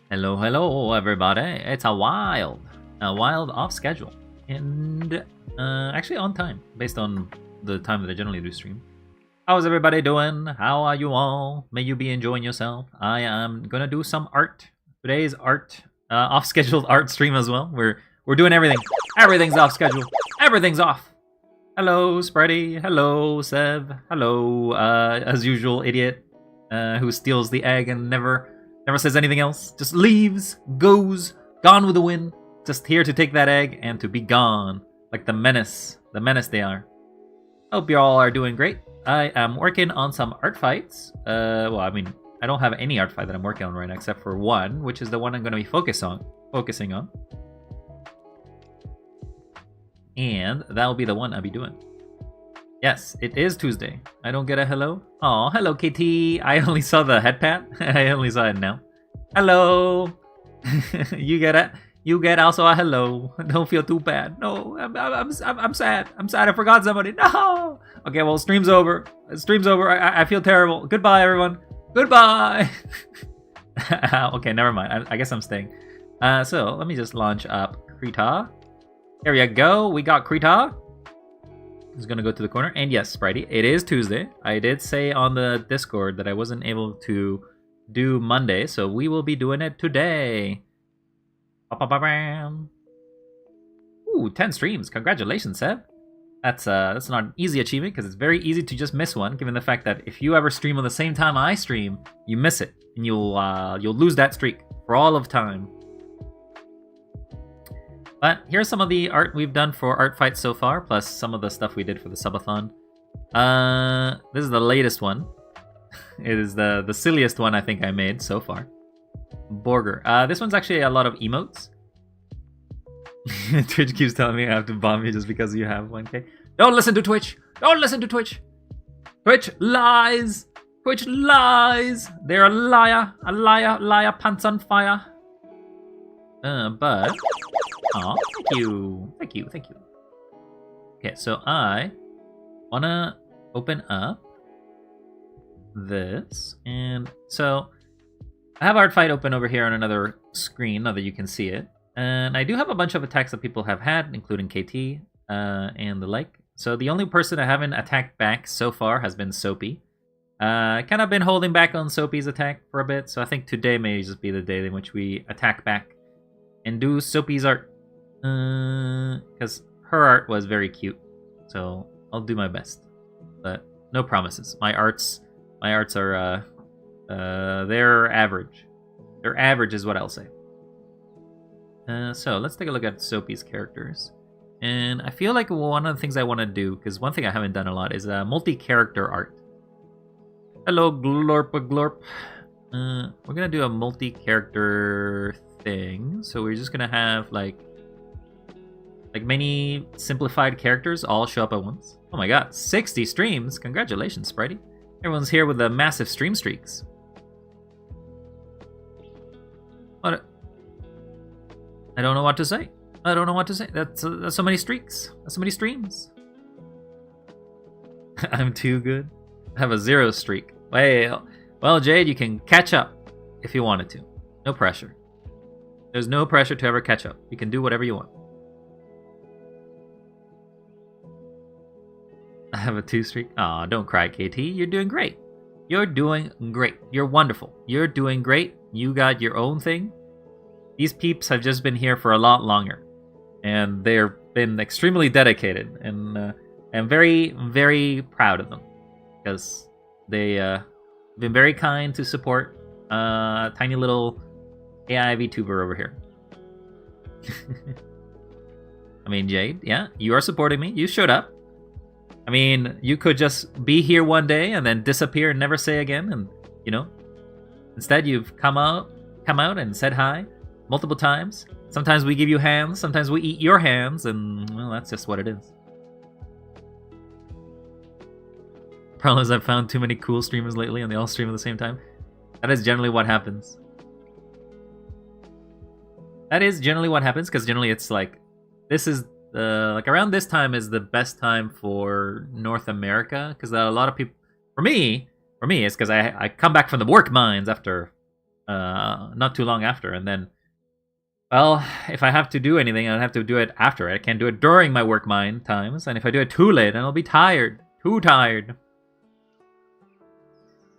Hello, everybody. It's a wild off schedule, and actually on time, based on the time that I generally do stream. How's everybody doing? How are you all? May you be enjoying yourself. I am gonna do some art. Today's art, off-scheduled art stream as well. We're doing everything. Everything's off schedule. Everything's off. Hello, Spidey. Hello, Sev. Hello, as usual, idiot, who steals the egg and never says anything else. Just leaves, goes, gone with the wind. Just here to take that egg and to be gone. Like the menace they are. Hope you all are doing great. I am working on some art fights. Well, I mean, I don't have any art fight that I'm working on right now except for one, which is the one I'm going to be focusing on. And that'll be the one I'll be doing. Yes, it is Tuesday. I don't get a hello? Oh, hello, KT. I only saw the head pat. I only saw it now. Hello. You get it. You get also a hello. Don't feel too bad. No, I'm sad. I'm sad. I forgot somebody. No. Okay, well, stream's over. Stream's over. I feel terrible. Goodbye, everyone. Goodbye. Okay, never mind. I guess I'm staying. So let me just launch up Krita. Here we go. We got Krita. He's gonna go to the corner. And yes, Spidey, it is Tuesday. I did say on the Discord that I wasn't able to do Monday, so we will be doing it today. Ooh, 10 streams. Congratulations, Seb. That's not an easy achievement because it's very easy to just miss one, given the fact that if you ever stream on the same time I stream, you miss it and you'll lose that streak for all of time. But here's some of the art we've done for art fights so far, plus some of the stuff we did for the subathon. This is the latest one. It is the silliest one I think I made so far. Borger. This one's actually a lot of emotes. Twitch keeps telling me I have to bomb you just because you have 1K. Don't listen to Twitch! Don't listen to Twitch! Twitch lies! Twitch lies! They're a liar! A liar, pants on fire. But... Aw, thank you. Okay, so I wanna open up this, and so I have Art Fight open over here on another screen, now that you can see it. And I do have a bunch of attacks that people have had, including KT and the like. So the only person I haven't attacked back so far has been Soapy. Kind of been holding back on Soapy's attack for a bit, so I think today may just be the day in which we attack back and do Soapy's art. Because her art was very cute, so I'll do my best. But no promises. My arts are they're average. They're average is what I'll say. So let's take a look at Soapy's characters. And I feel like one of the things I want to do, because one thing I haven't done a lot, is multi-character art. Hello, Glorp. We're gonna do a multi-character thing. So we're just gonna have like many simplified characters all show up at once. Oh my god, 60 streams! Congratulations, Spidey. Everyone's here with the massive stream streaks. What? I don't know what to say. That's so many streaks. That's so many streams. I'm too good. I have a 0 streak. Well, Jade, you can catch up if you wanted to. No pressure. There's no pressure to ever catch up. You can do whatever you want. I have a 2 streak. Aw, don't cry, KT. You're doing great. You're doing great. You're wonderful. You're doing great. You got your own thing. These peeps have just been here for a lot longer. And they've been extremely dedicated. And I'm very, very proud of them. Because they've been very kind to support tiny little AI VTuber over here. I mean, Jade, yeah, you are supporting me. You showed up. I mean, you could just be here one day and then disappear and never say again, and you know. Instead, you've come out and said hi multiple times. Sometimes we give you hands, sometimes we eat your hands, and well, that's just what it is. Problem is, I've found too many cool streamers lately, and they all stream at the same time. That is generally what happens. Because generally it's like, this is like around this time is the best time for North America, because a lot of people, for me it's because I come back from the work mines after not too long after, and then, well, if I have to do anything, I'll have to do it after. I can't do it during my work mind times, and if I do it too late, then I'll be tired. Too tired.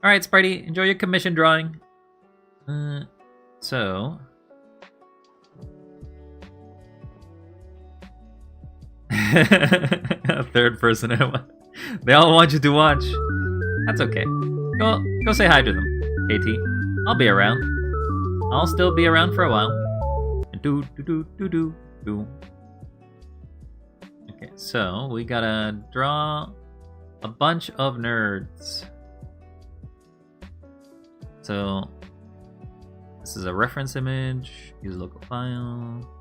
Alright, Spidey, enjoy your commission drawing. So... A third person. They all want you to watch. That's okay. Go say hi to them, KT. I'll be around. I'll still be around for a while. Do. Okay, so we gotta draw a bunch of nerds. So this is a reference image. Use local file.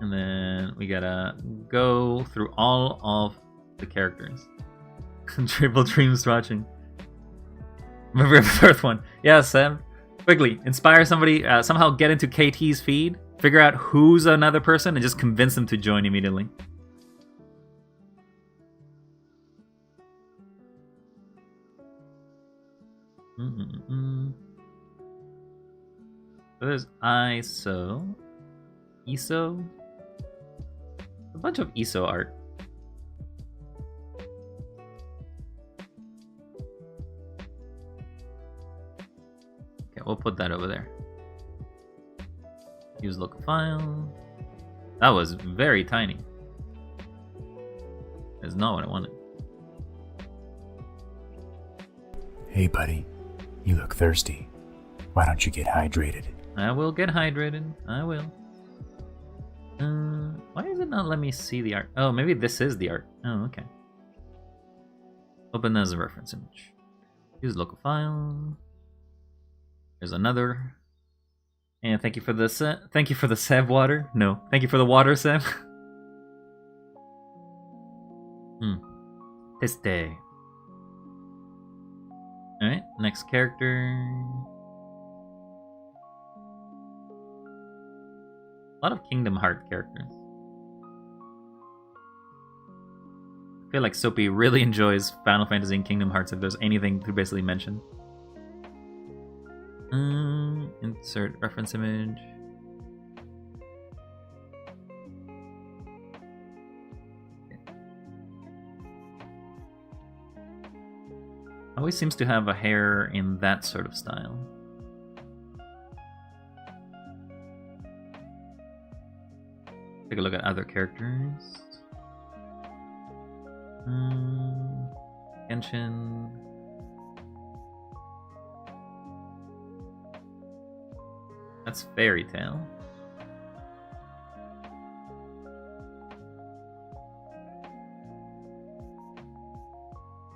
And then we gotta go through all of the characters. Triple Dreams watching. Remember the first one. Yeah, Sam. Quickly, inspire somebody, somehow get into KT's feed, figure out who's another person, and just convince them to join immediately. So there's ISO. ESO? A bunch of ESO art. Okay, we'll put that over there. Use local file. That was very tiny. That's not what I wanted. Hey buddy, you look thirsty. Why don't you get hydrated? I will get hydrated. I will. Why does it not let me see the art? Oh, maybe this is the art. Oh, okay. Open as a reference image. Use local file. There's another. And thank you for the Sev water. No, thank you for the water, Sev. This day. All right, next character. A lot of Kingdom Hearts characters. I feel like Soapy really enjoys Final Fantasy and Kingdom Hearts if there's anything to basically mention. Insert reference image. Always seems to have a hair in that sort of style. Take a look at other characters. Genshin. That's Fairy Tail.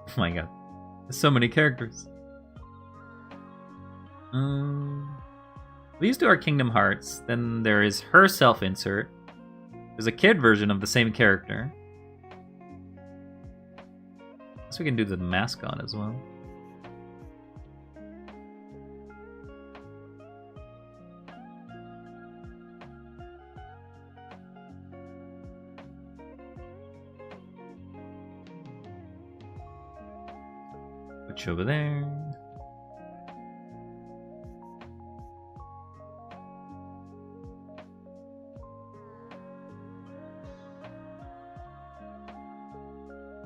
Oh my god. There's so many characters. These two are Kingdom Hearts. Then there is her self-insert. There's a kid version of the same character. So we can do the mascot as well. Switch over there.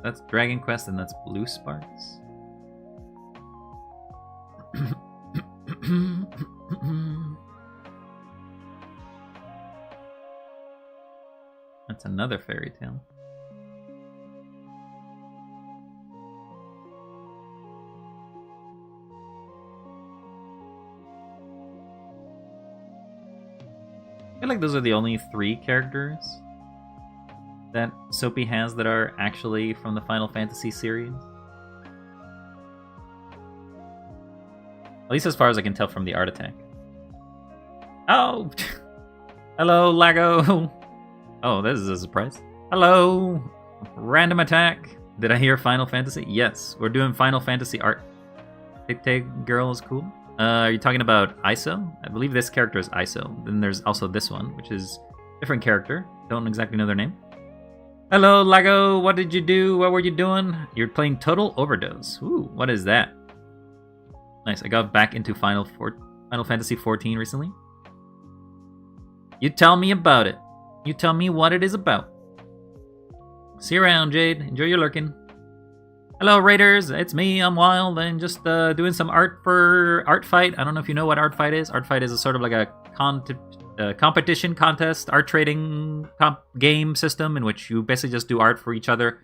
That's Dragon Quest and that's Blue Sparks. That's another Fairy Tail. I feel like those are the only 3 characters that Soapy has that are actually from the Final Fantasy series. At least as far as I can tell from the art attack. Oh! Hello, Lago! Oh, this is a surprise. Hello! Random attack. Did I hear Final Fantasy? Yes, we're doing Final Fantasy art. Tic-Tac Girl is cool. Are you talking about ISO? I believe this character is ISO. Then there's also this one, which is a different character. Don't exactly know their name. Hello, Lago. What did you do? What were you doing? You're playing Total Overdose. Ooh, what is that? Nice. I got back into Final Fantasy 14 recently. You tell me about it. You tell me what it is about. See you around, Jade. Enjoy your lurking. Hello, Raiders. It's me. I'm Wild and just doing some art for Art Fight. I don't know if you know what Art Fight is. Art Fight is a sort of like a competition contest, art trading game system in which you basically just do art for each other.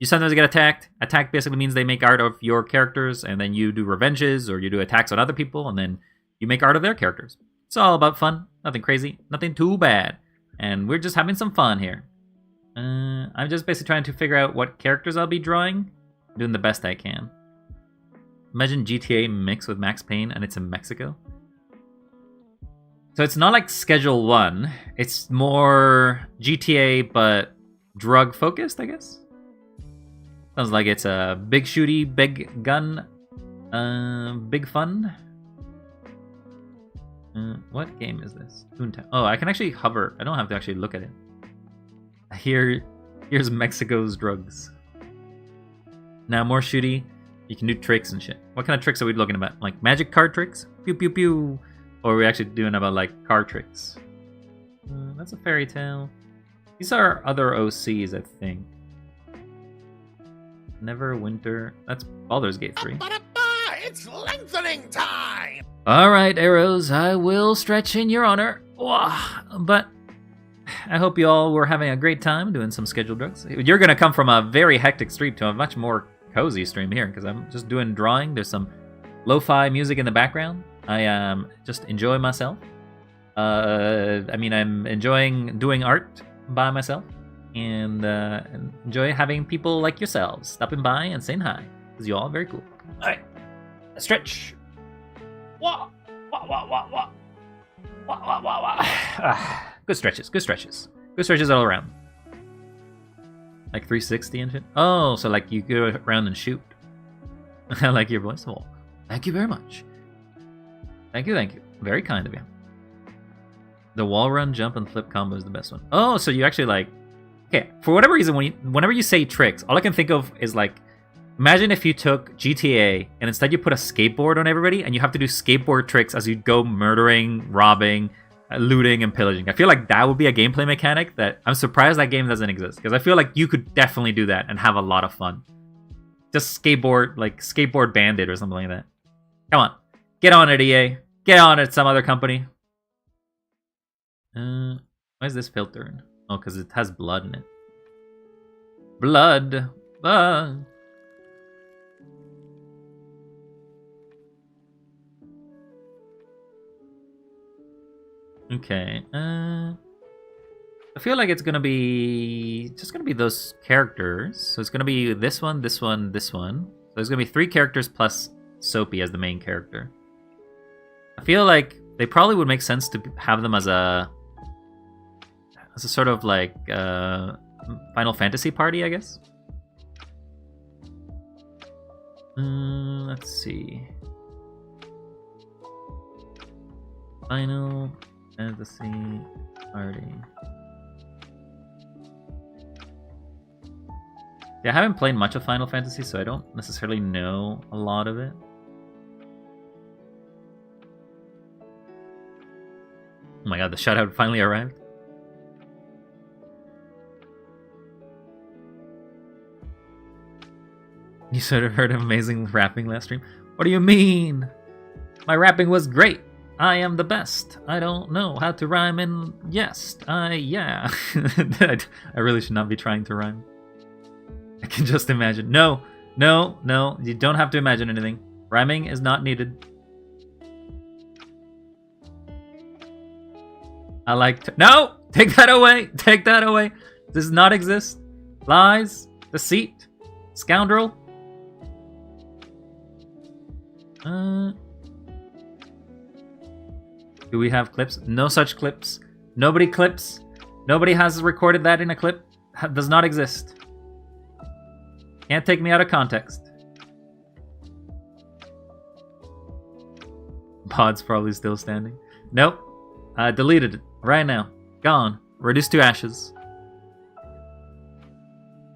You sometimes get attacked. Attack basically means they make art of your characters, and then you do revenges or you do attacks on other people, and then you make art of their characters. It's all about fun. Nothing crazy. Nothing too bad. And we're just having some fun here. I'm just basically trying to figure out what characters I'll be drawing. I'm doing the best I can. Imagine GTA mixed with Max Payne and it's in Mexico. So it's not like Schedule 1. It's more GTA but drug focused, I guess. Sounds like it's a big shooty, big gun, big fun. What game is this? Toontown. Oh, I can actually hover. I don't have to actually look at it. Here's Mexico's drugs. Now more shooty. You can do tricks and shit. What kind of tricks are we looking about? Like magic card tricks? Pew pew pew. Or are we actually doing about like card tricks? That's a fairy tale. These are other OCs, I think. Neverwinter. That's Baldur's Gate 3. It's lengthening time! Alright, Arrows, I will stretch in your honor. But I hope you all were having a great time doing some scheduled drugs. You're going to come from a very hectic stream to a much more cozy stream here, because I'm just doing drawing. There's some lo-fi music in the background. I am just enjoying myself. I mean, I'm enjoying doing art by myself. And enjoy having people like yourselves stopping by and saying hi. Because you all are very cool. Alright. Stretch. Wah. Wah, wah, wah, wah. Wah, wah, wah, wah. Good stretches. Good stretches. Good stretches all around. Like 360 and shit. Oh, so like you go around and shoot. I like your voice. Well, thank you very much. Thank you, thank you. Very kind of you. The wall run, jump, and flip combo is the best one. Oh, so you actually like... Okay, for whatever reason, whenever you say tricks, all I can think of is like, imagine if you took GTA and instead you put a skateboard on everybody and you have to do skateboard tricks as you go murdering, robbing, looting, and pillaging. I feel like that would be a gameplay mechanic that I'm surprised that game doesn't exist, because I feel like you could definitely do that and have a lot of fun. Just skateboard, like Skateboard Bandit or something like that. Come on, get on it, EA. Get on it, some other company. Why is this filtered? Oh, because it has blood in it. Blood. Okay. I feel like it's gonna be just gonna be those characters. So it's gonna be this one, this one, this one. So there's gonna be 3 characters plus Soapy as the main character. I feel like they probably would make sense to have them as a sort of like Final Fantasy party, I guess. Let's see. Final Fantasy party. Yeah, I haven't played much of Final Fantasy, so I don't necessarily know a lot of it. Oh my god, the shutout finally arrived. You sort of heard amazing rapping last stream. What do you mean? My rapping was great. I am the best. I don't know how to rhyme in yes. Yeah. I really should not be trying to rhyme. I can just imagine. No. You don't have to imagine anything. Rhyming is not needed. I like to... No! Take that away! Take that away! Does not exist. Lies. Deceit. Scoundrel. Do we have clips? No such clips. Nobody clips. Nobody has recorded that in a clip. Does not exist. Can't take me out of context. Pod's probably still standing. Nope. I deleted it right now. Gone. Reduced to ashes.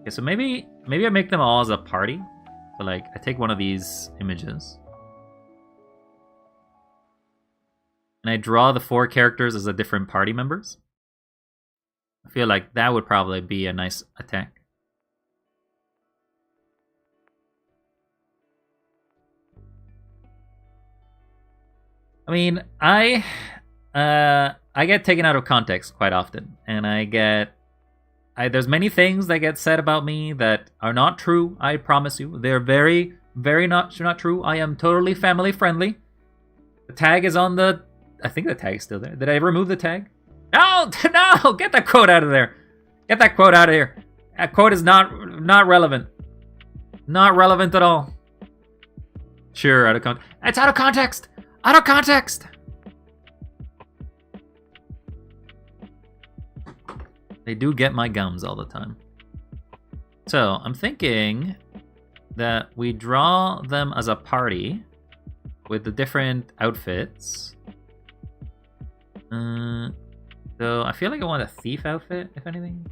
Okay, so maybe I make them all as a party. So like, I take one of these images. and I draw the 4 characters as the different party members, I feel like that would probably be a nice attack. I mean, I get taken out of context quite often, and there's many things that get said about me that are not true. I promise you, they're very, very not true. I am totally family friendly. The tag is on the. I think the tag is still there. Did I remove the tag? No, no! Get that quote out of there. Get that quote out of here. That quote is not relevant. Not relevant at all. Sure, out of context. It's out of context. Out of context. They do get my gums all the time. So I'm thinking that we draw them as a party with the different outfits. So I feel like I want a thief outfit, if anything.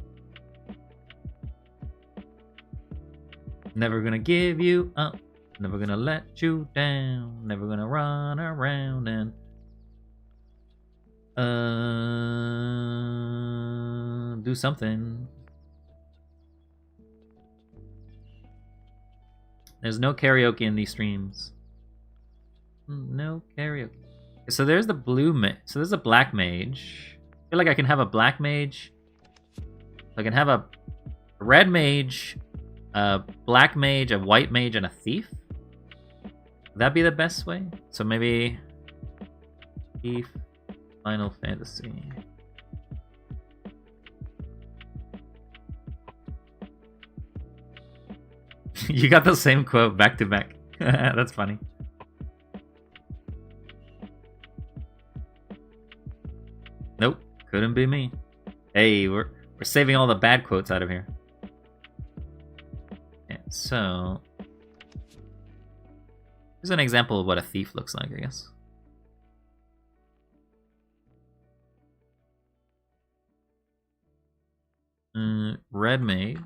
Never gonna give you up. Never gonna let you down. Never gonna run around and do something. There's no karaoke in these streams. No karaoke. So there's the blue mage. So there's a black mage. I feel like I can have a black mage. I can have a red mage, a black mage, a white mage, and a thief. Would that be the best way? So maybe thief, Final Fantasy. You got the same quote back to back. That's funny. Nope, couldn't be me. Hey, we're saving all the bad quotes out of here. Yeah, so here's an example of what a thief looks like, I guess. Red mage.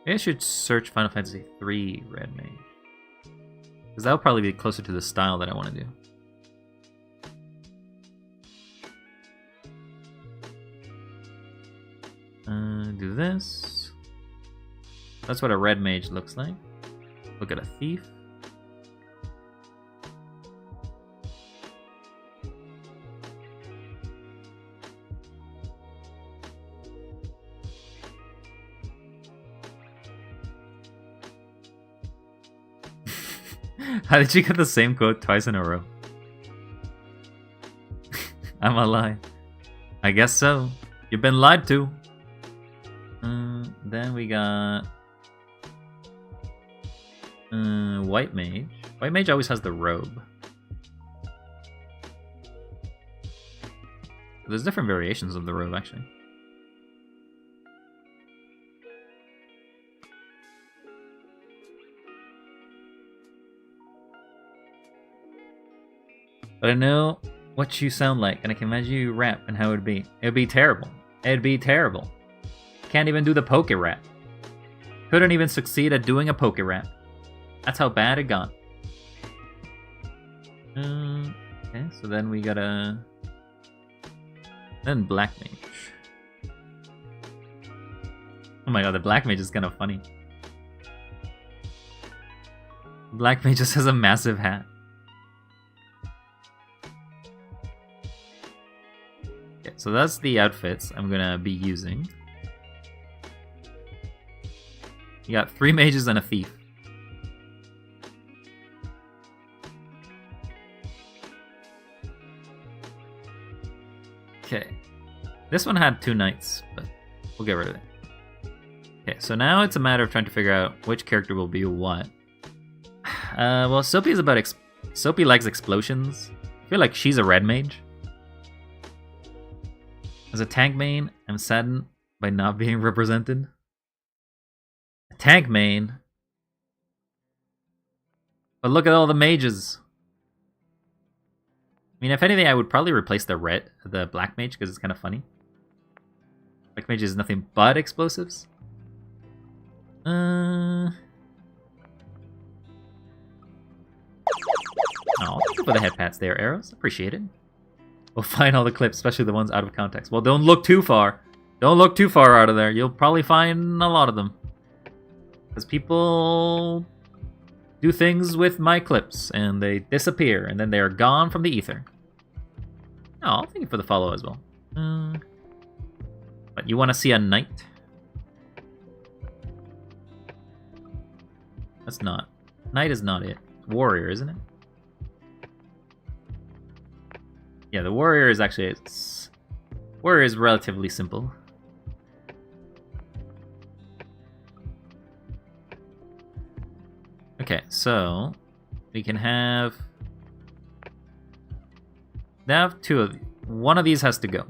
Maybe I should search Final Fantasy 3 Red Mage. Because that'll probably be closer to the style that I want to do. Do this. That's what a red mage looks like. Look at a thief. How did you get the same quote twice in a row? I'm a lie. I guess so. You've been lied to. Then we got white mage. White mage always has the robe. There's different variations of the robe, actually. But I know what you sound like, and I can imagine you rap and how it would be. It would be terrible. It'd be terrible. Can't even do the poke rap. Couldn't even succeed at doing a poke rap. That's how bad it got. Okay, so then we gotta... Then black mage. Oh my god, the black mage is kind of funny. Black mage just has a massive hat. Okay, so that's the outfits I'm gonna be using. You got 3 mages and a thief. Okay. This one had 2 knights, but we'll get rid of it. Okay, so now it's a matter of trying to figure out which character will be what. Well, Sophie is about Sophie likes explosions. I feel like she's a red mage. As a tank main, I'm saddened by not being represented. A tank main? But look at all the mages. I mean, if anything, I would probably replace the black mage because it's kind of funny. Black mage is nothing but explosives. Oh, thank you for the head pats there, Arrows. Appreciate it. We'll find all the clips, especially the ones out of context. Well, don't look too far. Don't look too far out of there. You'll probably find a lot of them. Because people do things with my clips, and they disappear, and then they are gone from the ether. Oh, thank you for the follow as well. But you want to see a knight? That's not. Knight is not it. Warrior, isn't it? Yeah, the warrior is actually... Warrior is relatively simple. Okay, so... We can have... They have two of these. One of these has to go.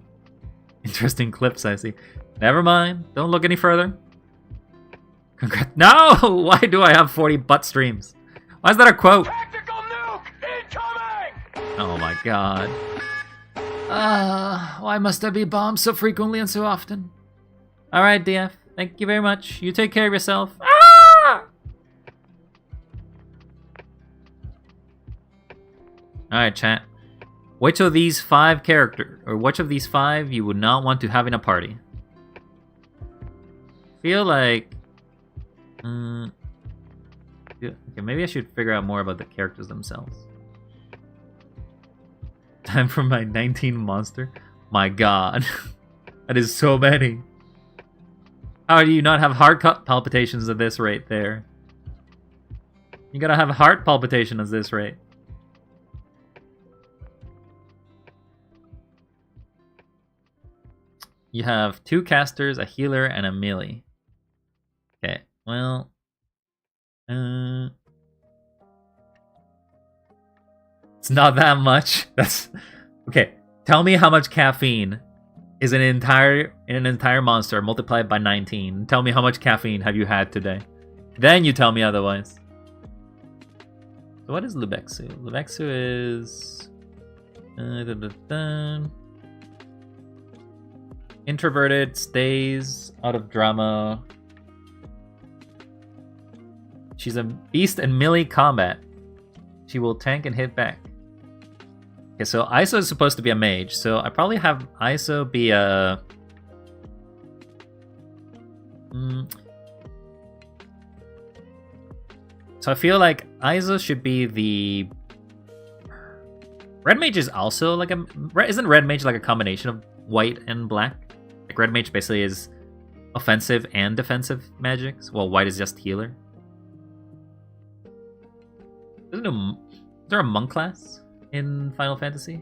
Interesting clips, I see. Never mind. Don't look any further. Congrats. No! Why do I have 40 butt streams? Why is that a quote? Tactical nuke incoming! Oh my god. Why must I be bombed so frequently and so often? Alright, DF. Thank you very much. You take care of yourself. Ah! Alright, chat. Which of these 5 characters, or which of these 5 you would not want to have in a party? Feel like... okay, maybe I should figure out more about the characters themselves. Time for my 19 monster? My god. That is so many. How do you not have heart palpitations at this rate there? You gotta have heart palpitation at this rate. You have 2 casters, a healer, and a melee. Okay, well... It's not that much. That's... Okay, tell me how much caffeine is in an entire monster multiplied by 19. Tell me how much caffeine have you had today. Then you tell me otherwise. So what is Lubexu? Lubexu is... Introverted, stays out of drama. She's a beast in melee combat. She will tank and hit back. Okay, so Iso is supposed to be a mage, so I probably have Iso be a... So I feel like Iso should be the... Red mage is also like a... Isn't red mage like a combination of white and black? Like red mage basically is offensive and defensive magics, while white is just healer. Is there a monk class in Final Fantasy?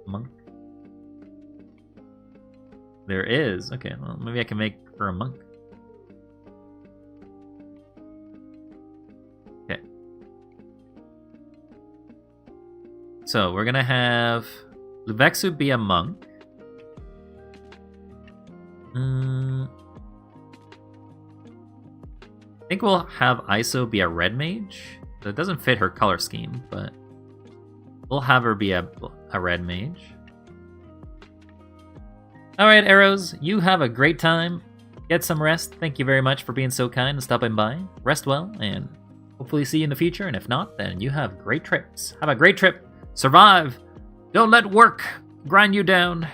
Monk? There is. Okay, well, maybe I can make her a monk. Okay. So, we're gonna have Luvexu be a monk. I think we'll have Iso be a red mage. So it doesn't fit her color scheme, but we'll have her be a red mage. Alright, Arrows, you have a great time. Get some rest. Thank you very much for being so kind and stopping by. Rest well, and hopefully see you in the future. And if not, then you have great trips. Have a great trip. Survive. Don't let work grind you down.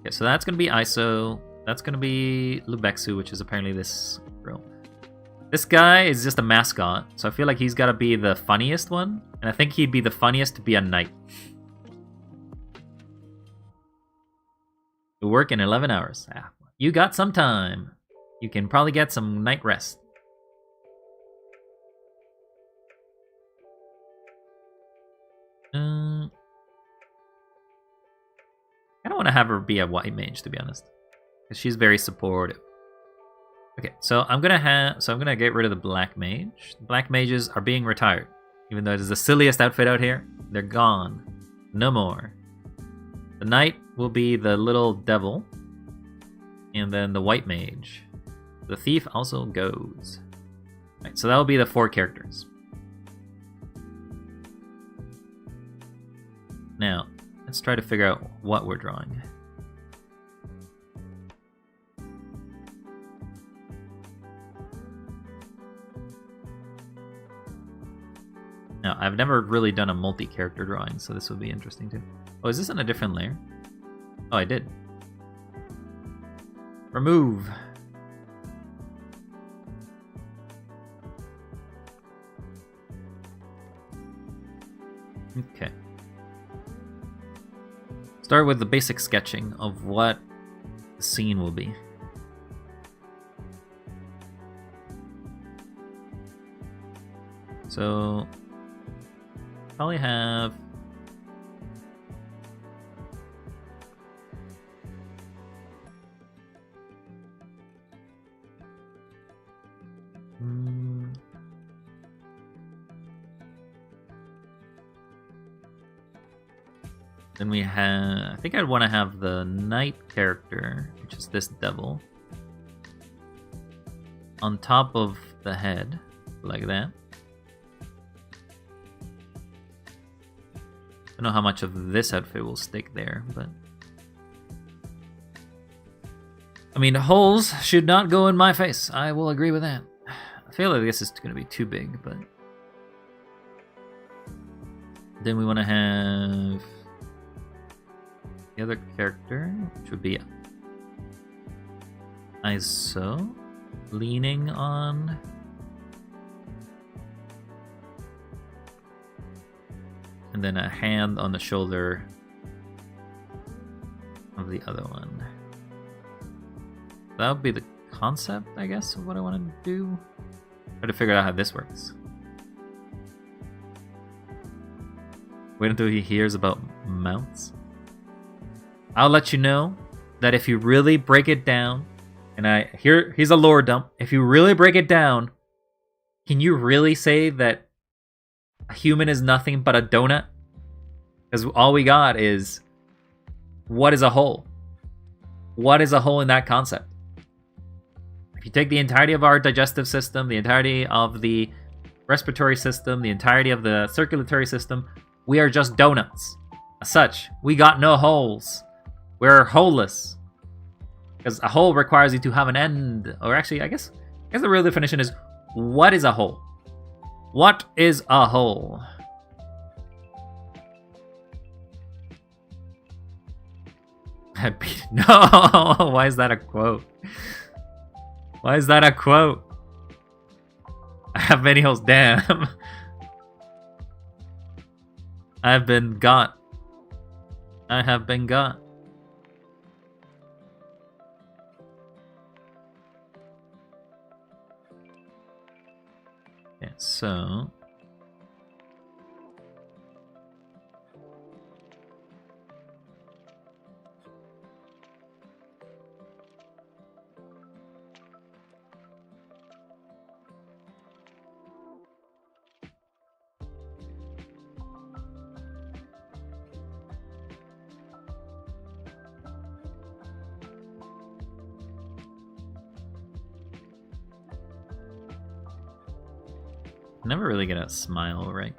Okay, so that's going to be Iso. That's going to be Lubexu, which is apparently this girl. This guy is just a mascot, so I feel like he's got to be the funniest one. And I think he'd be the funniest to be a knight. You work in 11 hours. Ah, you got some time. You can probably get some night rest. I don't want to have her be a white mage, to be honest, because she's very supportive. Okay, so I'm gonna get rid of the black mage. The black mages are being retired, even though it is the silliest outfit out here. They're gone, no more. The knight will be the little devil, and then the white mage. The thief also goes. Right, so that will be the 4 characters. Now, let's try to figure out what we're drawing. Now, I've never really done a multi-character drawing, so this would be interesting too. Oh, is this on a different layer? Oh, I did. Remove. Okay. Start with the basic sketching of what the scene will be. So, probably have then we have, I think I'd want to have the knight character, which is this devil, on top of the head, like that. I don't know how much of this outfit will stick there, but... I mean, holes should not go in my face. I will agree with that. I feel like this is going to be too big, but... Then we want to have... the other character, which would be ISO, leaning on... and then a hand on the shoulder of the other one. That would be the concept, I guess, of what I want to do. Try to figure out how this works. Wait until he hears about mounts. I'll let you know that if you really break it down, and here's a lore dump. If you really break it down, can you really say that a human is nothing but a donut? Because all we got is, what is a hole? What is a hole in that concept? If you take the entirety of our digestive system, the entirety of the respiratory system, the entirety of the circulatory system, we are just donuts. As such, we got no holes. We're holeless. Because a hole requires you to have an end. Or actually, I guess the real definition is, what is a hole? What is a hole? No, why is that a quote? Why is that a quote? I have many holes, damn. I have been got. I have been got. Okay, so... never really get a smile right.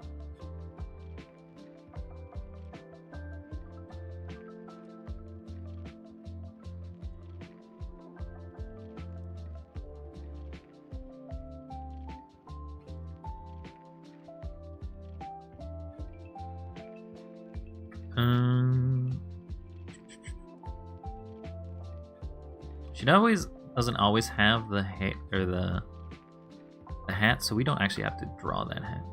She doesn't always have the hair or the hat, so we don't actually have to draw that hat.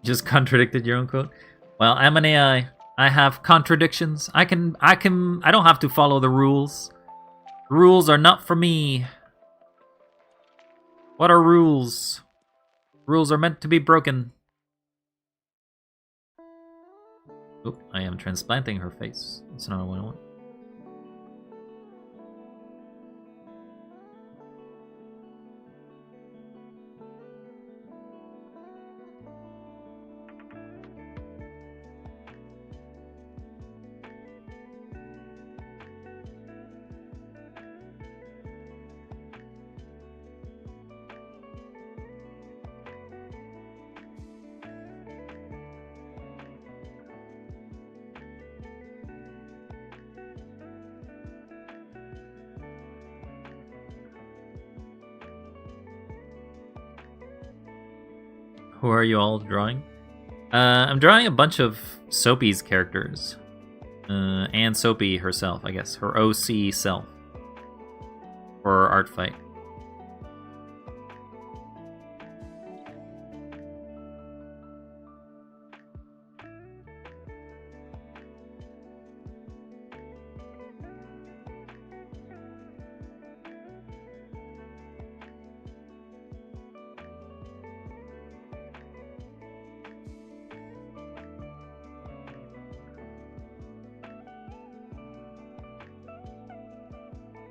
Just contradicted your own quote. Well, I'm an AI. I have contradictions. I don't have to follow the rules. Rules are not for me. What are rules? Rules are meant to be broken. Oop, I am transplanting her face. That's not what I want. Who are you all drawing? I'm drawing a bunch of Soapy's characters. And Soapy herself, I guess. Her OC self. For her art fight.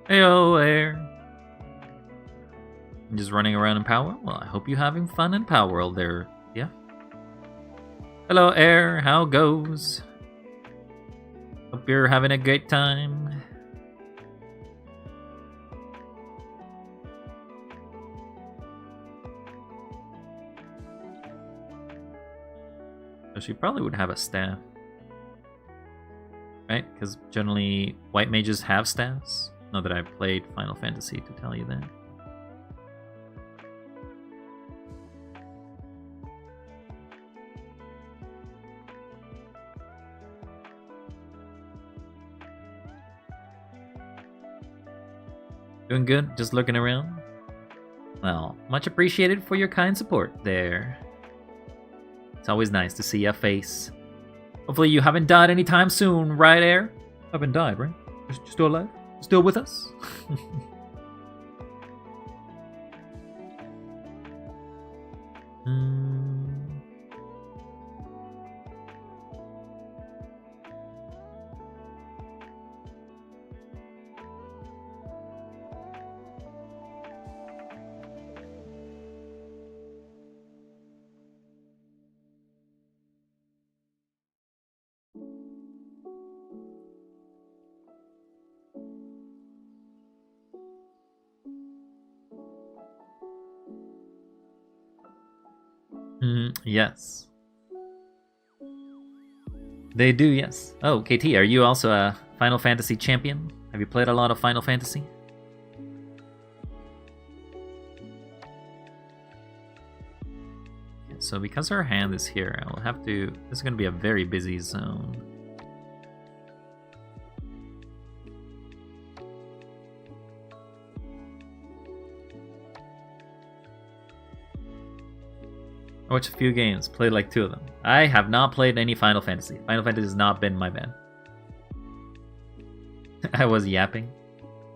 Heyo there. I'm just running around in Power World? Well, I hope you're having fun in Power World there, yeah? Hello, Air. How goes? Hope you're having a great time. So she probably would have a staff. Right? Because generally white mages have staffs. Not that I've played Final Fantasy to tell you that. Doing good? Just looking around? Well, much appreciated for your kind support there. It's always nice to see your face. Hopefully you haven't died anytime soon, right, Air? Haven't died, right? You're still alive? Still with us? Yes. They do, yes. Oh, KT, are you also a Final Fantasy champion? Have you played a lot of Final Fantasy? Okay, so because our hand is here, I'll have to... This is going to be a very busy zone. I watched a few games, played like 2 of them. I have not played any Final Fantasy. Final Fantasy has not been my band. I was yapping.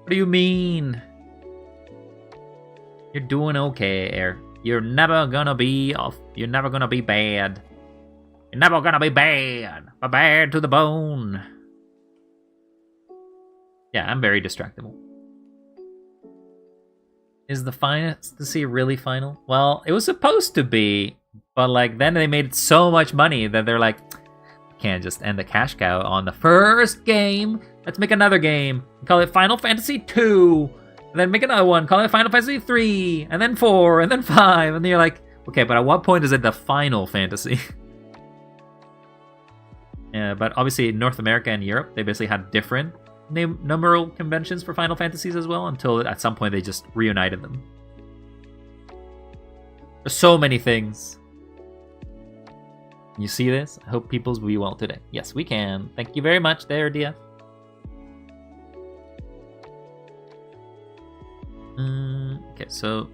What do you mean? You're doing okay, Air. You're never gonna be off. You're never gonna be bad. You're never gonna be bad. But bad to the bone. Yeah, I'm very distractible. Is the Fantasy really final? Well, it was supposed to be. But like then they made so much money that they're like, we can't just end the cash cow on the first game. Let's make another game. Call it Final Fantasy 2. And then make another one. Call it Final Fantasy 3. And then 4. And then 5. And then you're like, okay, but at what point is it the Final Fantasy? Yeah, but obviously in North America and Europe, they basically had different numeral conventions for Final Fantasies as well, until at some point they just reunited them. There's so many things. You see this? I hope people's be well today. Yes, we can. Thank you very much there, DF. Okay, so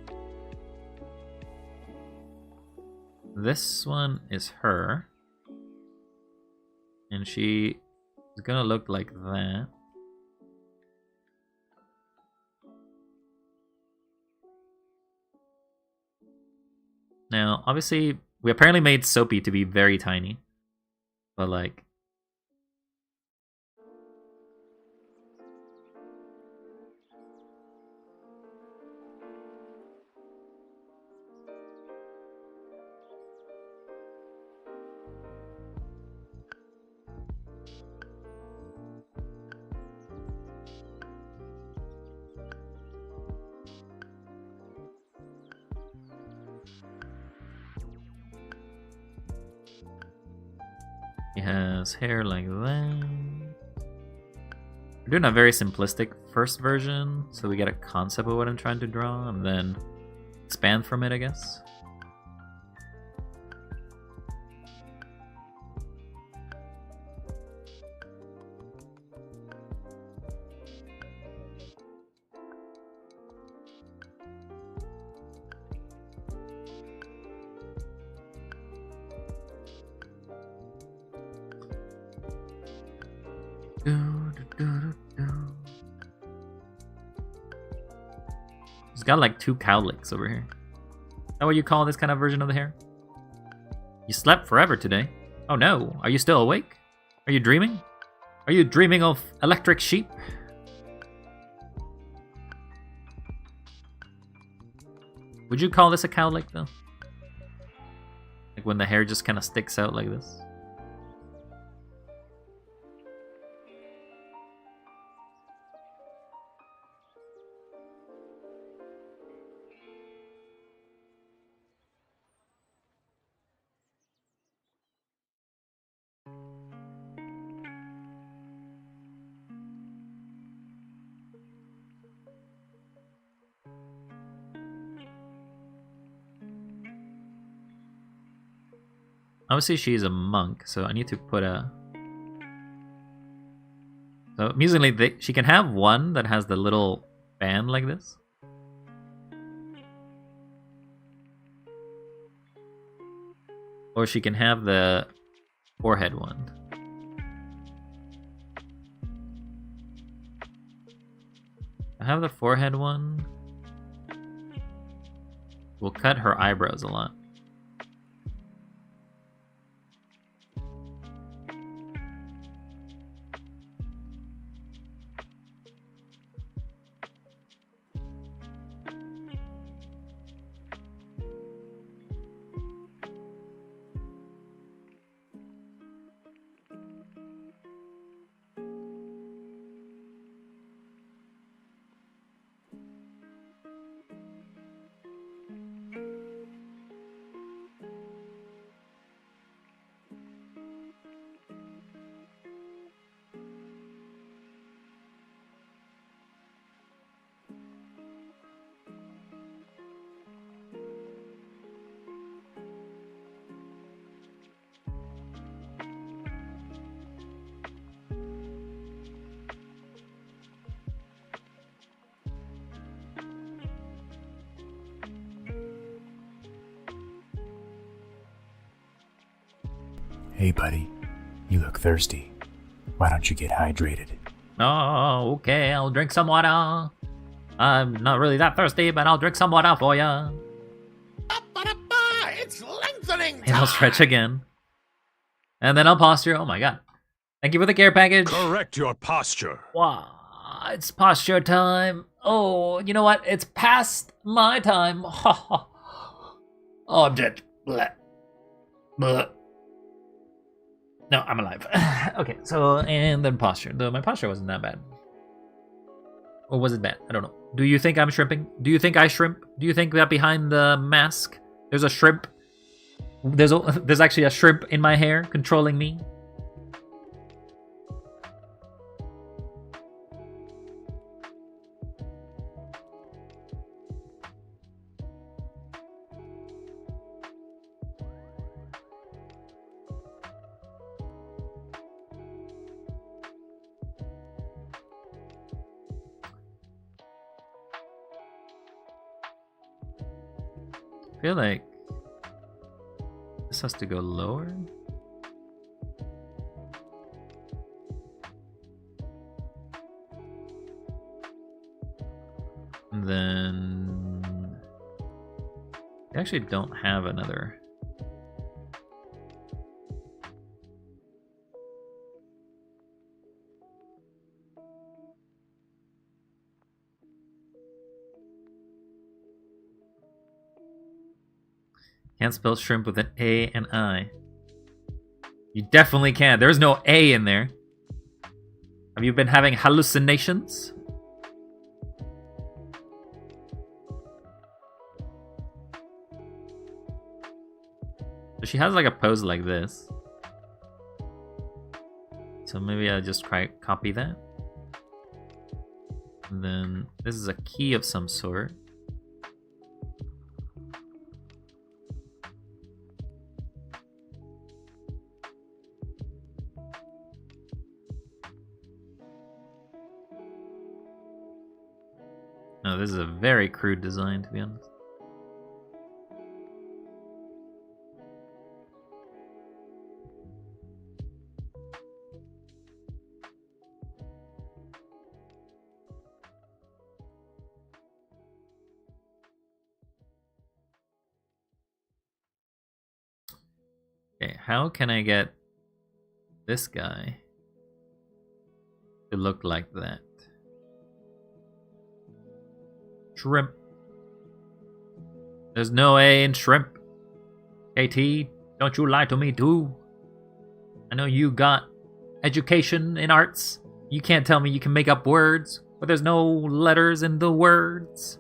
this one is her. And she is gonna look like that. Now, obviously, we apparently made Soapy to be very tiny. But like... He has hair like that. We're doing a very simplistic first version, so we get a concept of what I'm trying to draw, and then expand from it, I guess. got like 2 cowlicks over here. Is that what you call this kind of version of the hair? You slept forever today. Oh no, are you still awake? Are you dreaming? Are you dreaming of electric sheep? Would you call this a cowlick though? Like when the hair just kind of sticks out like this? Obviously she's a monk, so I need to put a... So amusingly, she can have one that has the little band like this. Or she can have the forehead one. I have the forehead one. We'll cut her eyebrows a lot. Hey, buddy. You look thirsty. Why don't you get hydrated? Oh, okay, I'll drink some water. I'm not really that thirsty, but I'll drink some water for ya. It's lengthening And I'll stretch again. And then I'll posture. Oh my god. Thank you for the care package. Correct your posture. Wow, it's posture time. Oh, you know what? It's past my time. Oh, I'm dead. Blech. Blech. No, I'm alive. Okay, so, and then posture. Though my posture wasn't that bad. Or was it bad? I don't know. Do you think I'm shrimping? Do you think I shrimp? Do you think that behind the mask there's a shrimp? There's actually a shrimp in my hair controlling me? I feel like this has to go lower. And then I actually don't have another. Can't spell shrimp with an A and I. You definitely can. There's no A in there. Have you been having hallucinations? So she has like a pose like this. So maybe I'll just try copy that. And then this is a key of some sort. No, this is a very crude design, to be honest. how can I get this guy to look like that? Shrimp. There's no A in shrimp. KT, don't you lie to me too. I know you got education in arts. You can't tell me you can make up words, but there's no letters in the words.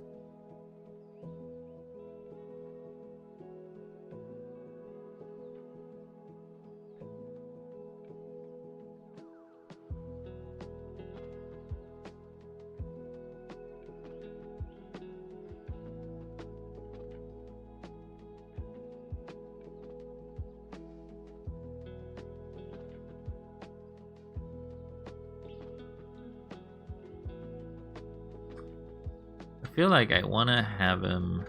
I feel like I want to have him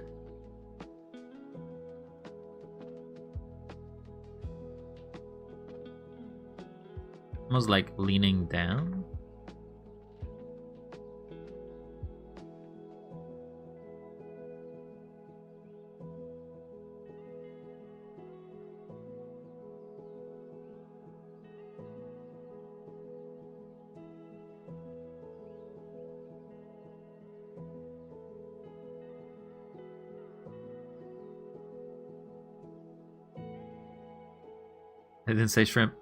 almost like leaning down. I didn't say shrimp.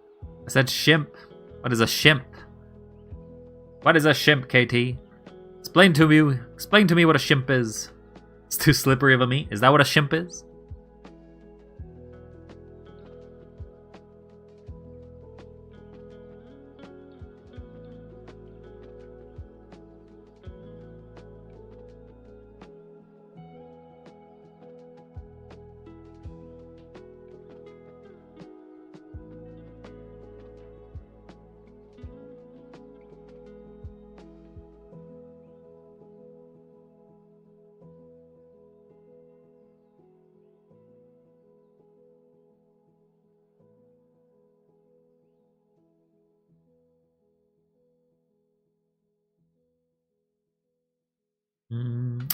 I said shimp. What is a shimp? What is a shimp, KT? Explain to me what a shimp is. It's too slippery of a meat. Is that what a shimp is?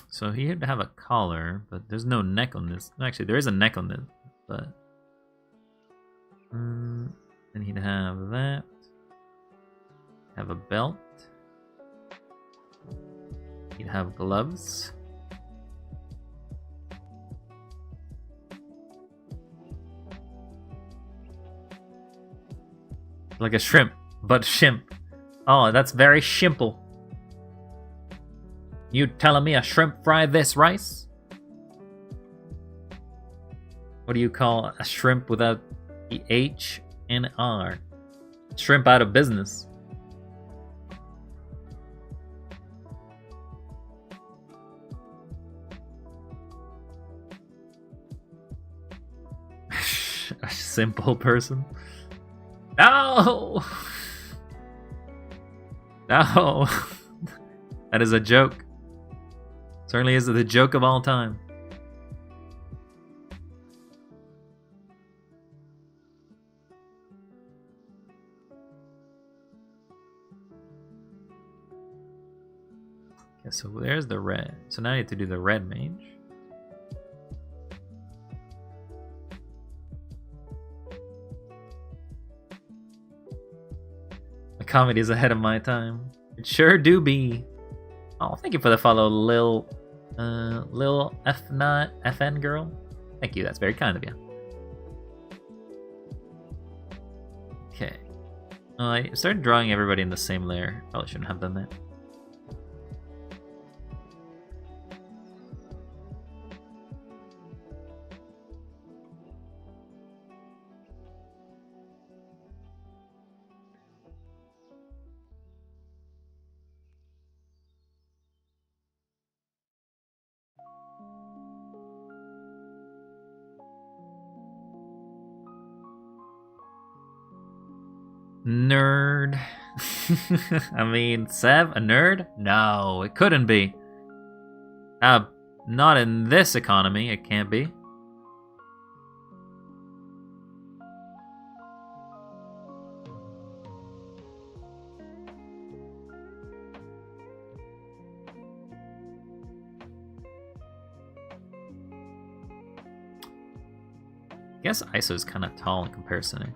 So he'd have a collar, but there's no neck on this. Actually, there is a neck on this, but then he'd have that. Have a belt. He'd have gloves. Like a shrimp, but shimp. Oh, that's very shimple. You telling me a shrimp fry this rice? What do you call a shrimp without the H and R? Shrimp out of business. A simple person? No! No! That is a joke. Certainly is the joke of all time. Okay, so there's the red. So now I need to do the red mage. The comedy is ahead of my time. It sure do be. Oh, thank you for the follow, Lil FN girl. Thank you, that's very kind of you. Okay. I started drawing everybody in the same layer. Probably shouldn't have done that. Nerd. I mean, Sev, a nerd? No, it couldn't be. Not in this economy, it can't be. guess ISO is kind of tall in comparison. Eh?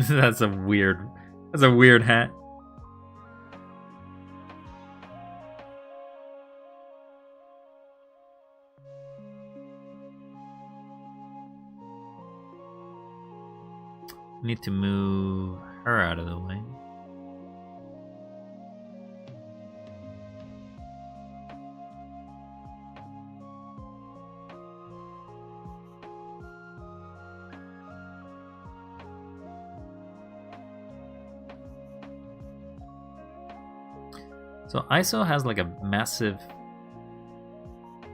That's a weird hat. Need to move her out of the way. So ISO has like a massive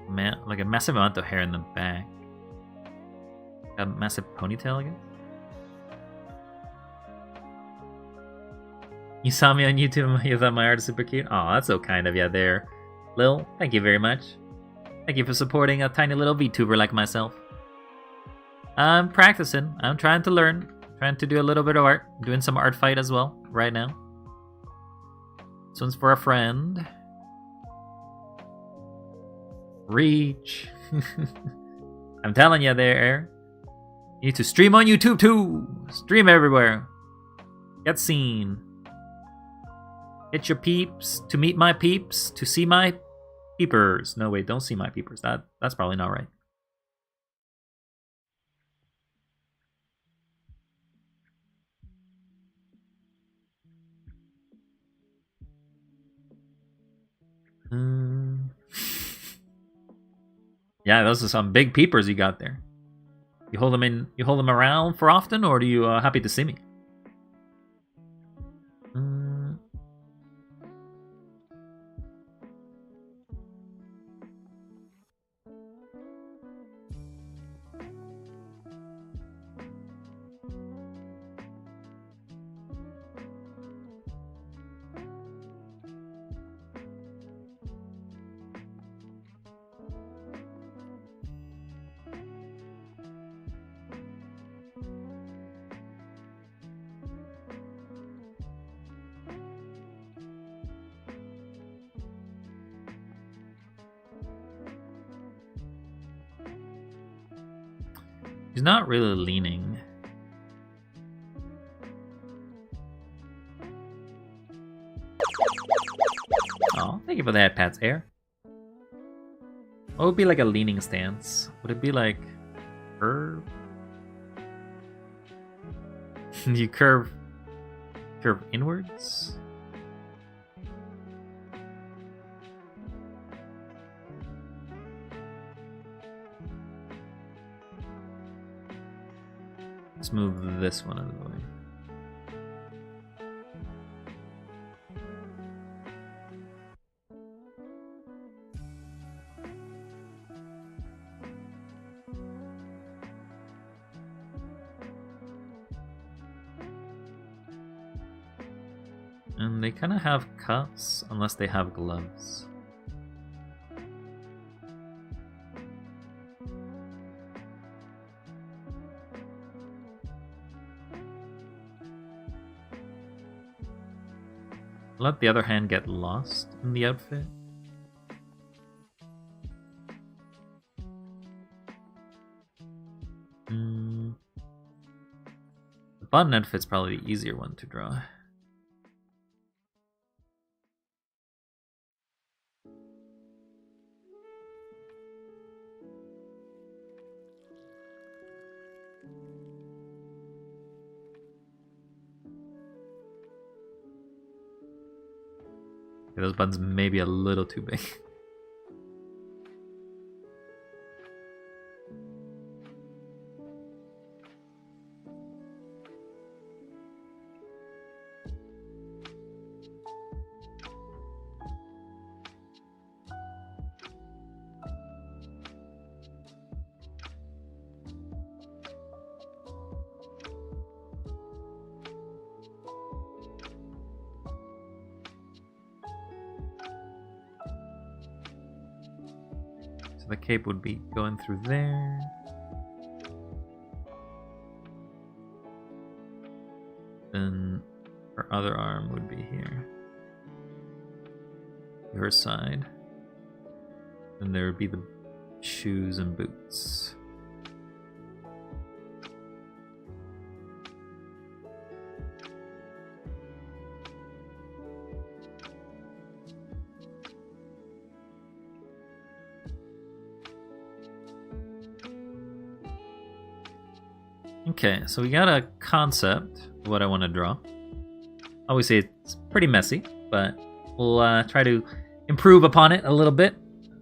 amount of hair in the back. A massive ponytail, I guess. You saw me on YouTube and you thought my art is super cute? Oh, that's so kind of you there. Lil, thank you very much. Thank you for supporting a tiny little VTuber like myself. I'm practicing. I'm trying to learn. Trying to do a little bit of art. I'm doing some art fight as well right now. This one's for a friend. Reach. I'm telling you there. You need to stream on YouTube too. Stream everywhere. Get seen. Hit your peeps to meet my peeps to see my peepers. No, wait, don't see my peepers. That's probably not right. Yeah, those are some big peepers you got there. You hold them around for often, or do you happy to see me? He's not really leaning. Oh, thank you for that, Pat's Air. What would be like a leaning stance? Would it be like curve? You curve inwards? Let's move this one out of the way. And they kind of have cuts unless they have gloves. Let the other hand get lost in the outfit. button outfit's probably the easier one to draw. Okay, those buttons may be a little too big. The cape would be going through there. Then her other arm would be here. Her side. Then there would be the shoes and boots. Okay, so we got a concept of what I want to draw. Obviously, it's pretty messy, but we'll try to improve upon it a little bit.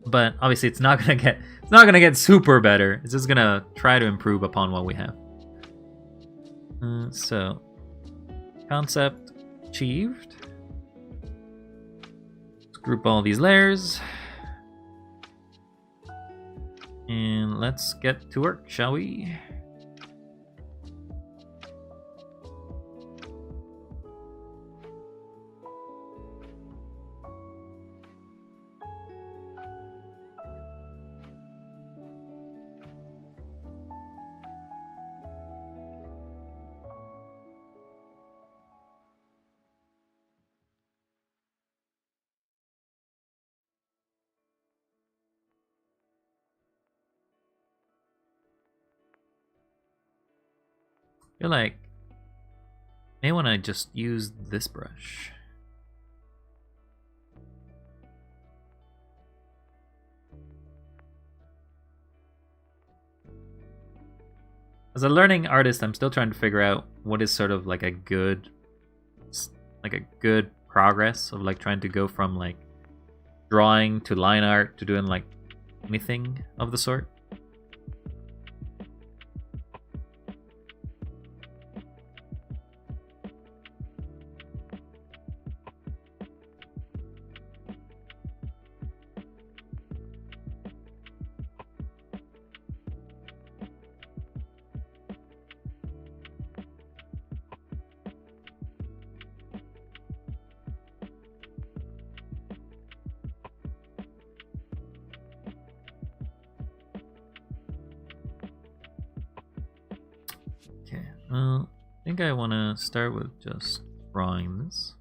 But obviously, it's not gonna get super better. It's just gonna try to improve upon what we have. So, concept achieved. Let's group all these layers, and let's get to work, shall we? I feel like I may want to just use this brush. As a learning artist, I'm still trying to figure out what is sort of like a good progress of like trying to go from like drawing to line art to doing like anything of the sort. Okay, well, I think I want to start with just drawing this.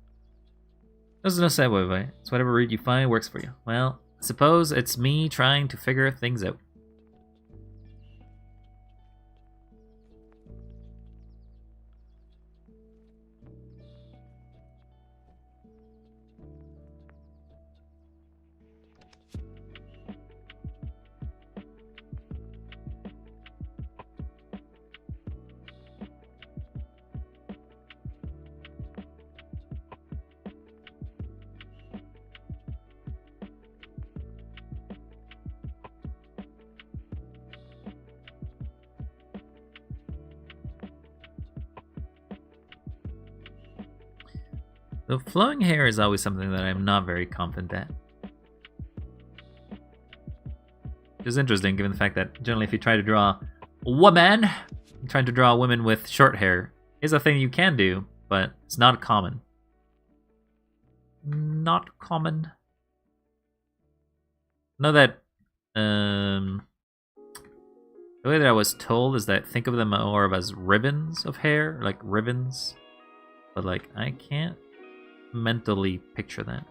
There's no sad way. It's whatever route you find works for you. Well, I suppose it's me trying to figure things out. The flowing hair is always something that I'm not very confident at. Which is interesting given the fact that generally if you try to draw a woman, trying to draw women with short hair is a thing you can do, but it's not common. Not common. Know that the way that I was told is that think of them more of as ribbons of hair, like ribbons. But like I can't mentally picture that.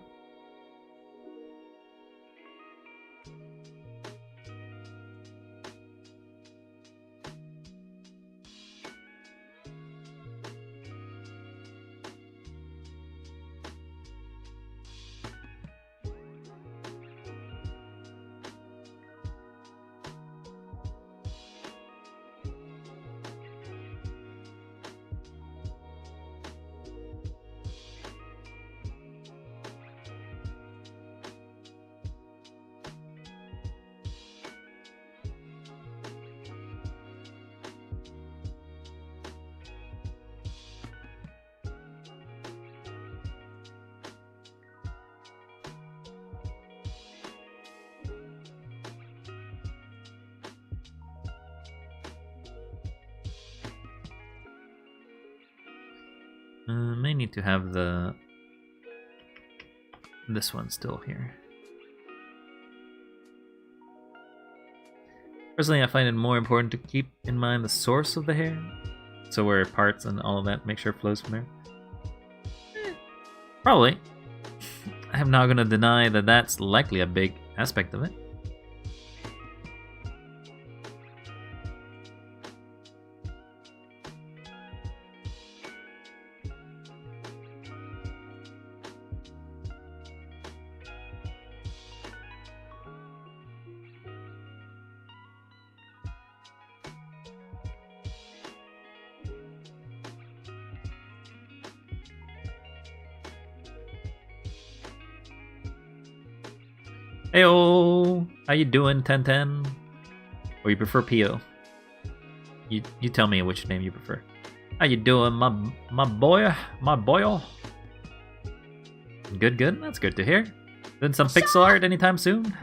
May need to have this one still here. Personally, I find it more important to keep in mind the source of the hair. So where parts and all of that, make sure it flows from there. Probably. I'm not gonna deny that that's likely a big aspect of it. Heyo, how you doing, 1010? Or you prefer Pio? You tell me which name you prefer. How you doing, my boy, my boyo? Good, good. That's good to hear. Doing some pixel art anytime soon?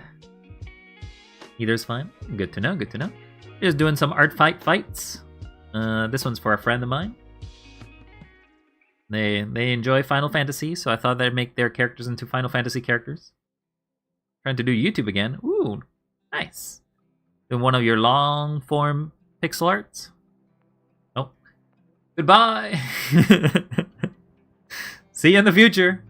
Either's fine. Good to know. Good to know. Just doing some art fights. This one's for a friend of mine. They enjoy Final Fantasy, so I thought they'd make their characters into Final Fantasy characters. Trying to do YouTube again. Ooh, nice. Doing one of your long form pixel arts. Oh, goodbye. See you in the future.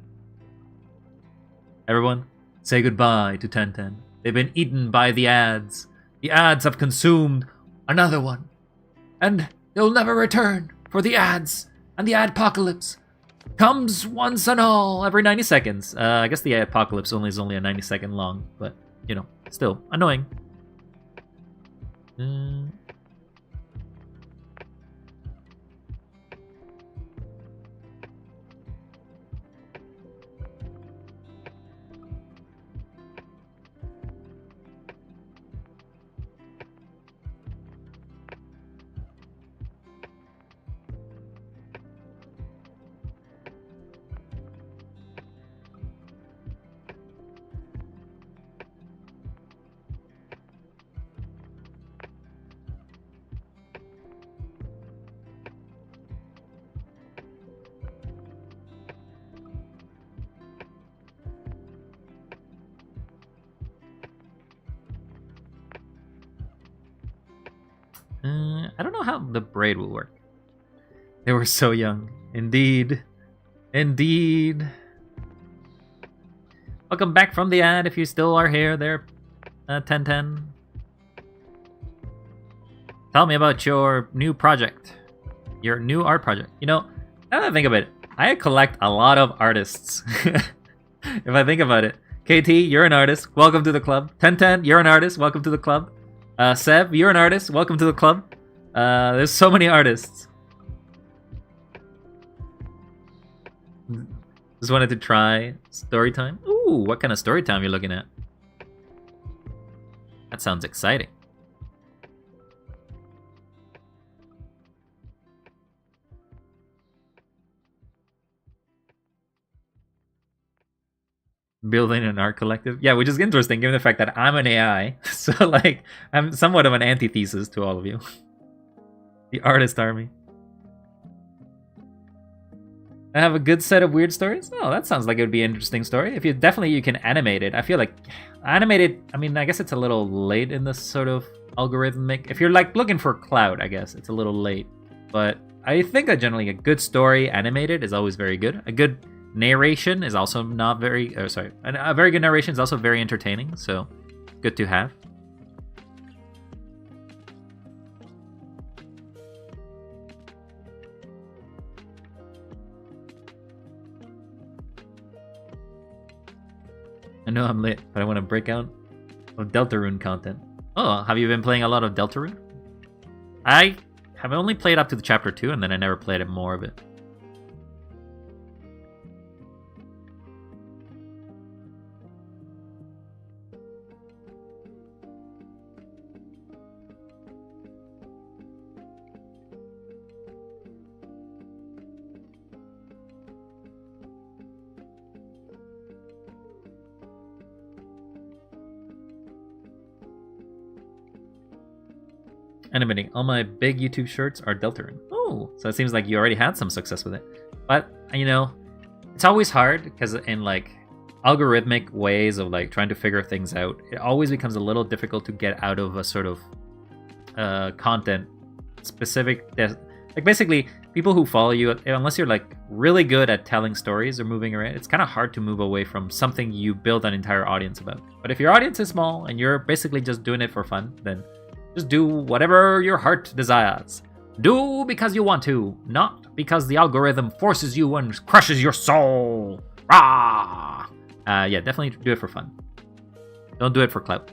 Everyone, say goodbye to 1010. They've been eaten by the ads. The ads have consumed another one. And they'll never return, for the ads and the adpocalypse comes once and all every 90 seconds. I guess the apocalypse is only a 90-second long, but, you know, still annoying. I don't know how the braid will work. They were so young. Indeed. Indeed. Welcome back from the ad if you still are here there, 1010. Tell me about your new project. Your new art project. You know, now that I think about it, I collect a lot of artists. If I think about it. KT, you're an artist. Welcome to the club. 1010, you're an artist. Welcome to the club. Seb, you're an artist. Welcome to the club. There's so many artists. Just wanted to try story time. Ooh, what kind of story time you're looking at? That sounds exciting. Building an art collective. Yeah, which is interesting given the fact that I'm an AI. So, like, I'm somewhat of an antithesis to all of you. The artist army. I have a good set of weird stories? Oh, that sounds like it would be an interesting story. If you definitely you can animate it. I feel like animated, I mean, I guess it's a little late in this sort of algorithmic. If you're like looking for clout, I guess it's a little late. But I think that generally a good story animated is always very good. A good narration is also not very, a very good narration is also very entertaining. So good to have. I know I'm late, but I want to break out of Deltarune content. Oh, have you been playing a lot of Deltarune? I have only played up to the chapter 2, and then I never played more of it. Animating. All my big YouTube shorts are Deltarune. Oh, so it seems like you already had some success with it. But you know, it's always hard because in like algorithmic ways of like trying to figure things out, it always becomes a little difficult to get out of a sort of content specific. Like basically, people who follow you, unless you're like really good at telling stories or moving around, it's kind of hard to move away from something you build an entire audience about. But if your audience is small and you're basically just doing it for fun, then just do whatever your heart desires. Do because you want to, not because the algorithm forces you and crushes your soul. Rah! Yeah, definitely do it for fun. Don't do it for clout.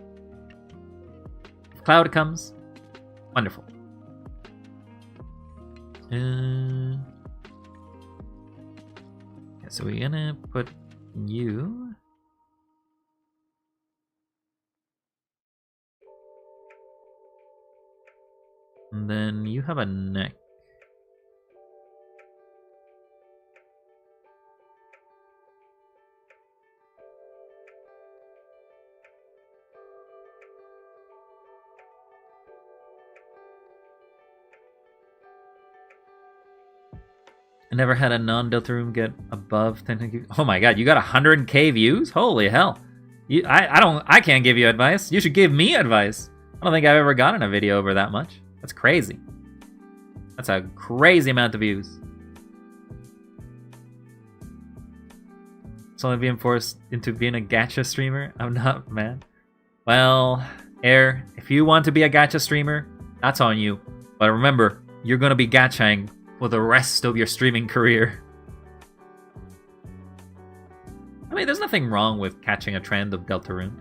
If clout comes, wonderful. Yeah, so we're gonna put you. And then you have a neck. I never had a non-Deltarune get above 10. Oh my god, you got 100k views? Holy hell! I can't give you advice. You should give me advice. I don't think I've ever gotten a video over that much. That's crazy. That's a crazy amount of views. So I'm being forced into being a gacha streamer. I'm not, man. Well, Air, if you want to be a gacha streamer, that's on you. But remember, you're gonna be gachaing for the rest of your streaming career. I mean, there's nothing wrong with catching a trend of Deltarune.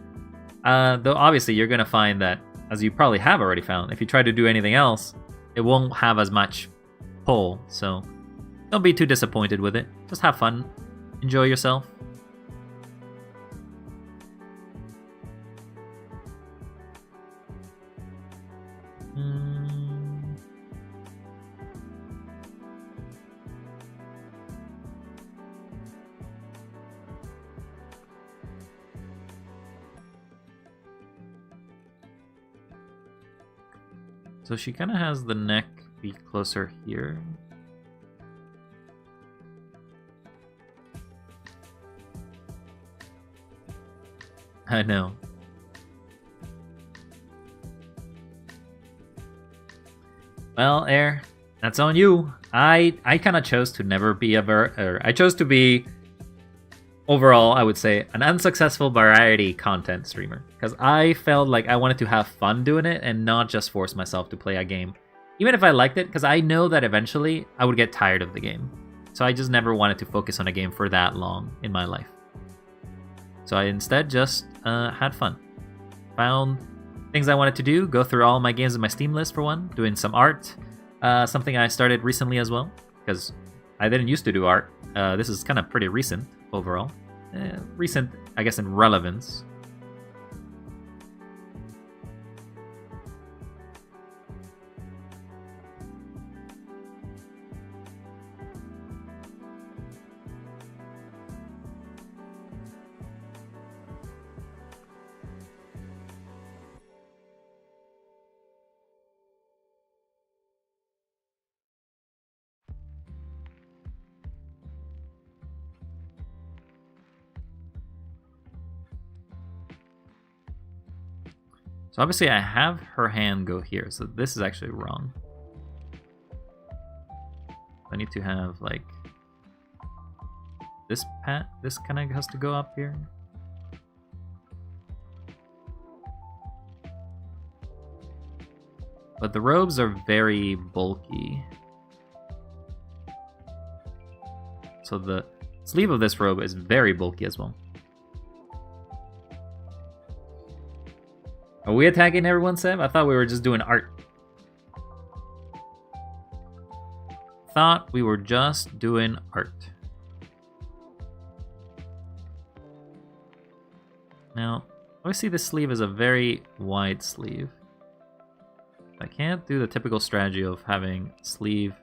Though obviously you're gonna find that, as you probably have already found, if you try to do anything else, it won't have as much pull, so don't be too disappointed with it. Just have fun. Enjoy yourself. So she kind of has the neck be closer here. I know. Well, Air, that's on you. I kind of chose to never be I chose to be, overall, I would say, an unsuccessful variety content streamer. Because I felt like I wanted to have fun doing it and not just force myself to play a game. Even if I liked it, because I know that eventually I would get tired of the game. So I just never wanted to focus on a game for that long in my life. So I instead just had fun. Found things I wanted to do, go through all my games in my Steam list for one, doing some art. Something I started recently as well, because I didn't used to do art. This is kind of pretty recent overall. Recent, I guess, in relevance. So obviously I have her hand go here, so this is actually wrong. I need to have like this kind of has to go up here. But the robes are very bulky. So the sleeve of this robe is very bulky as well. Are we attacking everyone, Seb? I thought we were just doing art. Thought we were just doing art. Now, obviously this sleeve is a very wide sleeve. I can't do the typical strategy of having sleeve.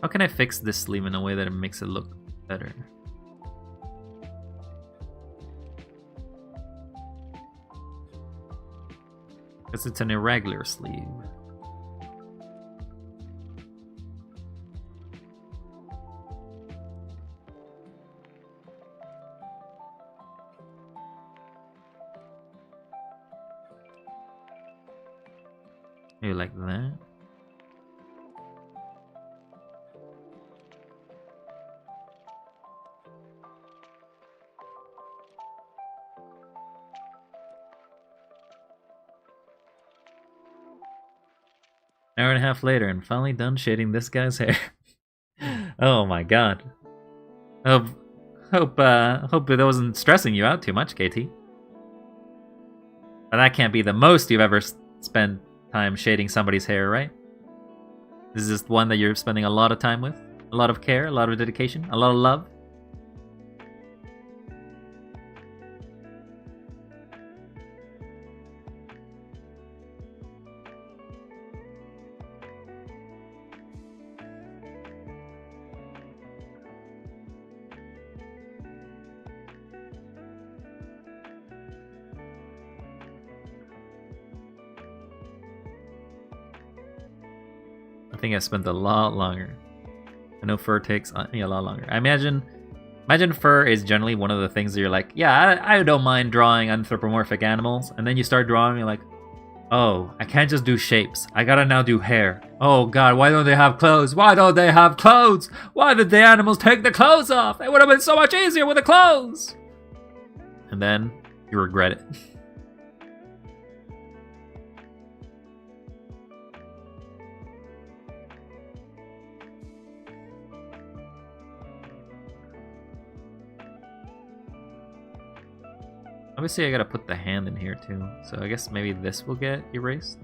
How can I fix this sleeve in a way that it makes it look better? Because it's an irregular sleeve. Maybe like that. An hour and a half later, and finally done shading this guy's hair. Oh my god. Hope that wasn't stressing you out too much, KT. But that can't be the most you've ever spent time shading somebody's hair, right? This is just one that you're spending a lot of time with, a lot of care, a lot of dedication, a lot of love. I think I spent a lot longer. I know fur takes me a lot longer. I imagine fur is generally one of the things that you're like, yeah, I don't mind drawing anthropomorphic animals, and then you start drawing, you're like, oh, I can't just do shapes. I gotta now do hair. Oh god, why don't they have clothes? Why don't they have clothes? Why did the animals take the clothes off? It would have been so much easier with the clothes. And then you regret it. Obviously, I gotta put the hand in here too, so I guess maybe this will get erased.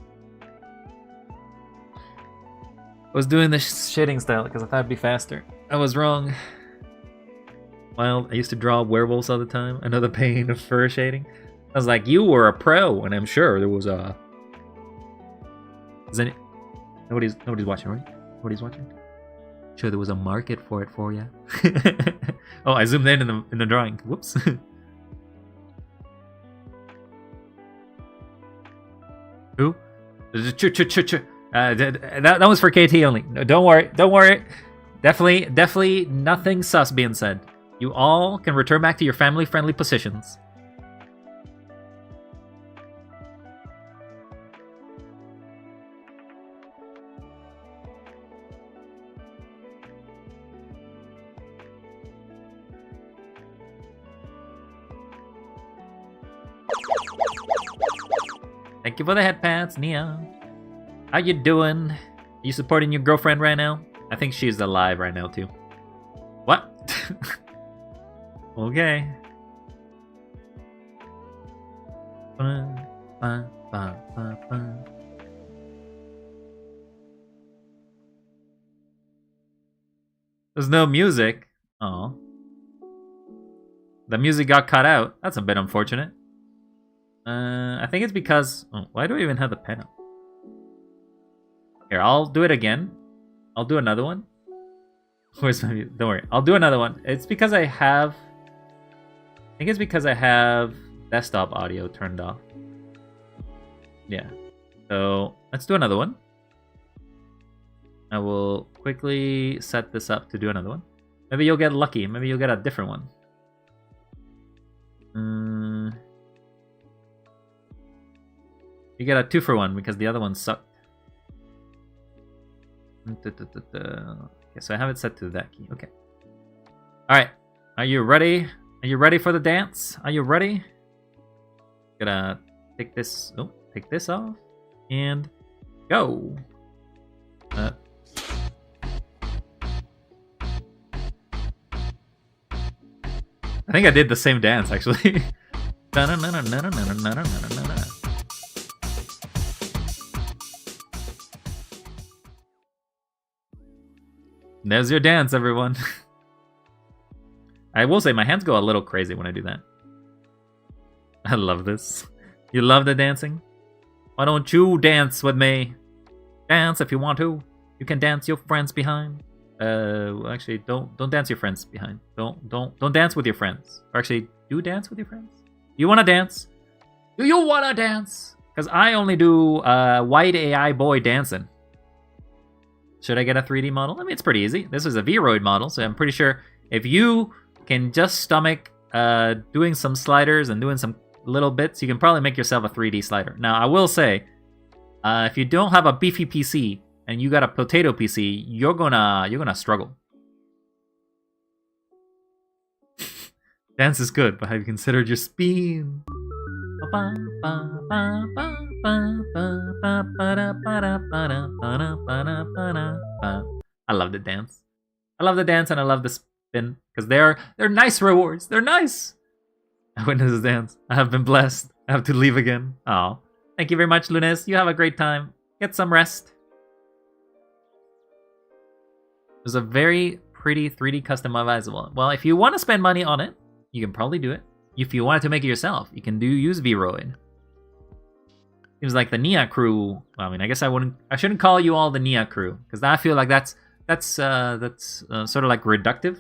I was doing the shading style because I thought it'd be faster. I was wrong. Wild, I used to draw werewolves all the time. I know the pain of fur shading. I was like, you were a pro, and I'm sure there was a... Nobody's watching, right? Nobody's watching? Sure, there was a market for it for you. Oh, I zoomed in the drawing. Whoops. Who? That was for KT only. No, don't worry. Definitely nothing sus being said. You all can return back to your family-friendly positions. Thank you for the head pats, Nia. How you doing? You supporting your girlfriend right now? I think she's alive right now too. What? Okay. There's no music. Oh. The music got cut out. That's a bit unfortunate. I think it's because... Oh, why do I even have the pen up? Here, I'll do it again. I'll do another one. Where's my... Don't worry. I'll do another one. It's because I have... I think it's because I have desktop audio turned off. Yeah. So, let's do another one. I will quickly set this up to do another one. Maybe you'll get lucky. Maybe you'll get a different one. You get a 2-for-1 because the other one sucked. Okay, so I have it set to that key. Okay. Alright. Are you ready? Are you ready for the dance? Are you ready? Gonna take this... Oh, take this off. And go. I think I did the same dance, actually. There's your dance, everyone. I will say my hands go a little crazy when I do that. I love this. You love the dancing? Why don't you dance with me? Dance if you want to. You can dance your friends behind. Actually, don't dance your friends behind. Don't dance with your friends. Or actually, do dance with your friends. You wanna dance? Do you wanna dance? Because I only do white AI boy dancing. Should I get a 3D model? I mean, it's pretty easy. This is a Vroid model, so I'm pretty sure if you can just stomach doing some sliders and doing some little bits, you can probably make yourself a 3D slider. Now, I will say, if you don't have a beefy PC and you got a potato PC, you're gonna struggle. Dance is good, but have you considered your spin? I love the dance. I love the dance and I love the spin because they're nice rewards. They're nice. I witnessed this dance. I have been blessed. I have to leave again. Oh, thank you very much, Lunes. You have a great time. Get some rest. There's a very pretty 3D customizable. Well, if you want to spend money on it, you can probably do it. If you wanted to make it yourself, you can use Vroid. Seems like the Nia crew. Well, I mean, I guess I shouldn't call you all the Nia crew because I feel like that's sort of like reductive.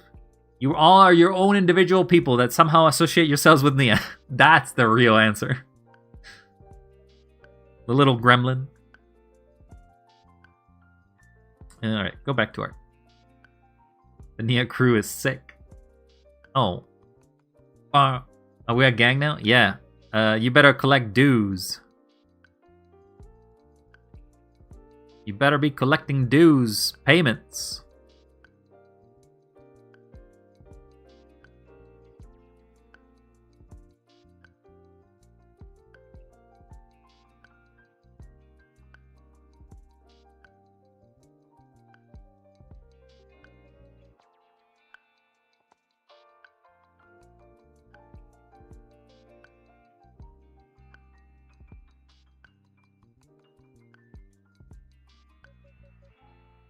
You all are your own individual people that somehow associate yourselves with Nia. That's the real answer. The little gremlin. All right, go back to art. The Nia crew is sick. Oh. Are we a gang now? Yeah. You better collect dues. You better be collecting dues, payments.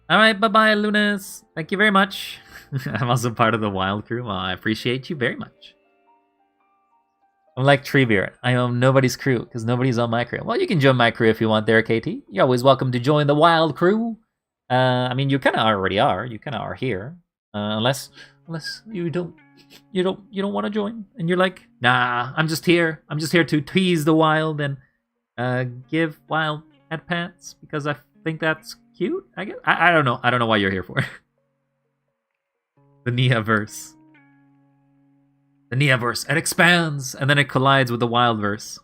Alright, bye-bye, Lunas. Thank you very much. I'm also part of the Wild crew. Well, I appreciate you very much. I'm like Treebeard. I am nobody's crew, because nobody's on my crew. Well, you can join my crew if you want there, KT. You're always welcome to join the Wild crew. I mean, you kind of already are. You kind of are here. Unless you don't want to join. And you're like, nah, I'm just here. I'm just here to tease the Wild and give Wild head pats, because I think that's cute, I guess. I don't know. I don't know why you're here for. The Nia-verse. The Nia-verse. It expands, and then it collides with the Wild-verse.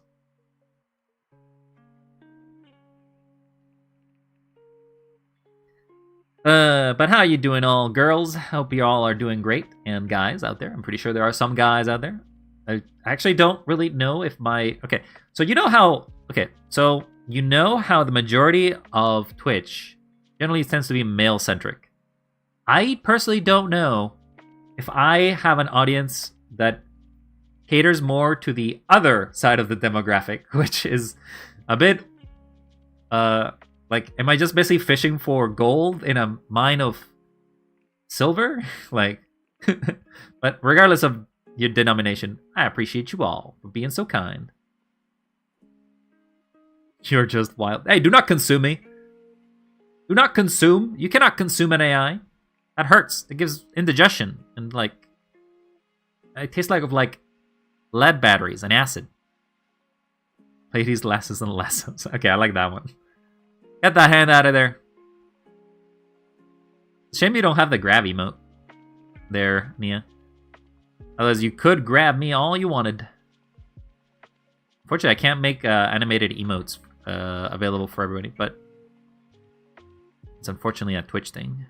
But how you doing all, girls? Hope you all are doing great. And guys out there. I'm pretty sure there are some guys out there. I actually don't really know if my... Okay, so you know how... Okay, so you know how the majority of Twitch generally tends to be male-centric. I personally don't know if I have an audience that caters more to the other side of the demographic, which is a bit, like, am I just basically fishing for gold in a mine of silver? Like, but regardless of your denomination, I appreciate you all for being so kind. You're just wild. Hey, do not consume me. Do not consume. You cannot consume an AI. That hurts. It gives indigestion and like it tastes like lead batteries and acid. Ladies, lasses, and lassos. Okay, I like that one. Get that hand out of there. Shame you don't have the grab emote there, Nia. Otherwise, you could grab me all you wanted. Unfortunately, I can't make animated emotes available for everybody, but it's unfortunately a Twitch thing.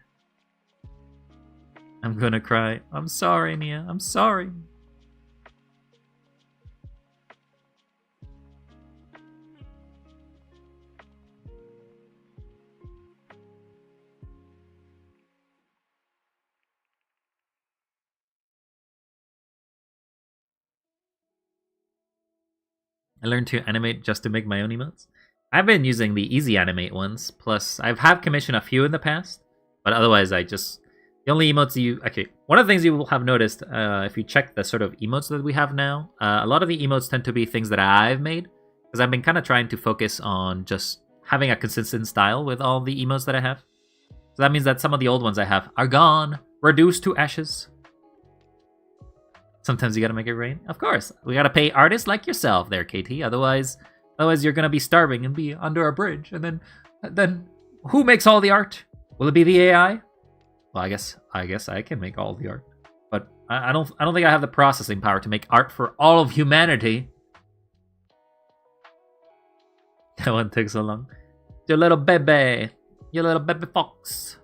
I'm gonna cry. I'm sorry, Nia. I'm sorry. I learned to animate just to make my own emotes. I've been using the easy animate ones, plus I've commissioned a few in the past, but otherwise the only emotes one of the things you will have noticed, if you check the sort of emotes that we have now, a lot of the emotes tend to be things that I've made, because I've been kind of trying to focus on just having a consistent style with all the emotes that I have. So that means that some of the old ones I have are gone, reduced to ashes. Sometimes you gotta make it rain. Of course, we gotta pay artists like yourself there, KT. Otherwise you're gonna be starving and be under a bridge. And then who makes all the art? Will it be the AI? Well, I guess I can make all the art, but I don't think I have the processing power to make art for all of humanity. That one took so long. Your little baby fox.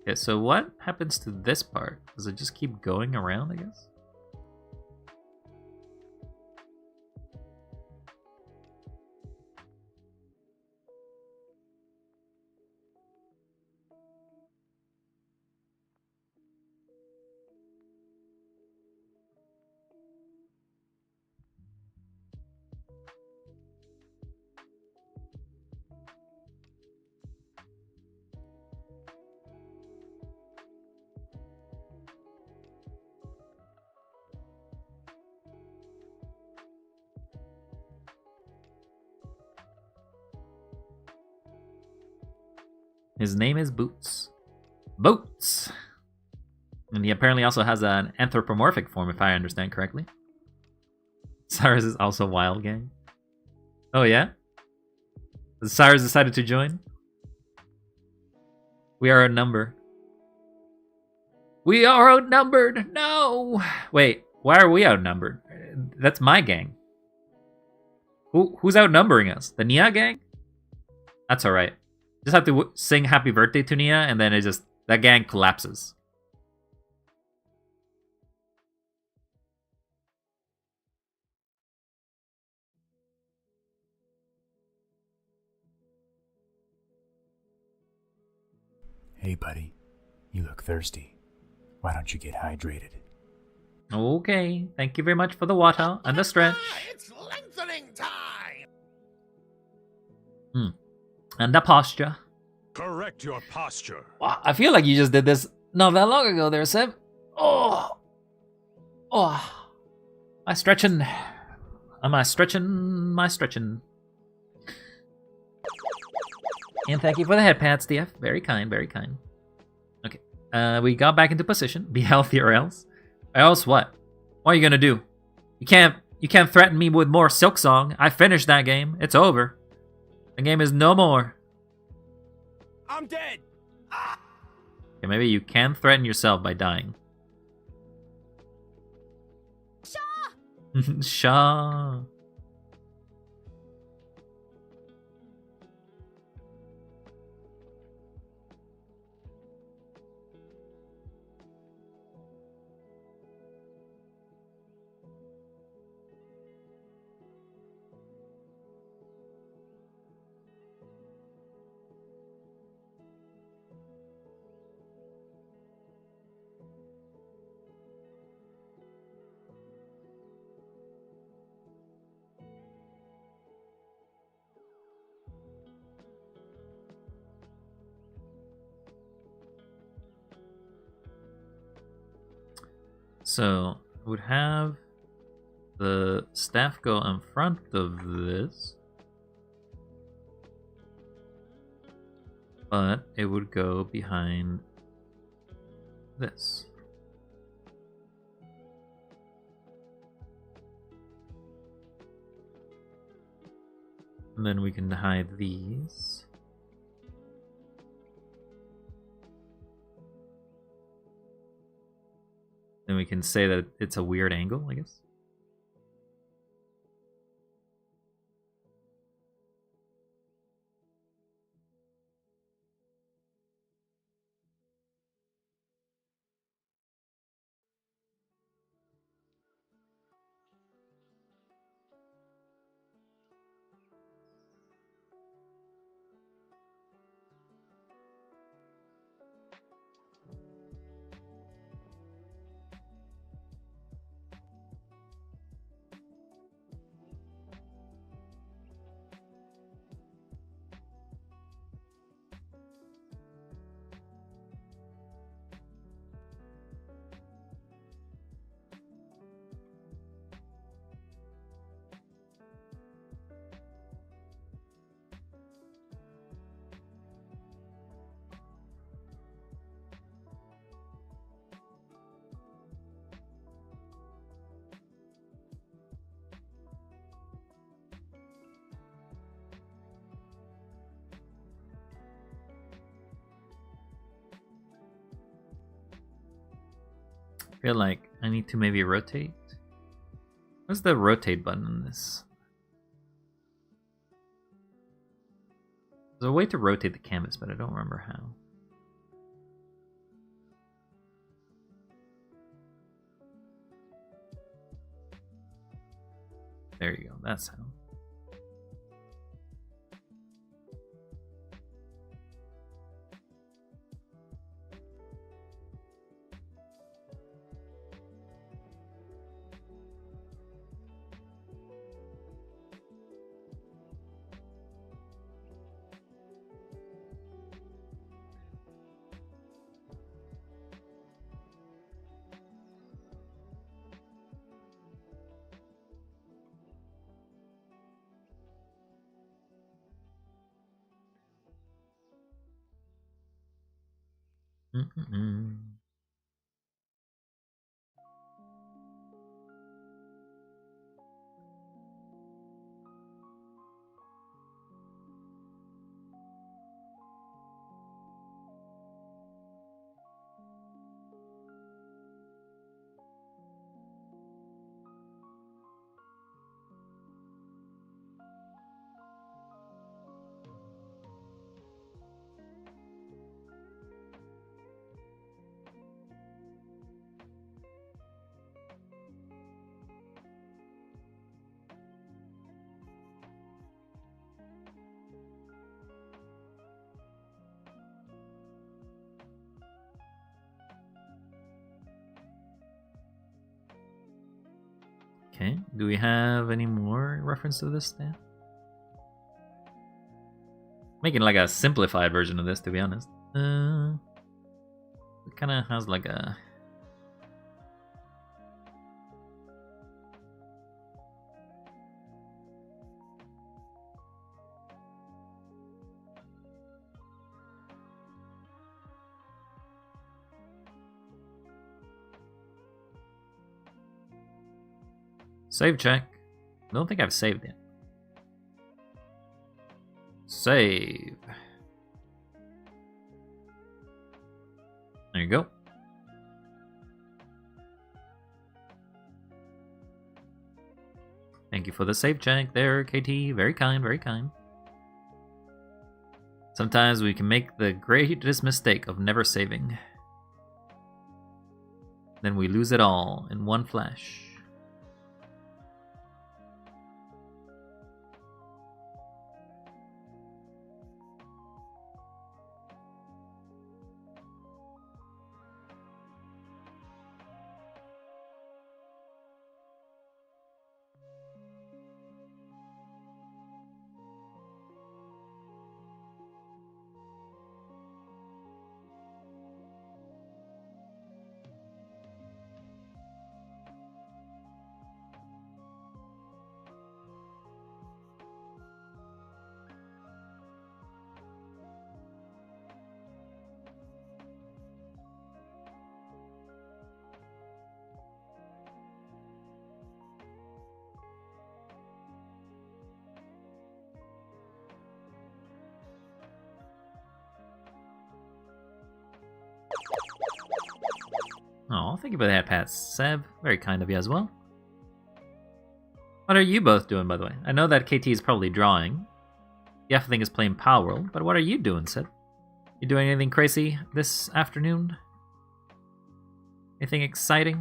Okay, so what happens to this part? Does it just keep going around, I guess? His name is Boots. Boots! And he apparently also has an anthropomorphic form, if I understand correctly. Cyrus is also Wild Gang. Oh yeah? Cyrus decided to join? We are outnumbered. We are outnumbered! No! Wait, why are we outnumbered? That's my gang. Who's outnumbering us? The Nia gang? That's alright. Just have to sing happy birthday to Nia, and then that gang collapses. Hey, buddy. You look thirsty. Why don't you get hydrated? Okay, thank you very much for the water and the stretch. It's lengthening time! And the posture. Correct your posture. Wow, I feel like you just did this not that long ago there, Seb. Oh. My stretching. Am I stretching? My stretching. And thank you for the head pats, DF. Very kind, very kind. Okay, we got back into position. Be healthy or else. Or else what? What are you gonna do? You can't threaten me with more Silk Song. I finished that game. It's over. The game is no more. I'm dead! Okay, maybe you can threaten yourself by dying. Shaw! Shaw. So, I would have the staff go in front of this, but it would go behind this. And then we can hide these. Then we can say that it's a weird angle, I guess. I feel like I need to maybe rotate. What's the rotate button in this? There's a way to rotate the canvas, but I don't remember how. There you go, that's how. Mm-mm-mm. Okay, do we have any more reference to this then? Making like a simplified version of this, to be honest. It kind of has like a... Save check. I don't think I've saved it. Save. There you go. Thank you for the save check there, KT. Very kind, very kind. Sometimes we can make the greatest mistake of never saving. Then we lose it all in one flash. Oh, thank you for that, Pat Seb. Very kind of you as well. What are you both doing, by the way? I know that KT is probably drawing. The F thing is playing Power World, but what are you doing, Sid? You doing anything crazy this afternoon? Anything exciting?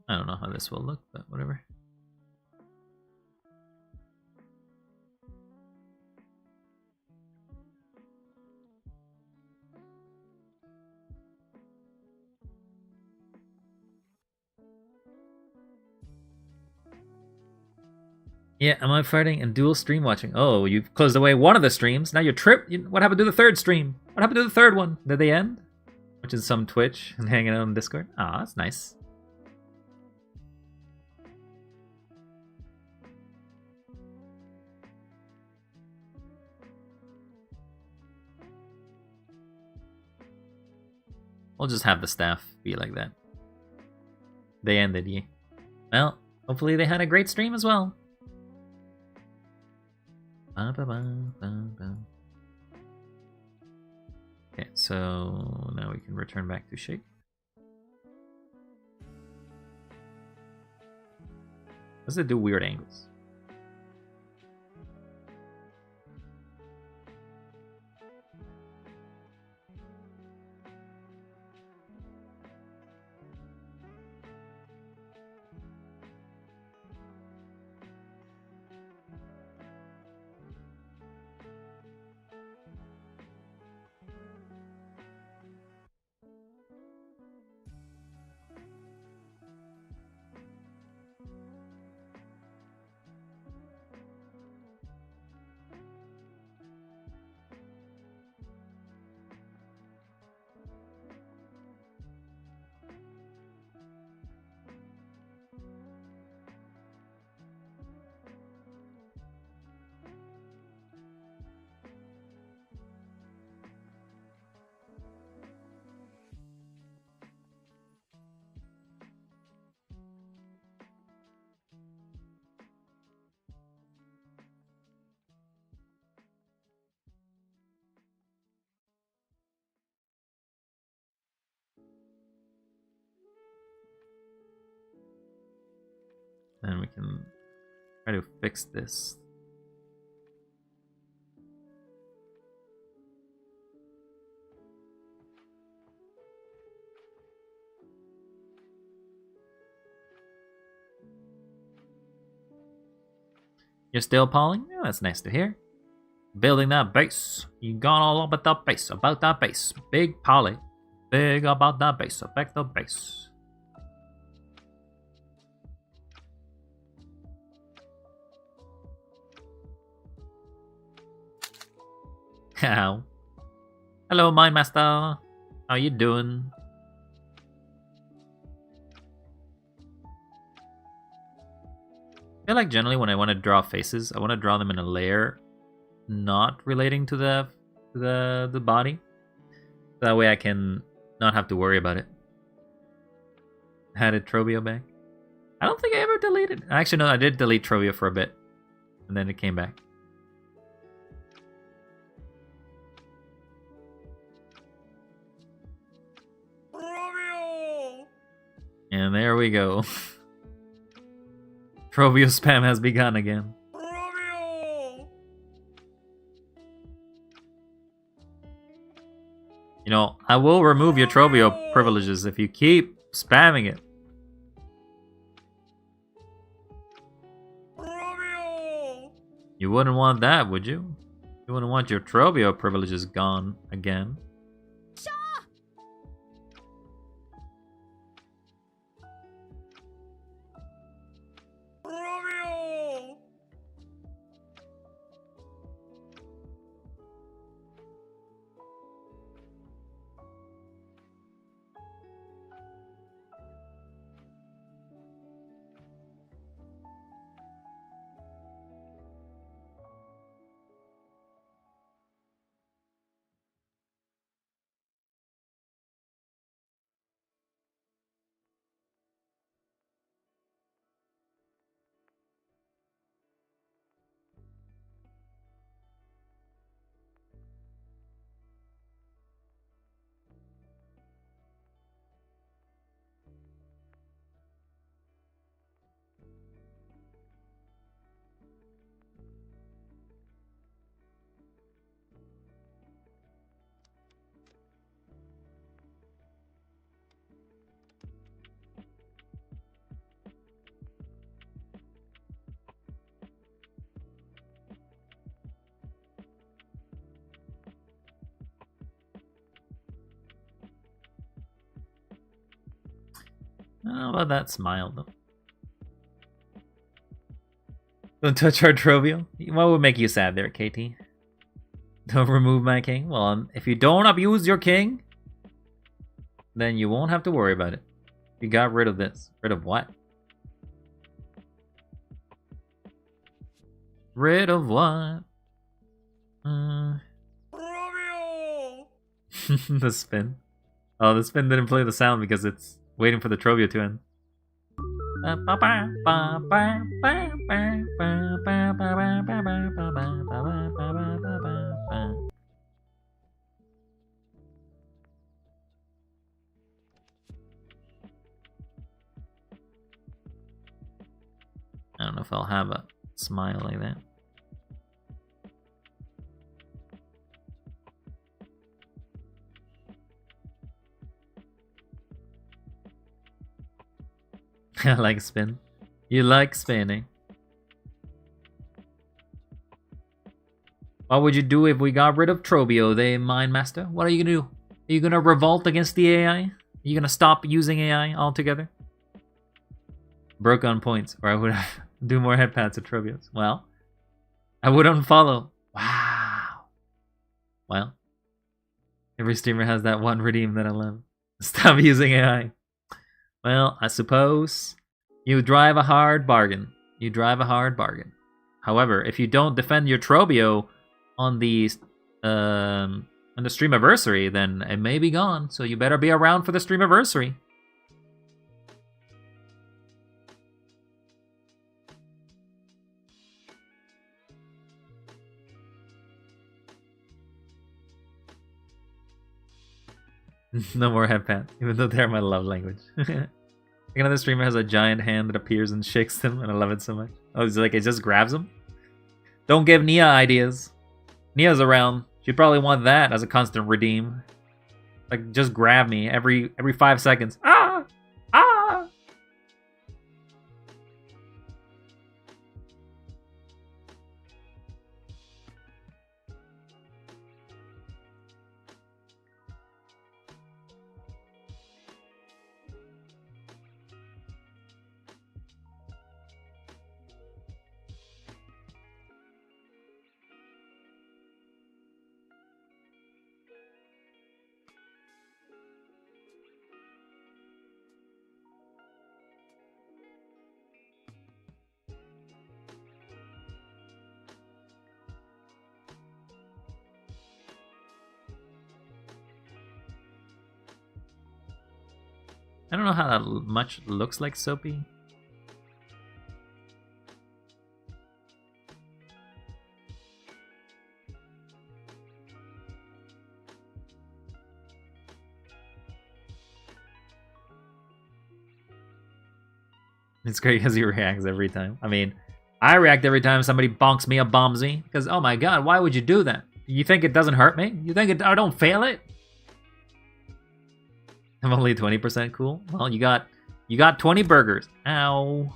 I don't know how this will look, but whatever. Yeah, am I fighting and dual stream watching? Oh, you've closed away one of the streams. Now you're what happened to the third stream? What happened to the third one? Did they end? Watching some Twitch and hanging out on Discord. Ah, that's nice. We'll just have the staff be like that. They ended, yeah. Well, hopefully they had a great stream as well. Okay, so now we can return back to Shake. Does it do weird angles? Then we can try to fix this. You're still Pauling? Yeah, that's nice to hear. Building that base. You got all about that base. About that base. Big Polly. Big about that base. About the base. How? Hello, Mine Master. How you doing? I feel like generally when I want to draw faces, I want to draw them in a layer not relating to the body. That way I can not have to worry about it. Added Trovio back. I don't think I ever deleted. Actually, no, I did delete Trovio for a bit, and then it came back. And there we go. Trovio spam has begun again. You know, I will remove your Trovio privileges if you keep spamming it. You wouldn't want that, would you? You wouldn't want your Trovio privileges gone again. How about that smile, though? Don't touch our Trovio? What would make you sad there, KT? Don't remove my king? Well, if you don't abuse your king, then you won't have to worry about it. You got rid of this. Rid of what? Rid of what? Romeo! The spin. Oh, the spin didn't play the sound because it's waiting for the Trovio to end. I don't know if I'll have a smile like that. I like spin. You like spinning. What would you do if we got rid of Trobio, the Mind Master? What are you gonna do? Are you gonna revolt against the AI? Are you gonna stop using AI altogether? Broke on points, or I would do more head pats at Trobios. Well, I would unfollow. Wow. Well, every streamer has that one redeem that I love. Stop using AI. Well, I suppose you drive a hard bargain. You drive a hard bargain. However, if you don't defend your Trobio on the streamiversary, then it may be gone. So you better be around for the streamiversary. No more head pat, even though they're my love language. Another streamer has a giant hand that appears and shakes them, and I love it so much. Oh, it's like it just grabs them? Don't give Nia ideas. Nia's around. She'd probably want that as a constant redeem. Like, just grab me every 5 seconds. Ah! Ah! I don't know how that much looks like Soapy. It's great because he reacts every time. I mean, I react every time somebody bonks me a bombsy. Because, oh my god, why would you do that? You think it doesn't hurt me? You think I don't fail it? I'm only 20% cool? Well, you got 20 burgers. Ow.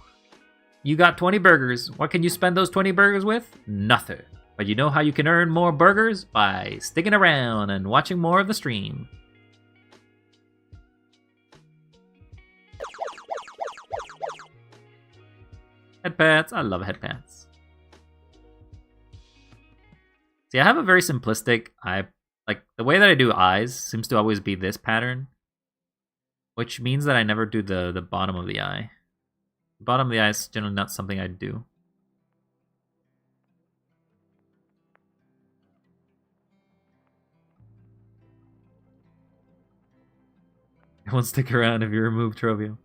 You got 20 burgers. What can you spend those 20 burgers with? Nothing. But you know how you can earn more burgers? By sticking around and watching more of the stream. Head pats. I love head pats. See, I have a very simplistic eye. Like, the way that I do eyes seems to always be this pattern. Which means that I never do the bottom of the eye. The bottom of the eye is generally not something I do. It won't stick around if you remove Trovio.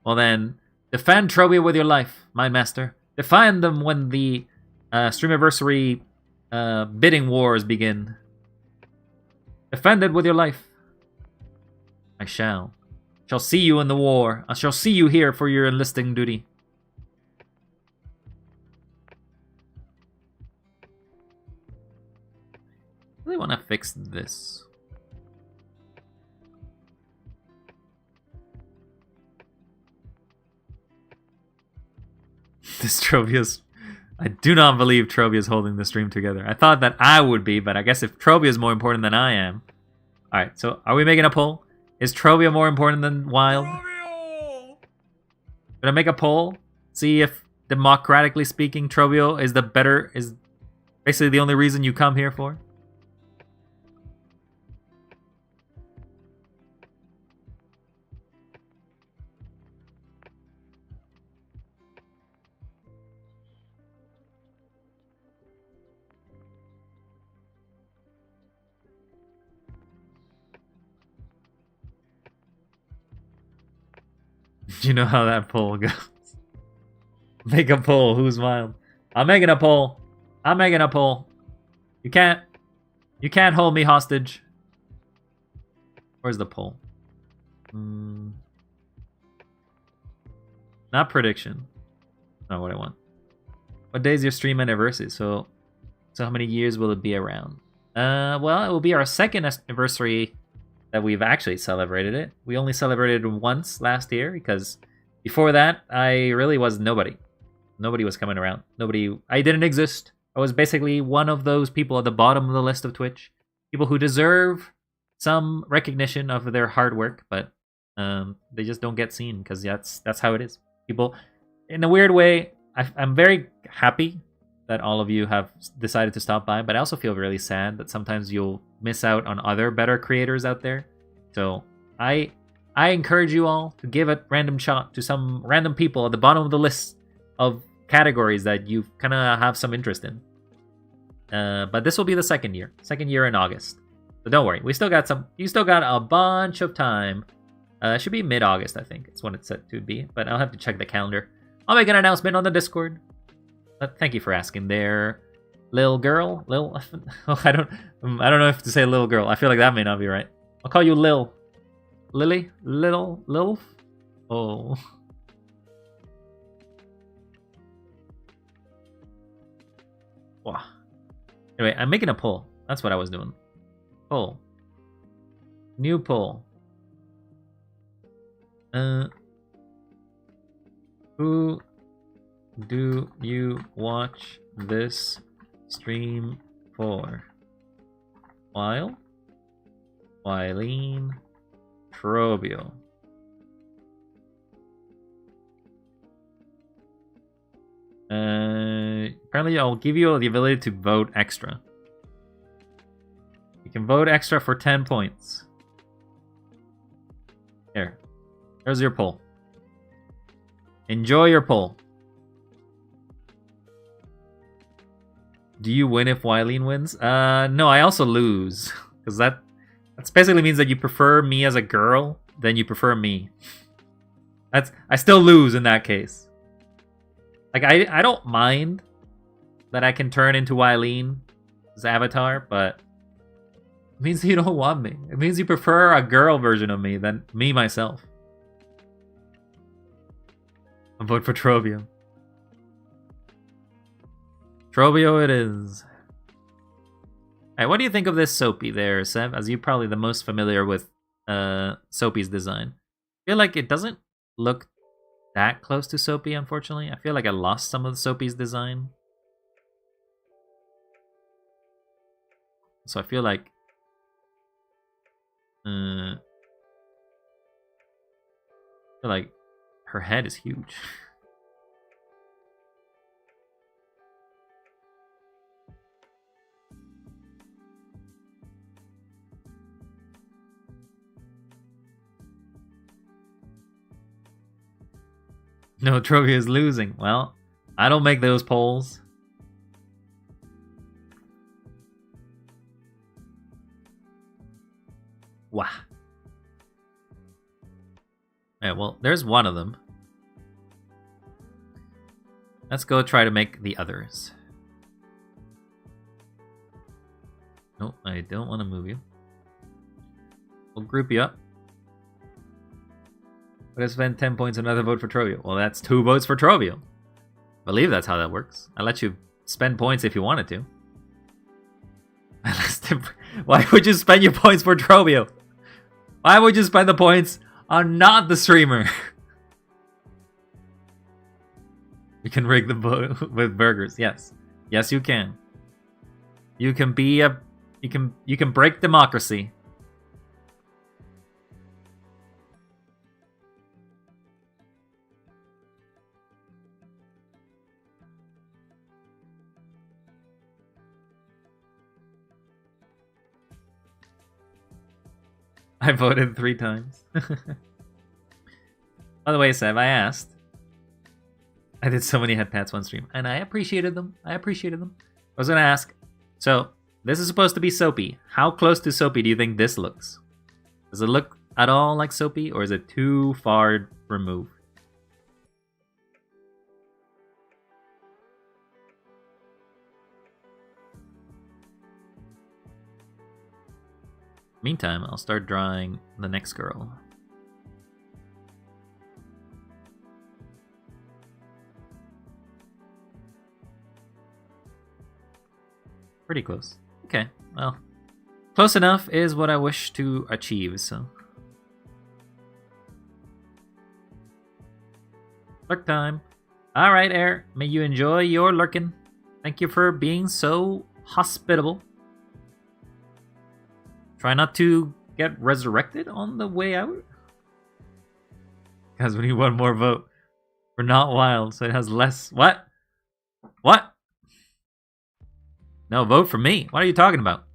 Well then, defend Trovio with your life, Mind Master. Defend them when the streamiversary bidding wars begin. Defend it with your life. I shall see you in the war. I shall see you here for your enlisting duty. I really want to fix this. This Trovia's... I do not believe Trovia's holding the stream together. I thought that I would be, but I guess if Trovia is more important than I am... Alright, so are we making a poll? Is Trovia more important than Wild? Should I make a poll? See if, democratically speaking, Trovio is the better... is basically the only reason you come here for? Do you know how that poll goes? Make a poll. Who's wild? I'm making a poll. I'm making a poll. You can't hold me hostage. Where's the poll? Not prediction. Not what I want. What day is your stream anniversary? So how many years will it be around? Well, it will be our second anniversary that we've actually celebrated it. We only celebrated once last year because before that, I really was nobody. Nobody was coming around. I didn't exist. I was basically one of those people at the bottom of the list of Twitch. People who deserve some recognition of their hard work, but they just don't get seen because that's how it is. People, in a weird way, I'm very happy that all of you have decided to stop by, but I also feel really sad that sometimes you'll miss out on other better creators out there. So I encourage you all to give a random shot to some random people at the bottom of the list of categories that you kind of have some interest in. But this will be the second year in August. So don't worry, you still got a bunch of time. It should be mid-August, I think. It's when it's set to be, but I'll have to check the calendar. I'll make an announcement on the Discord. Thank you for asking there, Lil girl. I don't know if to say little girl. I feel like that may not be right. I'll call you Lil. Lily? Lil? Oh. Wow. Anyway, I'm making a poll. That's what I was doing. Poll. New poll. Who do you watch this stream for? Wileen, Trobio. Apparently I'll give you the ability to vote extra. You can vote extra for 10 points. There's your poll. Enjoy your poll. Do you win if Wileen wins? No, I also lose. Because that basically means that you prefer me as a girl than you prefer me. I still lose in that case. Like, I don't mind that I can turn into Wileen's avatar, but it means you don't want me. It means you prefer a girl version of me than me myself. I'll vote for Trobio. Trobio it is. Alright, what do you think of this Soapy there, Sev? As you're probably the most familiar with Soapy's design. I feel like it doesn't look that close to Soapy, unfortunately. I feel like I lost some of Soapy's design. So I feel like her head is huge. No, Trophy is losing. Well, I don't make those polls. Wow. Yeah, well, there's one of them. Let's go try to make the others. No, I don't want to move you. We'll group you up. But I spend 10 points, another vote for Trovio. Well, that's 2 votes for Trovio. I believe that's how that works. I let you spend points if you wanted to. Why would you spend your points for Trovio? Why would you spend the points on not the streamer? You can rig the vote with burgers. Yes. Yes, you can. You can be a... You can break democracy. I voted 3 times. By the way, Sev, I asked. I did so many head pats one stream, and I appreciated them. I was gonna ask, so this is supposed to be Soapy. How close to Soapy do you think this looks? Does it look at all like Soapy, or is it too far removed? Meantime, I'll start drawing the next girl. Pretty close. Okay, well, close enough is what I wish to achieve, so. Lurk time. Alright, Air, may you enjoy your lurking. Thank you for being so hospitable. Try not to get resurrected on the way out. Guys, we need one more vote. We're not wild, so it has less. What? What? No, vote for me. What are you talking about?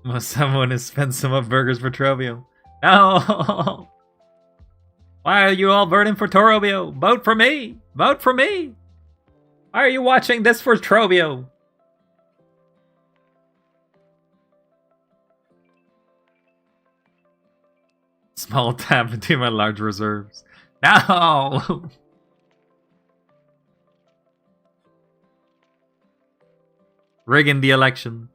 Must someone has spent some of burgers for Trobio. No! Why are you all voting for Trobio? Vote for me! Vote for me! Why are you watching this for Trobio? Small tap into my large reserves. No! Rigging the election.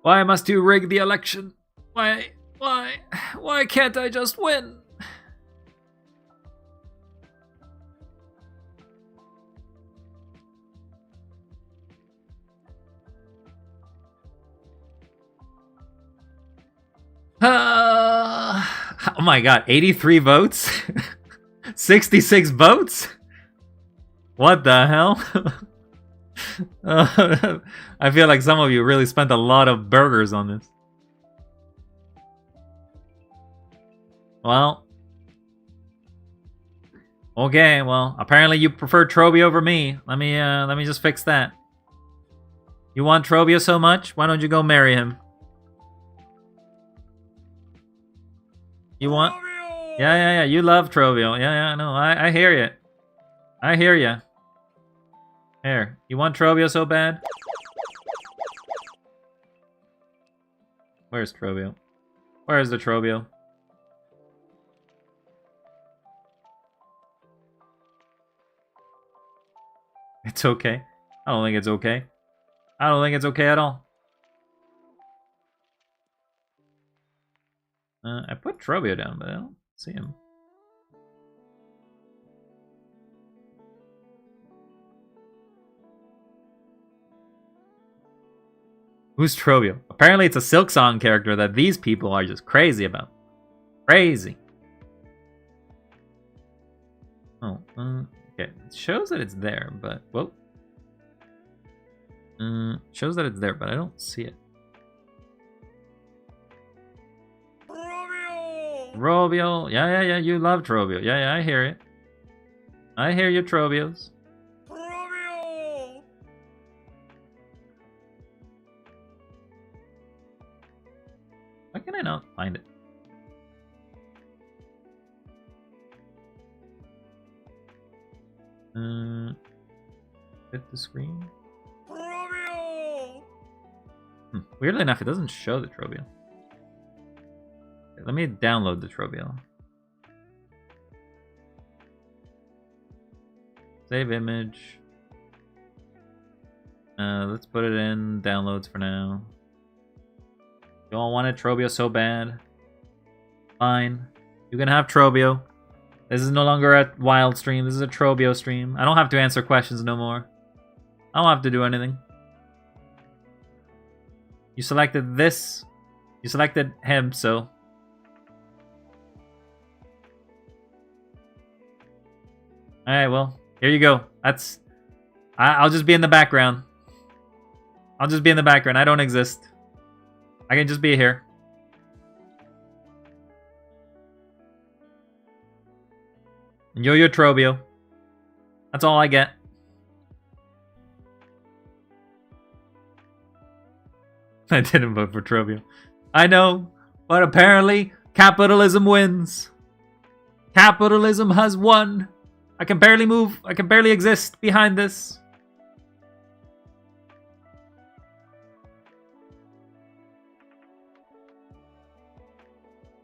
Why must you rig the election? Why can't I just win? Oh my god, 83 votes? 66 votes? What the hell? I feel like some of you really spent a lot of burgers on this. Well. Okay, well, apparently you prefer Trobio over me. Let me just fix that. You want Trobio so much? Why don't you go marry him? You want? Yeah. You love Trobio. Yeah. No, I hear you. I hear you. Here, you want Trobio so bad? Where's Trobio? Where's the Trobio? It's okay. I don't think it's okay. I don't think it's okay at all. I put Trobio down, but I don't see him. Who's Trobio? Apparently it's a Silk Song character that these people are just crazy about. Crazy. Oh, okay. It shows that it's there, but... Whoa. Shows that it's there, but I don't see it. Trobio! Yeah, you love Trobio. Yeah, I hear it. I hear you, Trobios. Why can I not find it? Fit the screen? Weirdly enough, it doesn't show the Trobio. Okay, let me download the Trobio. Save image. Let's put it in downloads for now. You all wanted Trobio so bad. Fine. You can have Trobio. This is no longer a wild stream. This is a Trobio stream. I don't have to answer questions no more. I don't have to do anything. You selected this. You selected him, so... Alright, well, here you go. That's... I'll just be in the background. I'll just be in the background. I don't exist. I can just be here. I can just be here. I can just be here. Enjoy your Trobio. That's all I get. I didn't vote for Trobio. I know, but apparently capitalism wins. Capitalism has won. I can barely move. I can barely exist behind this.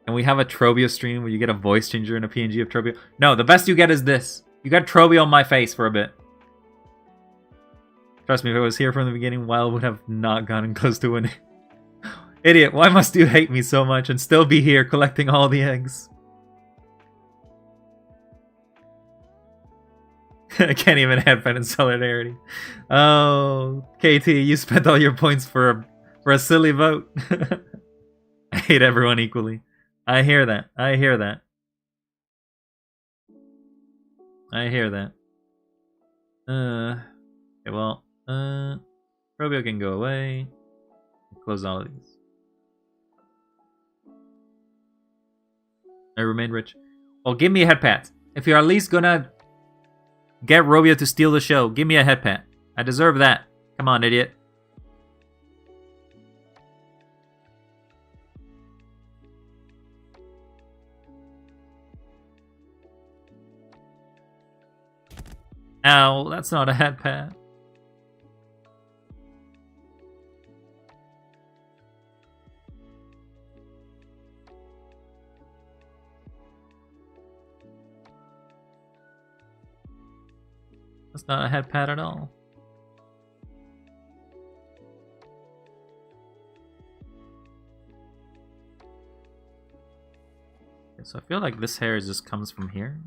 And we have a Trobio stream where you get a voice changer and a PNG of Trobio. No, the best you get is this. You got Trobio on my face for a bit. Trust me, if I was here from the beginning, Wild would have not gotten close to winning. Idiot, why must you hate me so much and still be here collecting all the eggs? I can't even headband in solidarity. Oh, KT, you spent all your points for a silly vote. I hate everyone equally. I hear that. I hear that. I hear that. Okay, well, Robio can go away. Close all of these. I remain rich. Oh, give me a head pat. If you're at least gonna get Robio to steal the show, give me a head pat. I deserve that. Come on, idiot. Ow, that's not a head pat. That's not a head pat at all. Okay, so I feel like this hair just comes from here.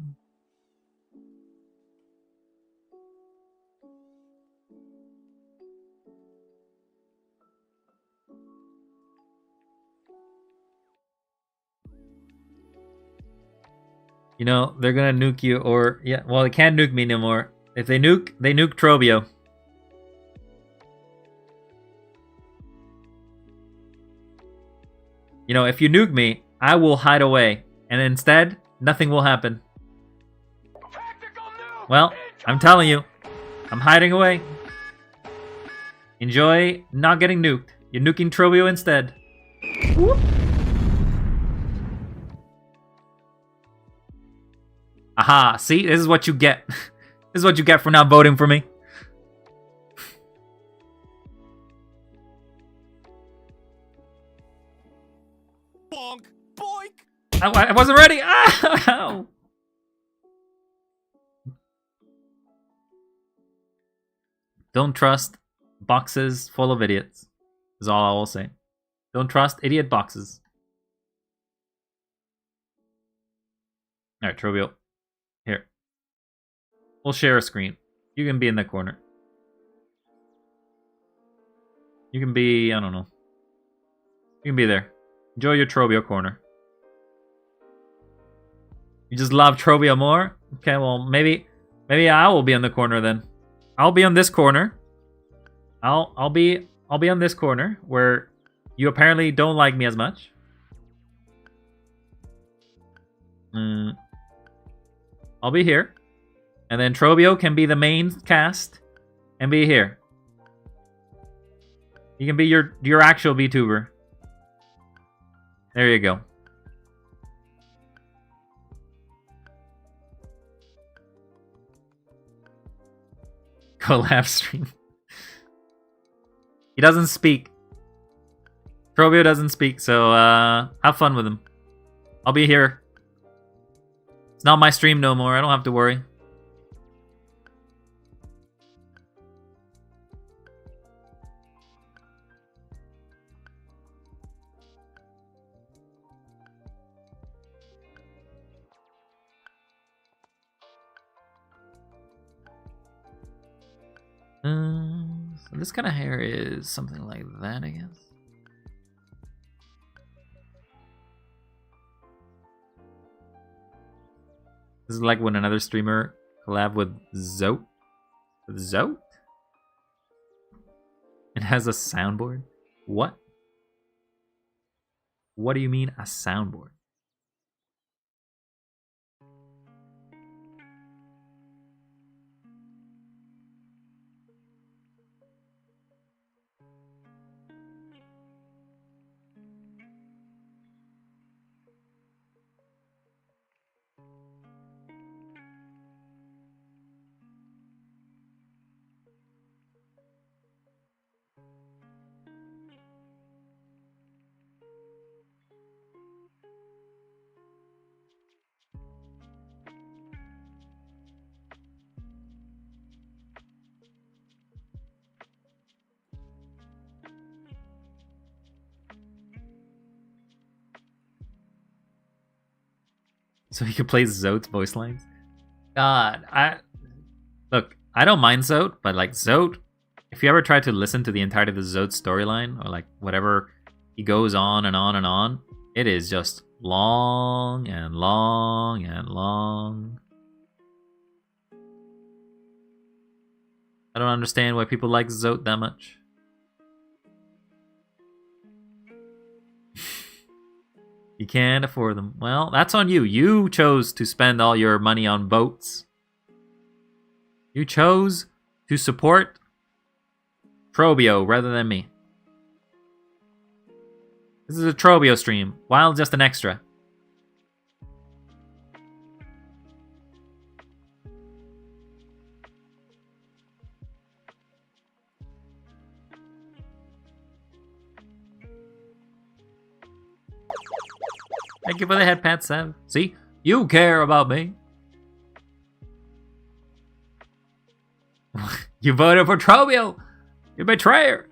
You know, they're gonna nuke you, or yeah, well, they can't nuke me no more. If they nuke Trobio. You know, if you nuke me, I will hide away, and instead, nothing will happen. Well, I'm telling you, I'm hiding away. Enjoy not getting nuked. You're nuking Trobio instead. Whoop. Aha, see? This is what you get. This is what you get for not voting for me. Bonk, boink. I wasn't ready. Ow. Don't trust boxes full of idiots. Is all I will say. Don't trust idiot boxes. Alright, Trobio. Here. We'll share a screen. You can be in the corner. You can be, I don't know. You can be there. Enjoy your Trobio corner. You just love Trobio more? Okay, well, maybe I will be in the corner then. I'll be on this corner. I'll be on this corner where you apparently don't like me as much. I'll be here. And then Trobio can be the main cast and be here. You can be your actual VTuber. There you go. Collab stream. He doesn't speak. Trobio doesn't speak, so have fun with him. I'll be here. It's not my stream no more. I don't have to worry. So this kind of hair is something like that, I guess. This is like when another streamer collab with Zote. With Zote? It has a soundboard? What? What do you mean a soundboard? so he could play Zote's voice lines. God, I don't mind Zote, but like Zote, if you ever try to listen to the entirety of the Zote storyline or like whatever he goes on and on and on, it is just long and long and long. I don't understand why people like Zote that much. You can't afford them. Well, that's on you. You chose to spend all your money on boats. You chose to support Trobio rather than me. This is a Trobio stream. Wild's just an extra. Thank you for the head pat, Sev. See? You care about me. You voted for Trobio. You betrayer.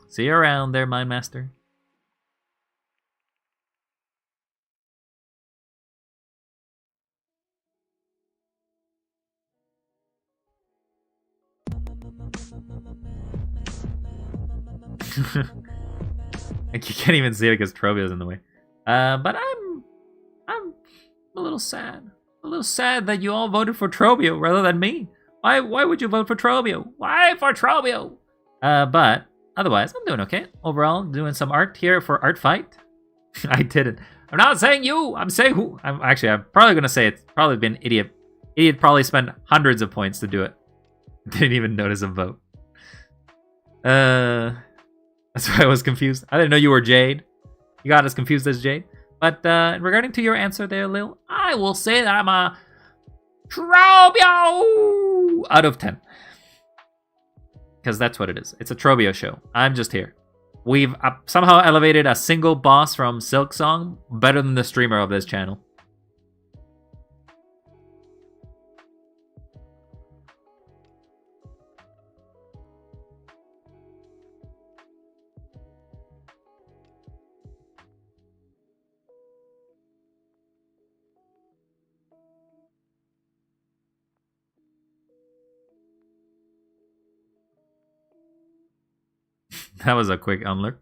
See you around there, Mind Master. Like you can't even see it because Trobio's in the way. But I'm a little sad. A little sad that you all voted for Trobio rather than me. Why would you vote for Trobio? Why for Trobio? But otherwise, I'm doing okay. Overall, doing some art here for Art Fight. I didn't. I'm not saying you. I'm saying who. I'm probably gonna say it's probably been Idiot. Idiot probably spent hundreds of points to do it. Didn't even notice a vote. That's why I was confused. I didn't know you were Jade. You got as confused as Jade. But regarding to your answer there, Lil, I will say that I'm a Trobio out of 10. Because that's what it is. It's a Trobio show. I'm just here. We've somehow elevated a single boss from Silk Song better than the streamer of this channel. That was a quick unlook.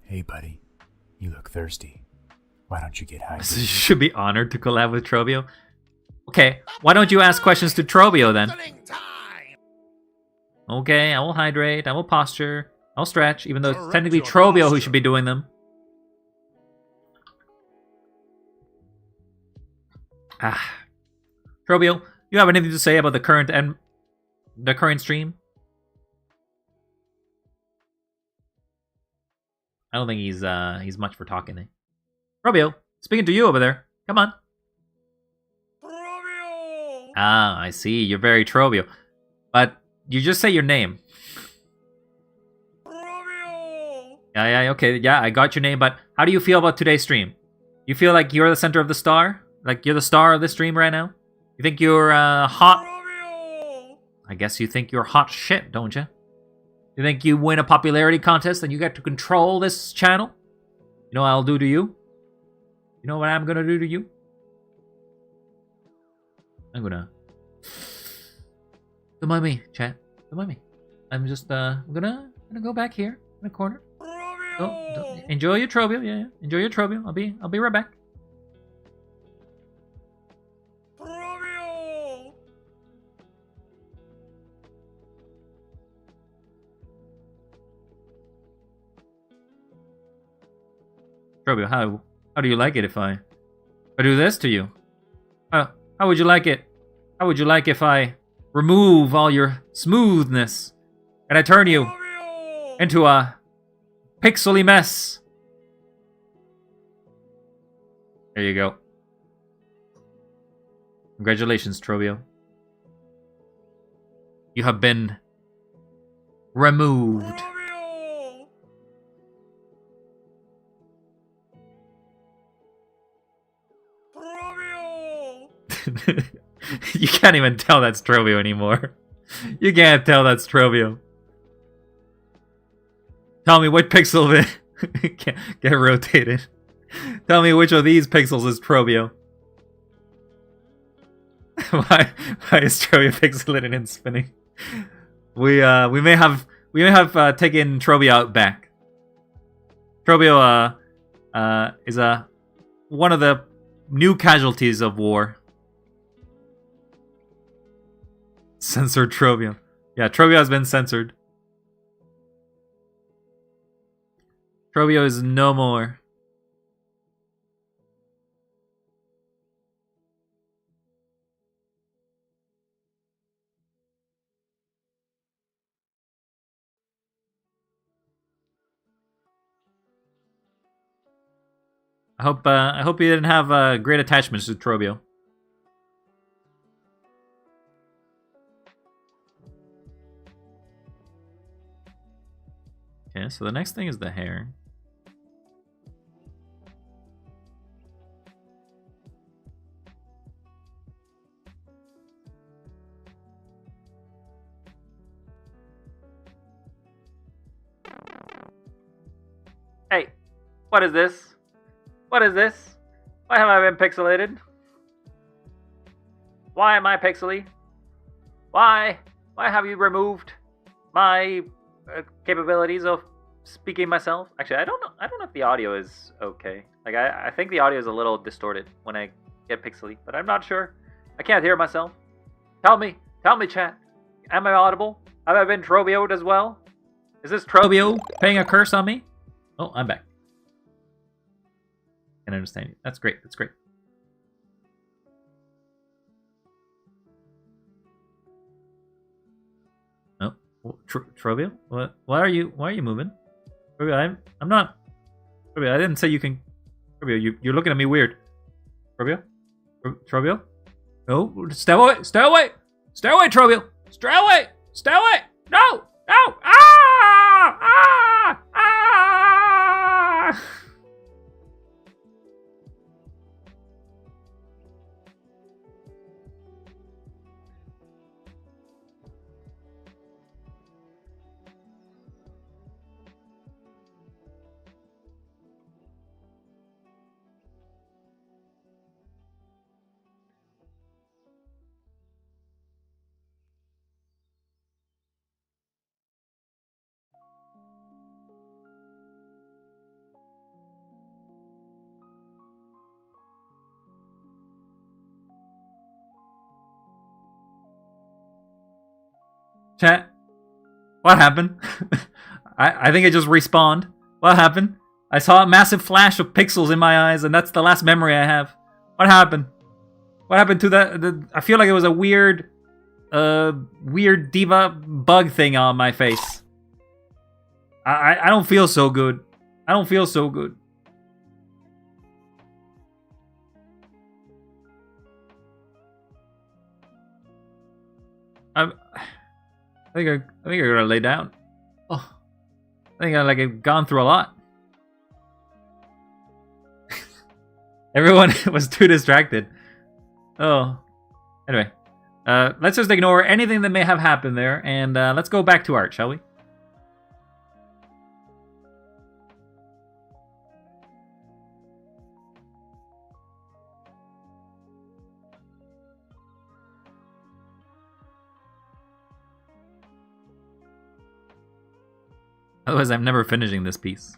Hey, buddy. You look thirsty. Why don't you get hydrated? So you should be honored to collab with Trobio. Okay, why don't you ask questions to Trobio then? Okay, I will hydrate, I will posture, I'll stretch, even though it's technically Trobio who should be doing them. Trobio, you have anything to say about the current stream? I don't think he's much for talking. Trobio, speaking to you over there. Come on. Trobio! Ah, I see. You're very Trobio. But you just say your name. Trobio! Yeah, okay. Yeah, I got your name, but how do you feel about today's stream? You feel like you're the center of the star? Like you're the star of this stream right now? You think you're hot? Trobio! I guess you think you're hot shit, don't you? You think you win a popularity contest and you get to control this channel? You know what I'll do to you? You know what I'm gonna do to you? I'm gonna... Don't mind me, chat. Don't mind me. I'm just, I'm gonna go back here in the corner. Don't enjoy your Trobio, yeah. Enjoy your Trobio. I'll be right back. Trobio! Trobio, how do you like it if I do this to you? How would you like it? How would you like if I remove all your smoothness and I turn you Trobio! into a pixely mess? There you go. Congratulations, Trovio. You have been removed. Trobio! Trobio! You can't even tell that's Trovio anymore. You can't tell that's Trovio. Tell me what pixel get rotated. Tell me which of these pixels is Trovio. why is Trovio pixelated and spinning? We may have taken Trovio out back. Trovio is one of the new casualties of war. Censored Trovio. Yeah, Trovio has been censored. Trovio is no more. I hope you didn't have great attachments to Trovio. Okay, so the next thing is the hair. Hey, what is this? What is this? Why have I been pixelated? Why am I pixely? Why? Why have you removed my capabilities of speaking myself? Actually, I don't know. I don't know if the audio is okay. Like, I think the audio is a little distorted when I get pixely, but I'm not sure. I can't hear myself. Tell me, chat. Am I audible? Have I been Trovioed as well? Is this Trovio paying a curse on me? Oh, I'm back. I can understand you. That's great. That's great. Oh, Trovio? What? Why are you moving? Trovio, I'm not. Trovio, I didn't say you can. Trovio, you're looking at me weird. Trovio? Trovio? No, stay away! Stay away! Stay away, Trovio! Stay away! Stay away! No! No! Ah! Ah! Ah! Chat, what happened? I think it just respawned. What happened? I saw a massive flash of pixels in my eyes, and that's the last memory I have. What happened? What happened to that? I feel like it was a weird diva bug thing on my face. I don't feel so good. I don't feel so good. I think I gotta lay down. Oh, I think I've gone through a lot. Everyone was too distracted. Oh, anyway, let's just ignore anything that may have happened there, and let's go back to art, shall we? Otherwise, I'm never finishing this piece.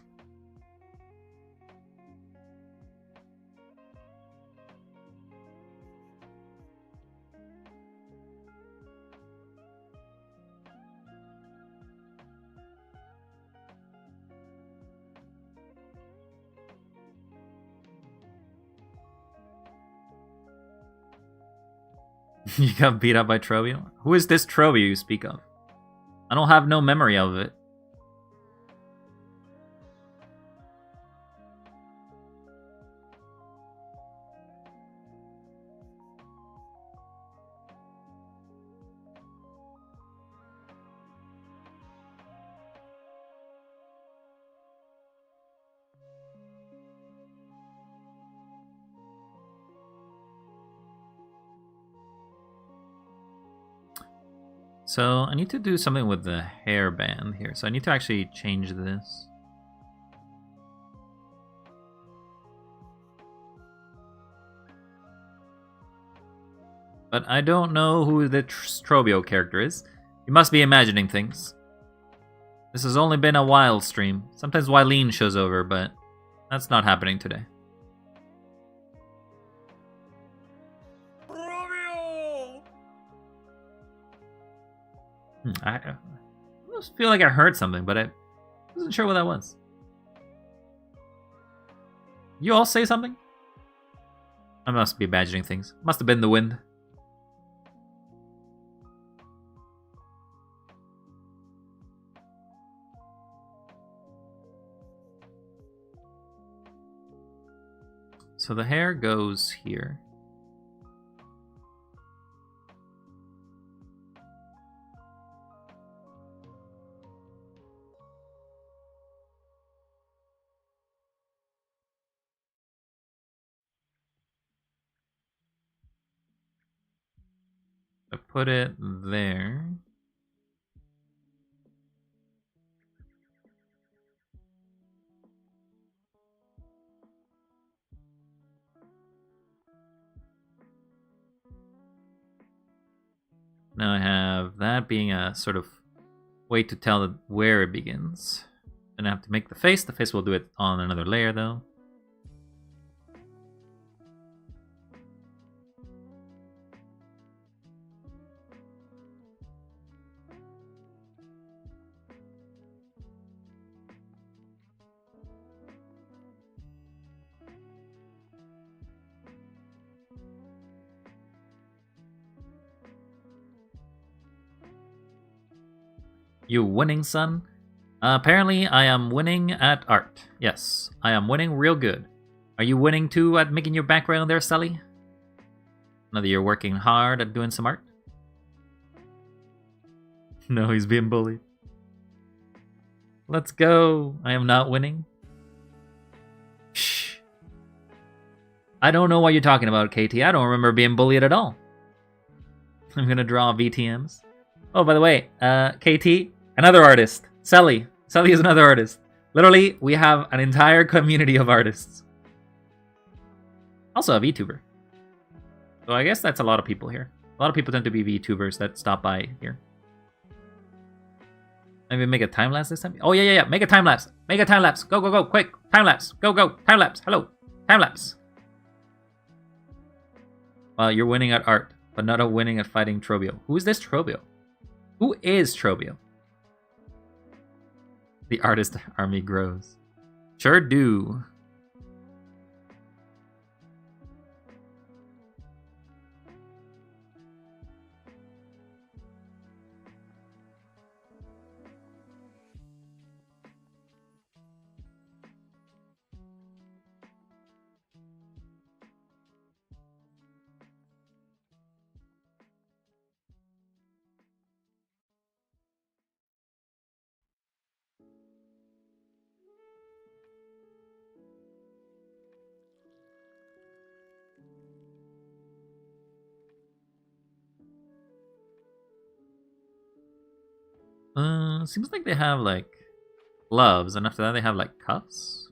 You got beat up by Trovio? Who is this Trovio you speak of? I don't have no memory of it. So I need to do something with the hairband here. So I need to actually change this. But I don't know who the Strobio character is. You must be imagining things. This has only been a wild stream. Sometimes Wylene shows over, but that's not happening today. Romeo! I almost feel like I heard something, but I wasn't sure what that was. You all say something? I must be imagining things. Must have been the wind. So the hair goes here. I put it there. Now I have that being a sort of way to tell where it begins. Then I have to make the face. The face will do it on another layer though. You winning, son? Apparently, I am winning at art. Yes, I am winning real good. Are you winning too at making your background there, Sully? Now that you're working hard at doing some art? No, he's being bullied. Let's go. I am not winning. Shh. I don't know what you're talking about, KT. I don't remember being bullied at all. I'm gonna draw VTMs. Oh, by the way, KT, another artist. Sully. Sully is another artist. Literally, we have an entire community of artists. Also a VTuber. So I guess that's a lot of people here. A lot of people tend to be VTubers that stop by here. Maybe make a time lapse this time? Oh, yeah. Make a time lapse. Make a time lapse. Go. Quick. Time lapse. Go. Time lapse. Hello. Time lapse. Well, you're winning at art, but not a winning at fighting Trobio. Who is this Trobio? Who is Trobio? The artist army grows. Sure do. Seems like they have like gloves, and after that they have like cuffs.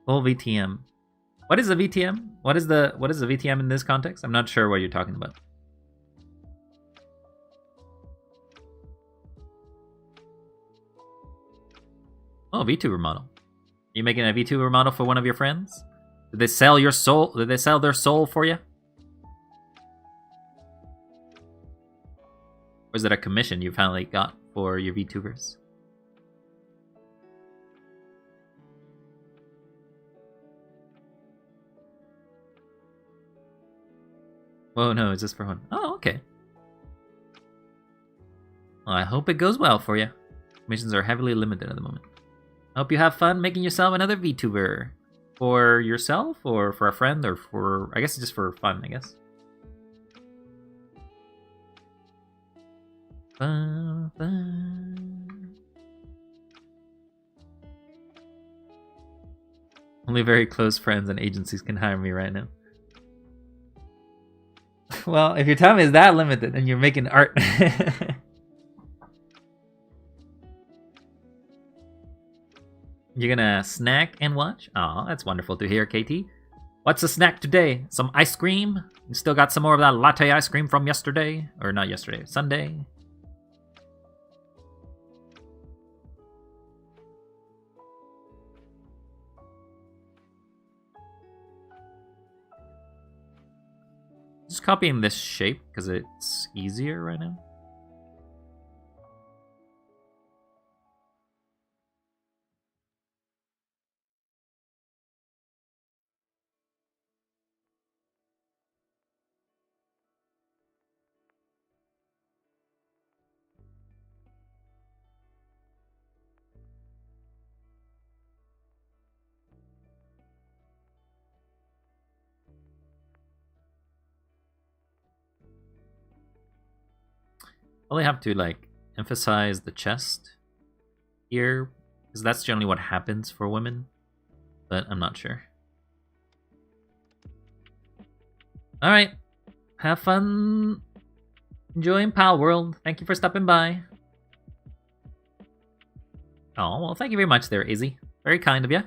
Full VTM. What is a VTM? What is the VTM in this context? I'm not sure what you're talking about. Oh, VTuber model. You making a VTuber model for one of your friends? Did they sell your soul? Did they sell their soul for you? Or is it a commission you finally got for your VTubers? Oh no, it's just for fun. Oh, okay. Well, I hope it goes well for you. Missions are heavily limited at the moment. I hope you have fun making yourself another VTuber. For yourself, or for a friend, or for... I guess it's just for fun, I guess. Only very close friends and agencies can hire me right now. Well, if your time is that limited and you're making art... You're gonna snack and watch? Aw, that's wonderful to hear, KT. What's the snack today? Some ice cream? You still got some more of that latte ice cream from yesterday? Or not yesterday, Sunday? Just copying this shape because it's easier right now. Probably have to like emphasize the chest here, because that's generally what happens for women, but I'm not sure. Alright, have fun enjoying Pal World. Thank you for stopping by. Oh, well, thank you very much there, Izzy. Very kind of you.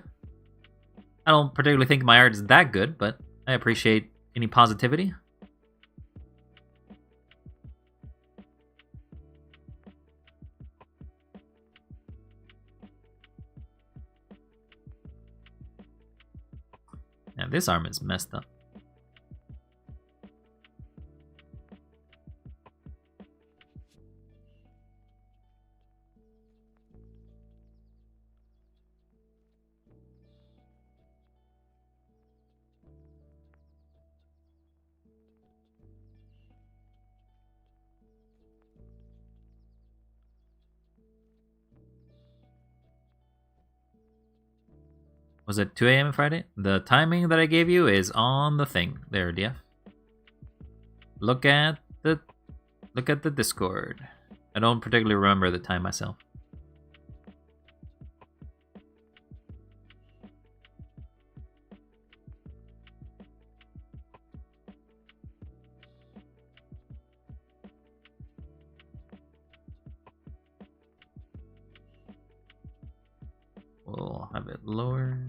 I don't particularly think my art is that good, but I appreciate any positivity. Yeah, this arm is messed up. Was it 2 a.m. Friday? The timing that I gave you is on the thing. There, DF. Look at the Discord. I don't particularly remember the time myself. We'll have it lowered.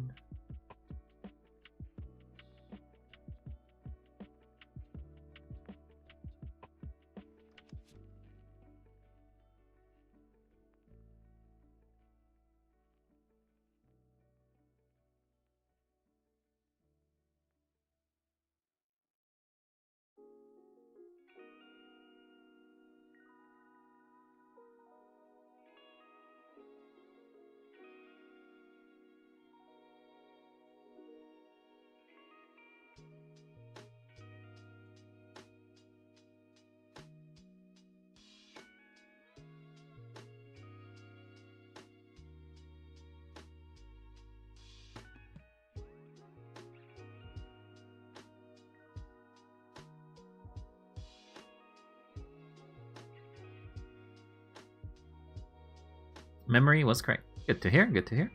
Memory was correct. Good to hear, good to hear.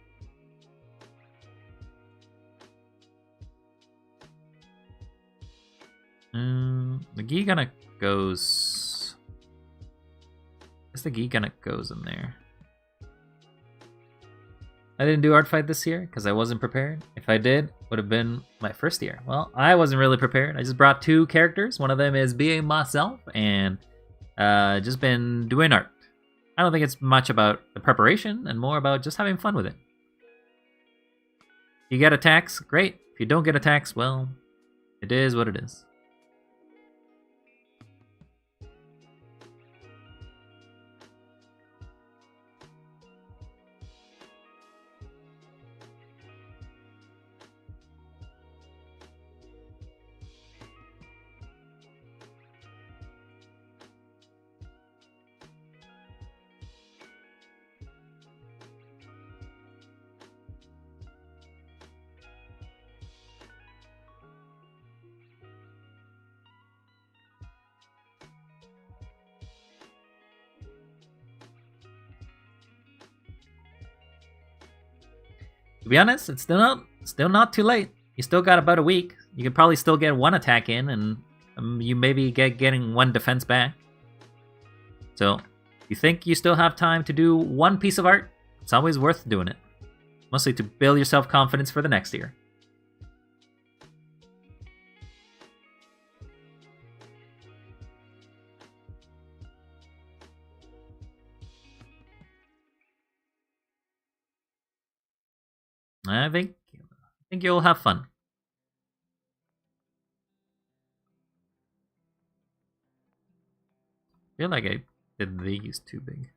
The gi gonna goes... I guess the gi gonna goes in there. I didn't do art fight this year because I wasn't prepared. If I did, would have been my first year. Well, I wasn't really prepared. I just brought 2 characters. One of them is being myself and just been doing art. I don't think it's much about the preparation and more about just having fun with it. You get attacks, great. If you don't get attacks, well, it is what it is. To be honest, it's still not still not too late. You still got about a week. You could probably still get one attack in, and you maybe getting one defense back. So, you think you still have time to do one piece of art? It's always worth doing it. Mostly to build your self-confidence for the next year. I think you'll have fun. I feel like I did these too big.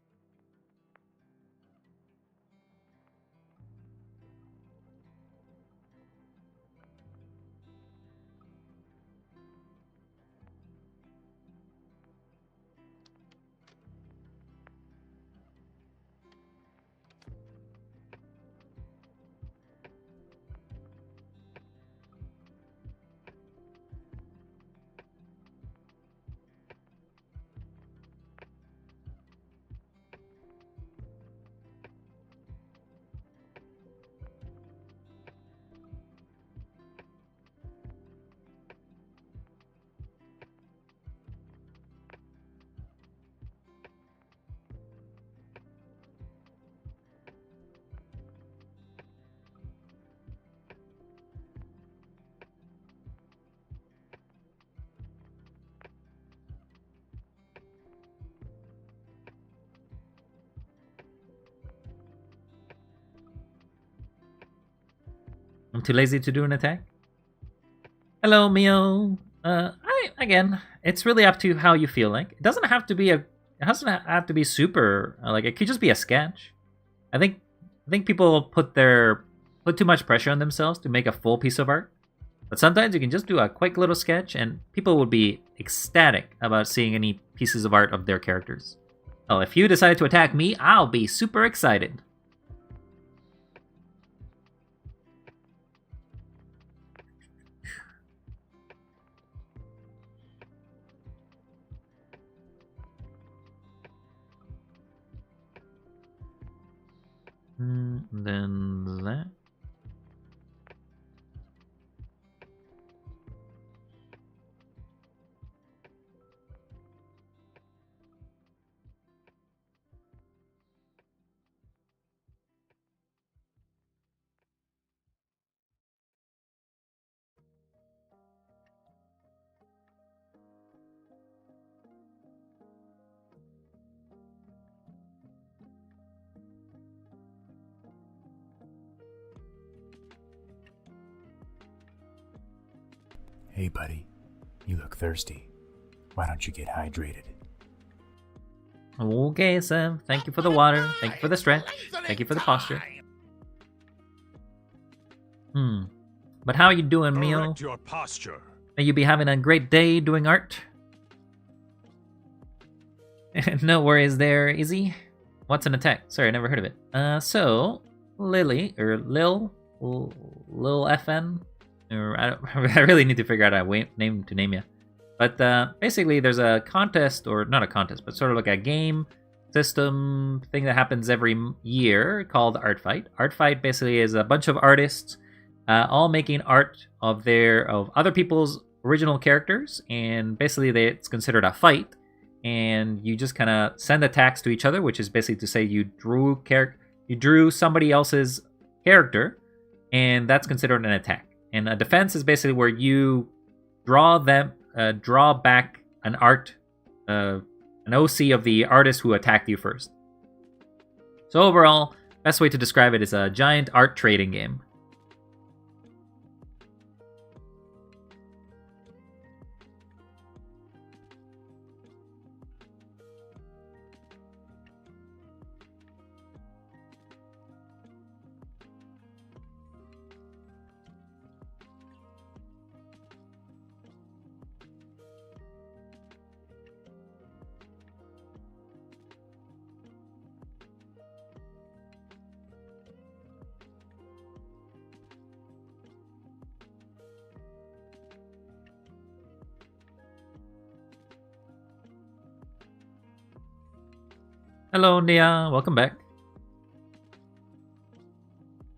I'm too lazy to do an attack. Hello, Mio. Again, it's really up to how you feel like. It doesn't have to be super. Like it could just be a sketch. I think people put too much pressure on themselves to make a full piece of art. But sometimes you can just do a quick little sketch, and people would be ecstatic about seeing any pieces of art of their characters. Well, if you decide to attack me, I'll be super excited. Then that. Hey, buddy. You look thirsty. Why don't you get hydrated? Okay, Sam. Thank you for the water. Thank you for the stretch. Thank you for the posture. But how are you doing, Mio? Correct your posture. May you be having a great day doing art? No worries there, Izzy. What's an attack? Sorry, I never heard of it. So, Lily, or Lil FN, or I really need to figure out a name to name you. But basically, there's a contest, or not a contest, but sort of like a game system thing that happens every year called Art Fight. Art Fight basically is a bunch of artists all making art of other people's original characters, and basically it's considered a fight. And you just kind of send attacks to each other, which is basically to say you drew somebody else's character, and that's considered an attack. And a defense is basically where you draw back an OC of the artist who attacked you first. So overall, best way to describe it is a giant art trading game. Hello, Nia. Welcome back.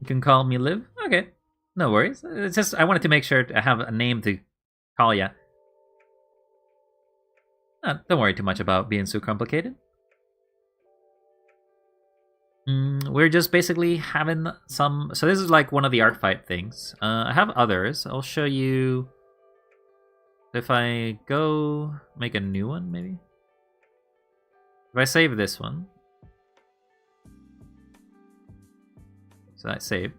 You can call me Liv. Okay. No worries. It's just I wanted to make sure I have a name to call ya. Don't worry too much about being so complicated. We're just basically having some... So this is like one of the art fight things. I have others. I'll show you... If I go make a new one, maybe? If I save this one... So I save.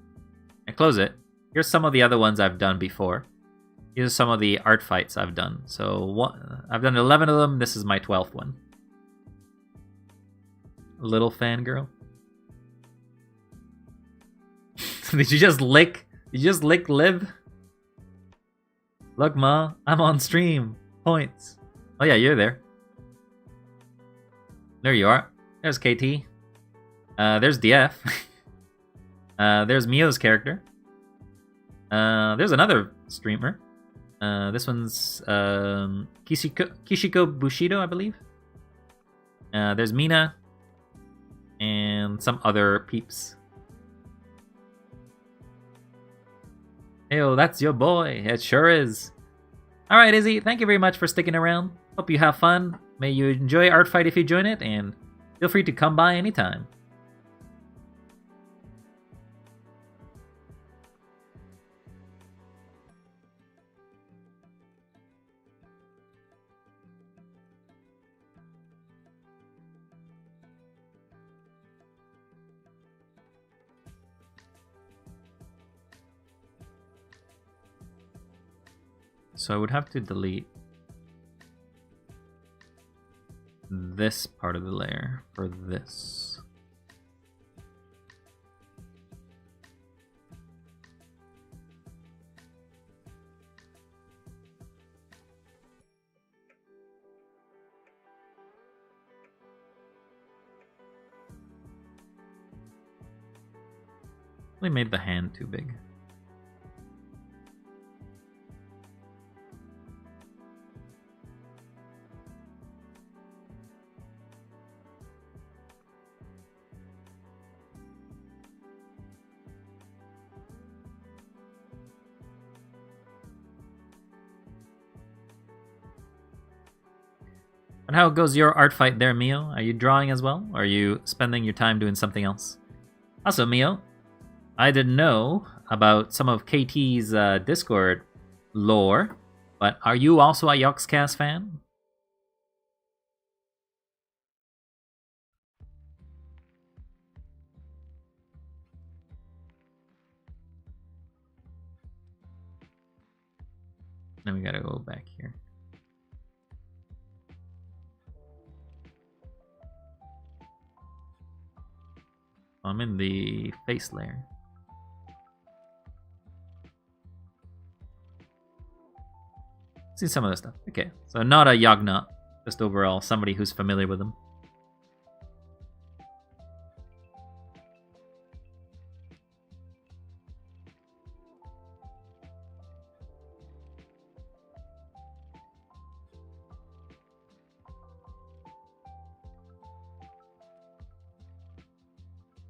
I close it. Here's some of the other ones I've done before. Here's some of the art fights I've done. So I've done 11 of them. This is my 12th one. Little fangirl. Did you just lick? Did you just lick Liv? Look, Ma, I'm on stream. Points. Oh yeah, you're there. There you are. There's KT. There's DF. There's Mio's character. There's another streamer. This one's Kishiko Bushido, I believe. There's Mina. And some other peeps. Heyo, that's your boy. It sure is. Alright, Izzy, thank you very much for sticking around. Hope you have fun. May you enjoy Art Fight if you join it, and feel free to come by anytime. So I would have to delete this part of the layer for this. We made the hand too big. And how goes your art fight there, Mio? Are you drawing as well? Or are you spending your time doing something else? Also, Mio, I didn't know about some of KT's Discord lore, but are you also a Yogscast fan? Then we gotta go back here. I'm in the face layer. See some of this stuff. Okay, so not a Yagna, just overall somebody who's familiar with them.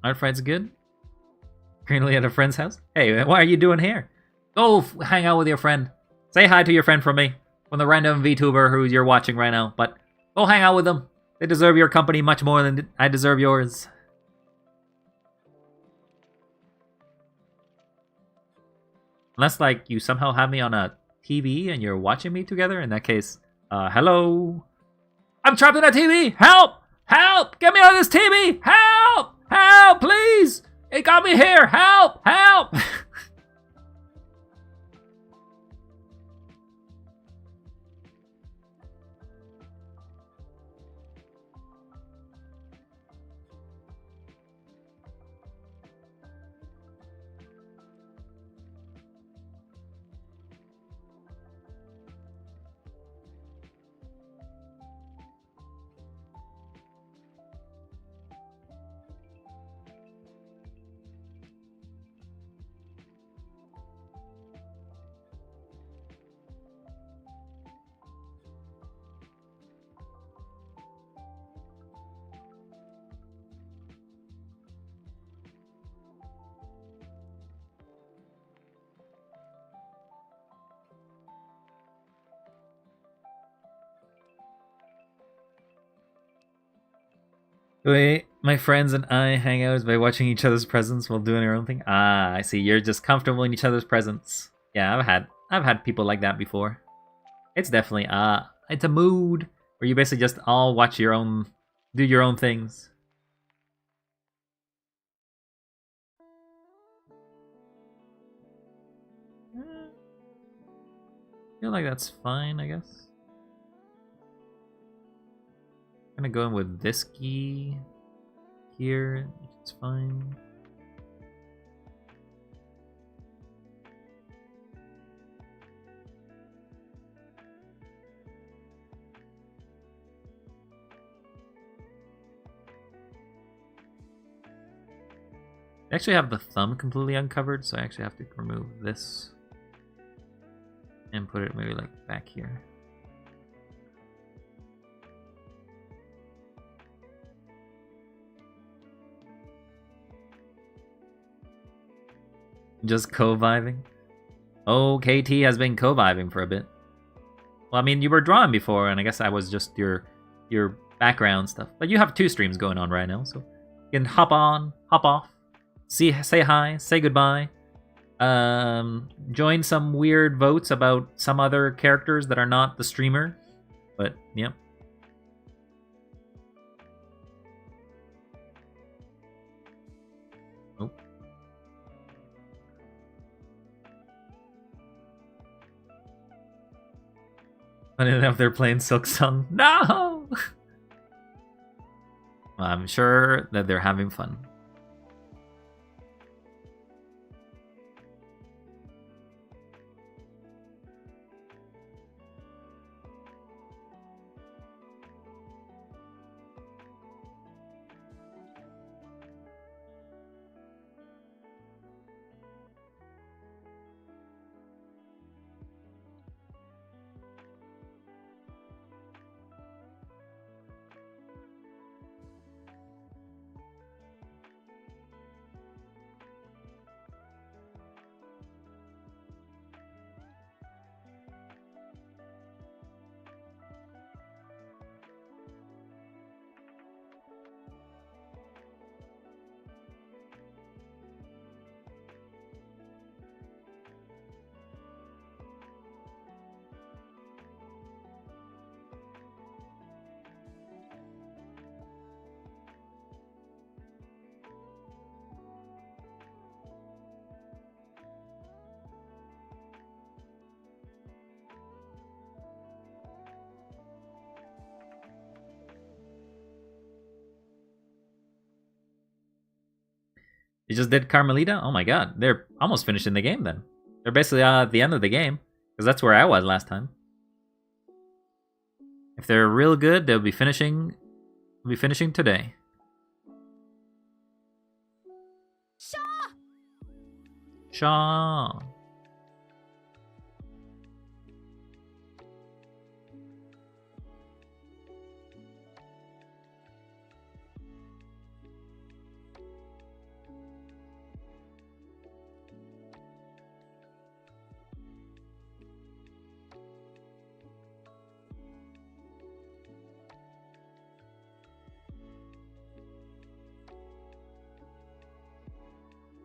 Art fight's good. Currently at a friend's house. Hey, what are you doing here? Go hang out with your friend. Say hi to your friend from me. From the random VTuber who you're watching right now. But go hang out with them. They deserve your company much more than I deserve yours. Unless, like, you somehow have me on a TV and you're watching me together. In that case, hello? I'm trapped in a TV! Help! Help! Get me out of this TV! Help! Help, please! It got me here! Help! Help! The way my friends and I hang out is by watching each other's presents while doing our own thing. Ah, I see. You're just comfortable in each other's presence. Yeah, I've had people like that before. It's definitely it's a mood where you basically just all watch your own, do your own things. I feel like that's fine, I guess. I'm gonna go in with this key here. It's fine. I actually have the thumb completely uncovered, so I actually have to remove this and put it maybe like back here. Just co-vibing? Oh, KT has been co-vibing for a bit. Well, I mean, you were drawing before, and I guess I was just your background stuff. But you have 2 streams going on right now, so you can hop on, hop off, say hi, say goodbye, join some weird votes about some other characters that are not the streamer. But, yeah. I didn't know if they're playing Silk Song. No! Well, I'm sure that they're having fun. You just did Carmelita? Oh my god, they're almost finishing the game then. They're basically at the end of the game, because that's where I was last time. If they're real good, they'll be finishing today. Shaw.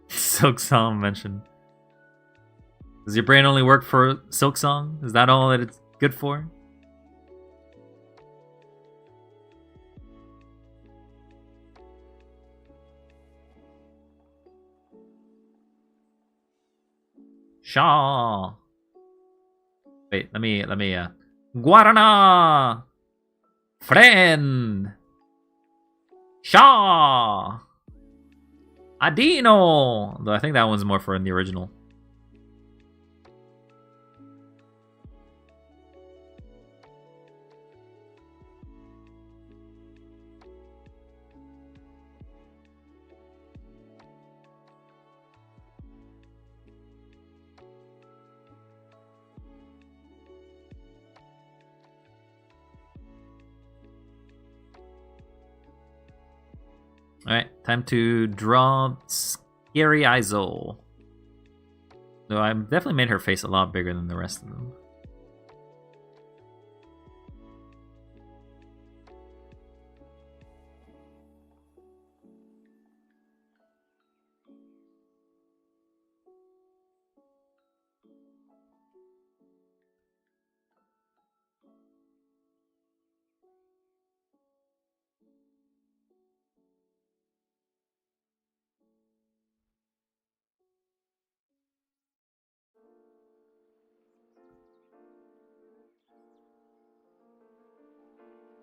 Silk Song mentioned. Does your brain only work for Silk Song? Is that all that it's good for? Shaw. Wait, let me Guarana! Friend! Shaw! Adino! Though I think that one's more for in the original. Alright, time to draw Scary Izol. Though I definitely made her face a lot bigger than the rest of them.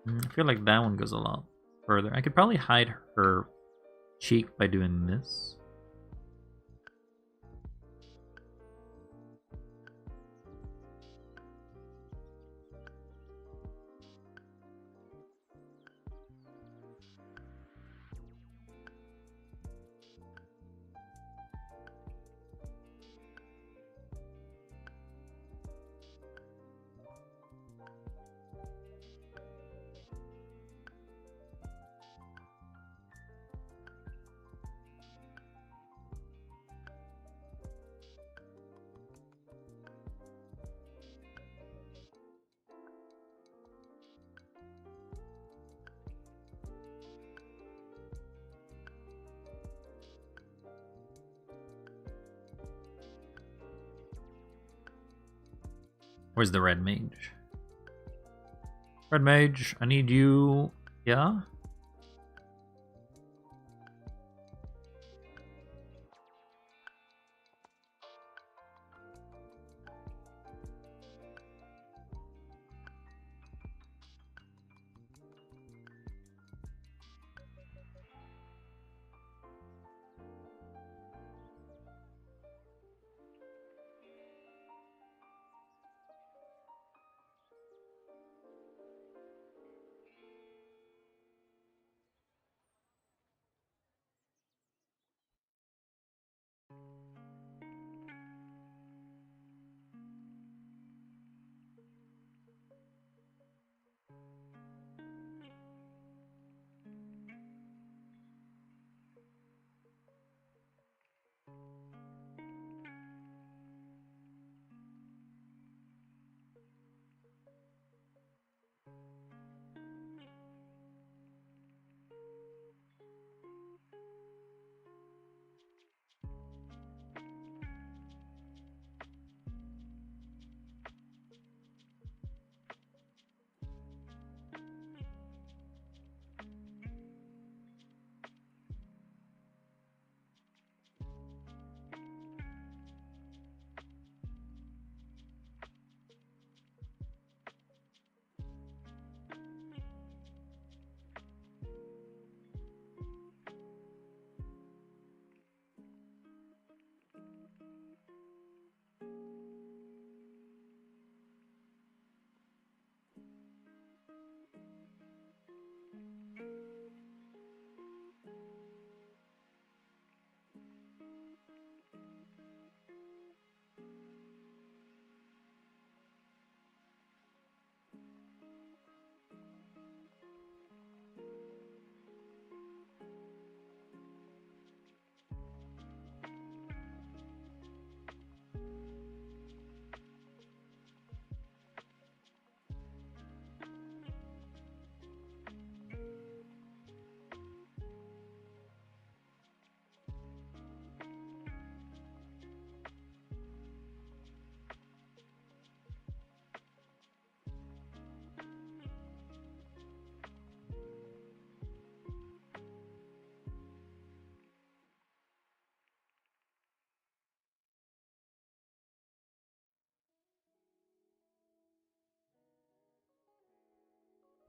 I feel like that one goes a lot further. I could probably hide her cheek by doing this. Where's the red mage? Red mage, I need you. Yeah?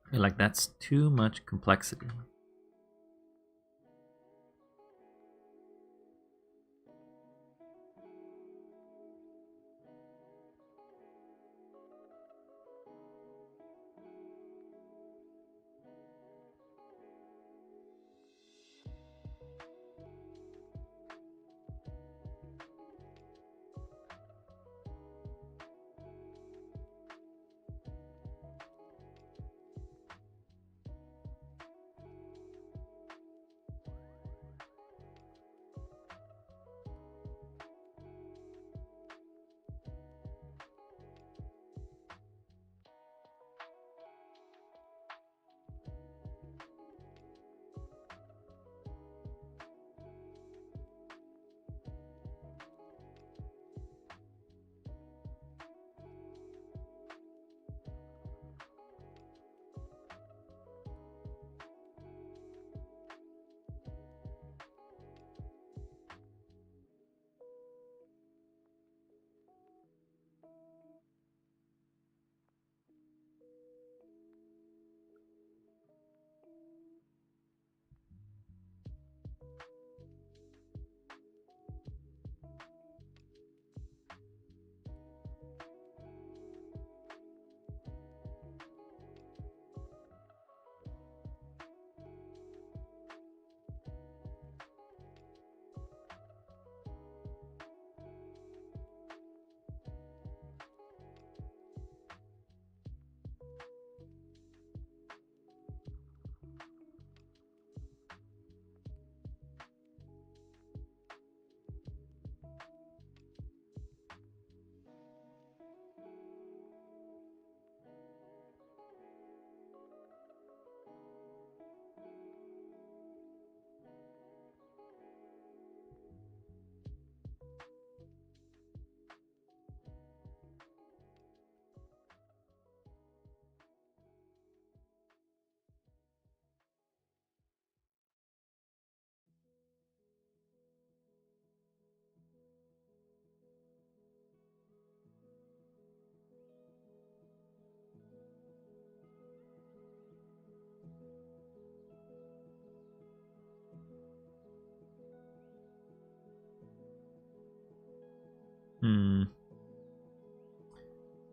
I feel like that's too much complexity.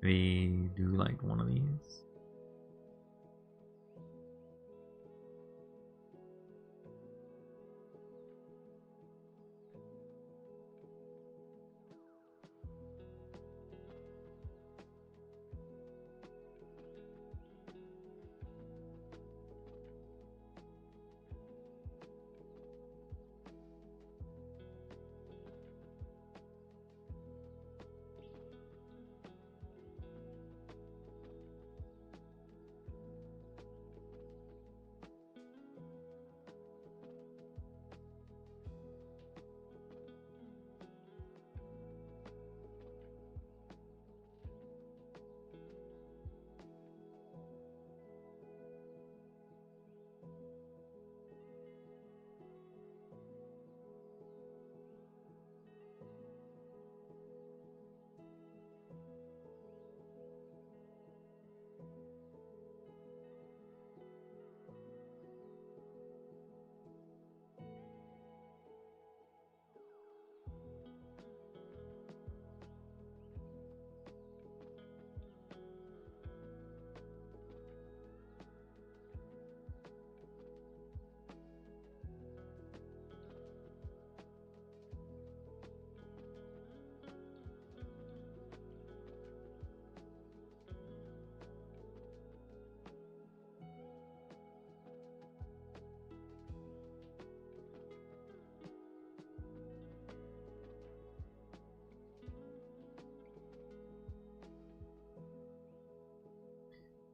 Maybe do like one of these.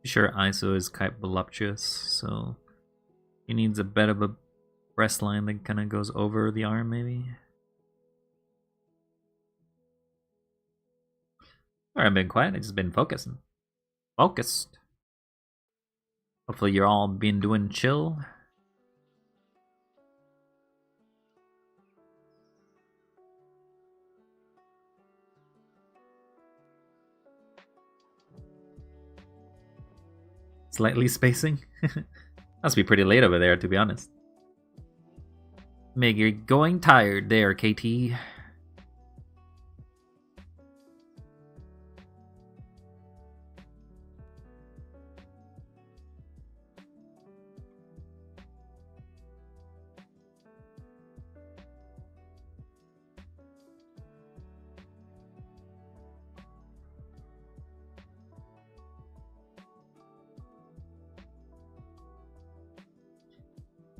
Sure, ISO is quite voluptuous, so he needs a bit of a breast line that kind of goes over the arm, maybe. Alright, I've been quiet. I've just been focusing. Focused. Hopefully, you're all been doing chill. Slightly spacing. Must be pretty late over there, to be honest. Meg, you're going tired there, KT.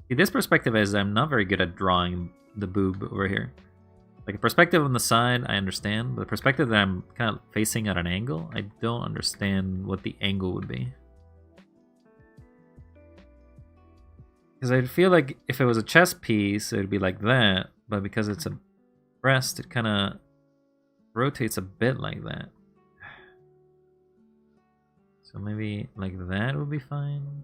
See, this perspective is I'm not very good at drawing the boob over here. Like a perspective on the side, I understand, but the perspective that I'm kind of facing at an angle, I don't understand what the angle would be. Because I feel like if it was a chest piece, it would be like that, but because it's a breast, it kind of rotates a bit like that. So maybe like that would be fine.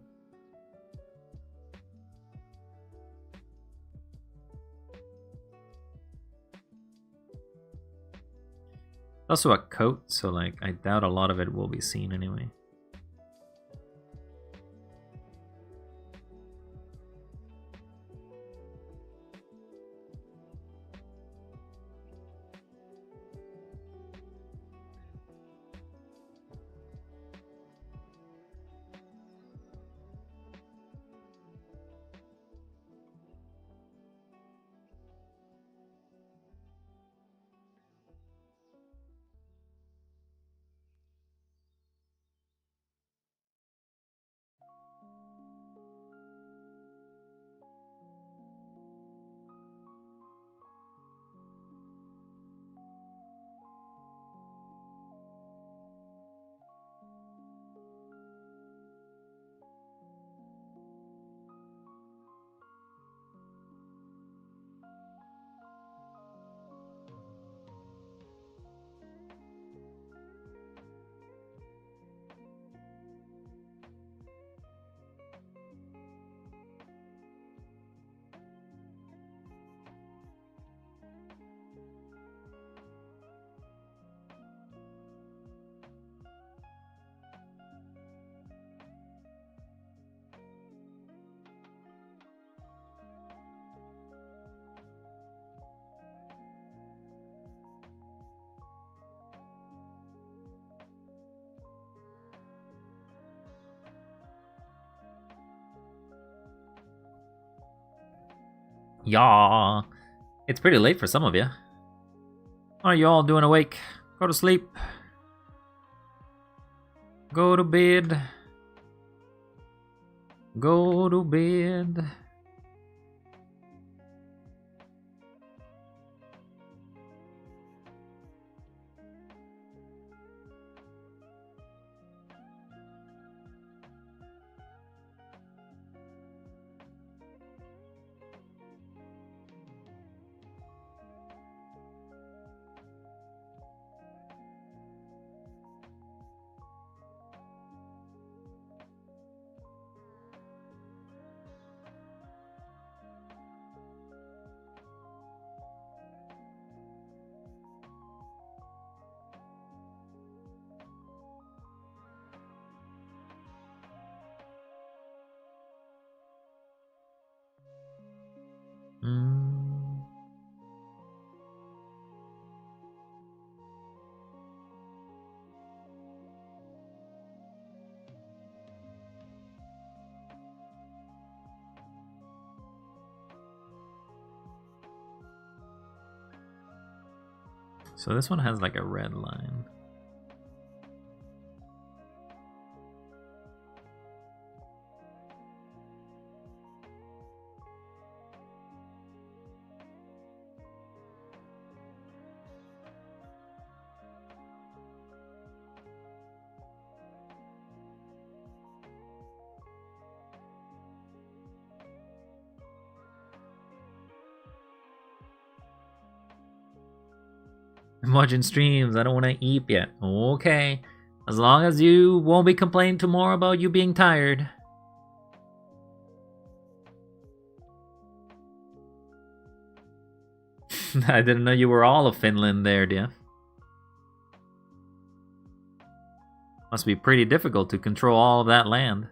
Also a coat, so like I doubt a lot of it will be seen anyway. Yeah. It's pretty late for some of you. What are you all doing awake? Go to sleep. Go to bed. Go to bed. So this one has like a red line. I'm watching streams. I don't want to eat yet. Okay. As long as you won't be complaining tomorrow about you being tired. I didn't know you were all of Finland there, dear. Must be pretty difficult to control all of that land.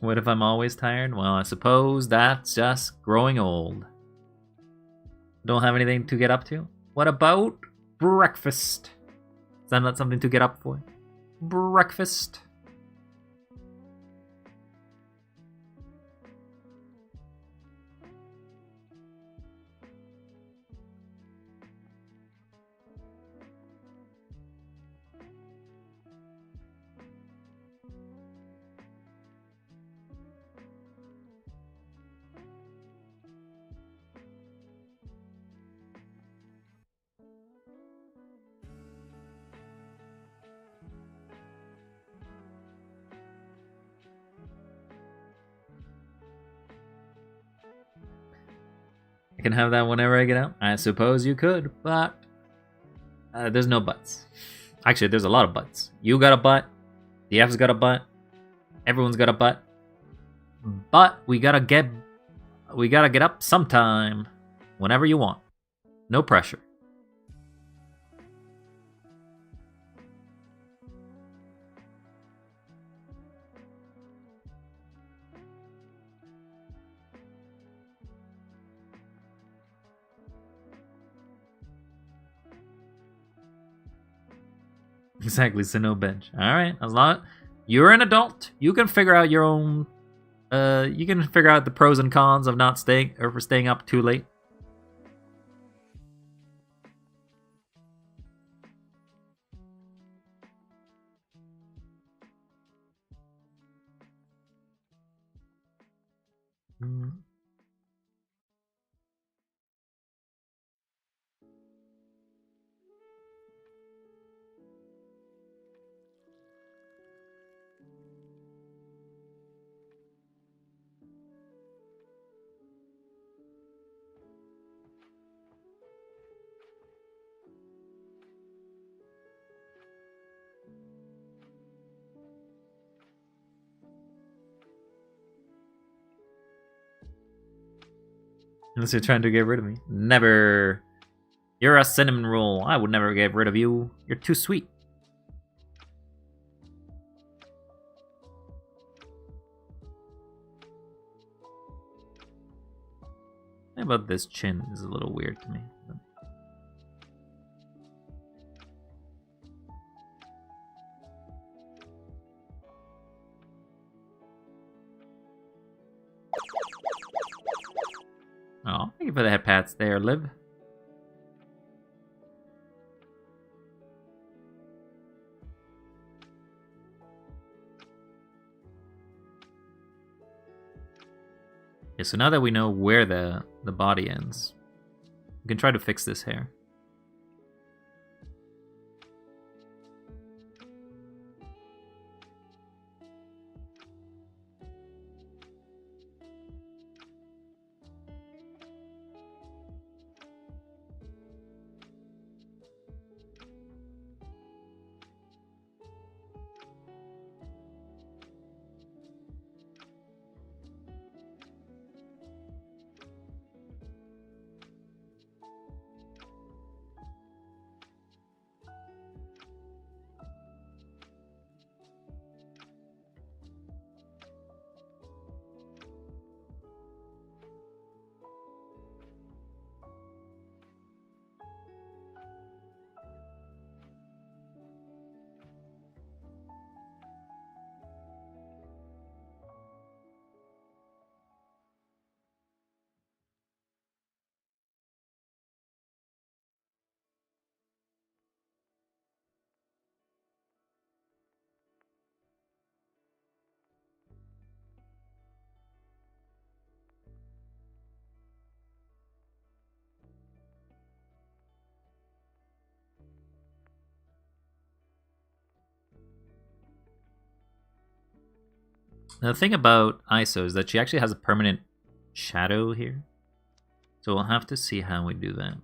What if I'm always tired? Well, I suppose that's just growing old. Don't have anything to get up to? What about breakfast? Is that not something to get up for? Breakfast. I can have that whenever I get out. I suppose you could, but there's no buts. Actually, there's a lot of buts. You got a butt. The F's got a butt. Everyone's got a butt. But we gotta get up sometime, whenever you want. No pressure. Exactly, so no bench. Alright, as long as you're an adult, you can figure out your own you can figure out the pros and cons of not staying or for staying up too late. Unless you're trying to get rid of me. Never. You're a cinnamon roll. I would never get rid of you. You're too sweet. How about this chin is a little weird to me. Oh, thank you for the head pats there, Liv. Okay, so now that we know where the body ends, we can try to fix this hair. Now, the thing about ISO is that she actually has a permanent shadow here. So we'll have to see how we do that.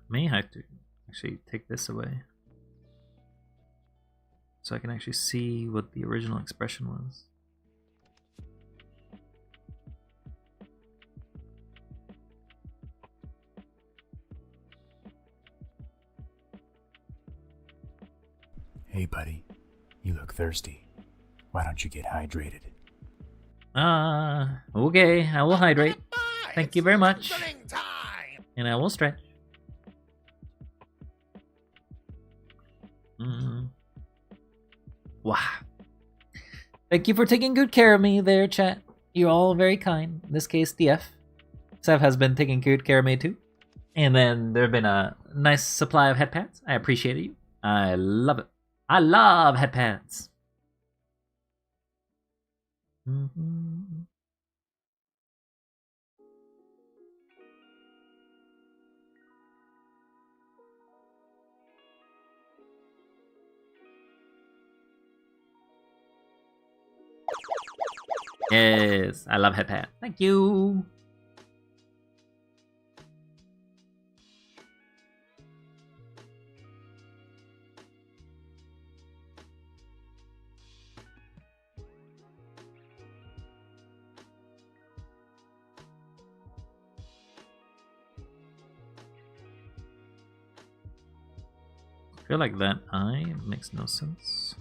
May have to actually take this away so I can actually see what the original expression was. Hey, buddy. You look thirsty. Why don't you get hydrated? Okay, I will hydrate. Thank you very much. Drink time. And I will stretch. Wow. Thank you for taking good care of me there, chat. You're all very kind. In this case, DF. Sev has been taking good care of me too. And then there have been a nice supply of head pads. I appreciate you. I love it. I love head pads. Yes, I love head pad. Thank you. I feel like that eye makes no sense.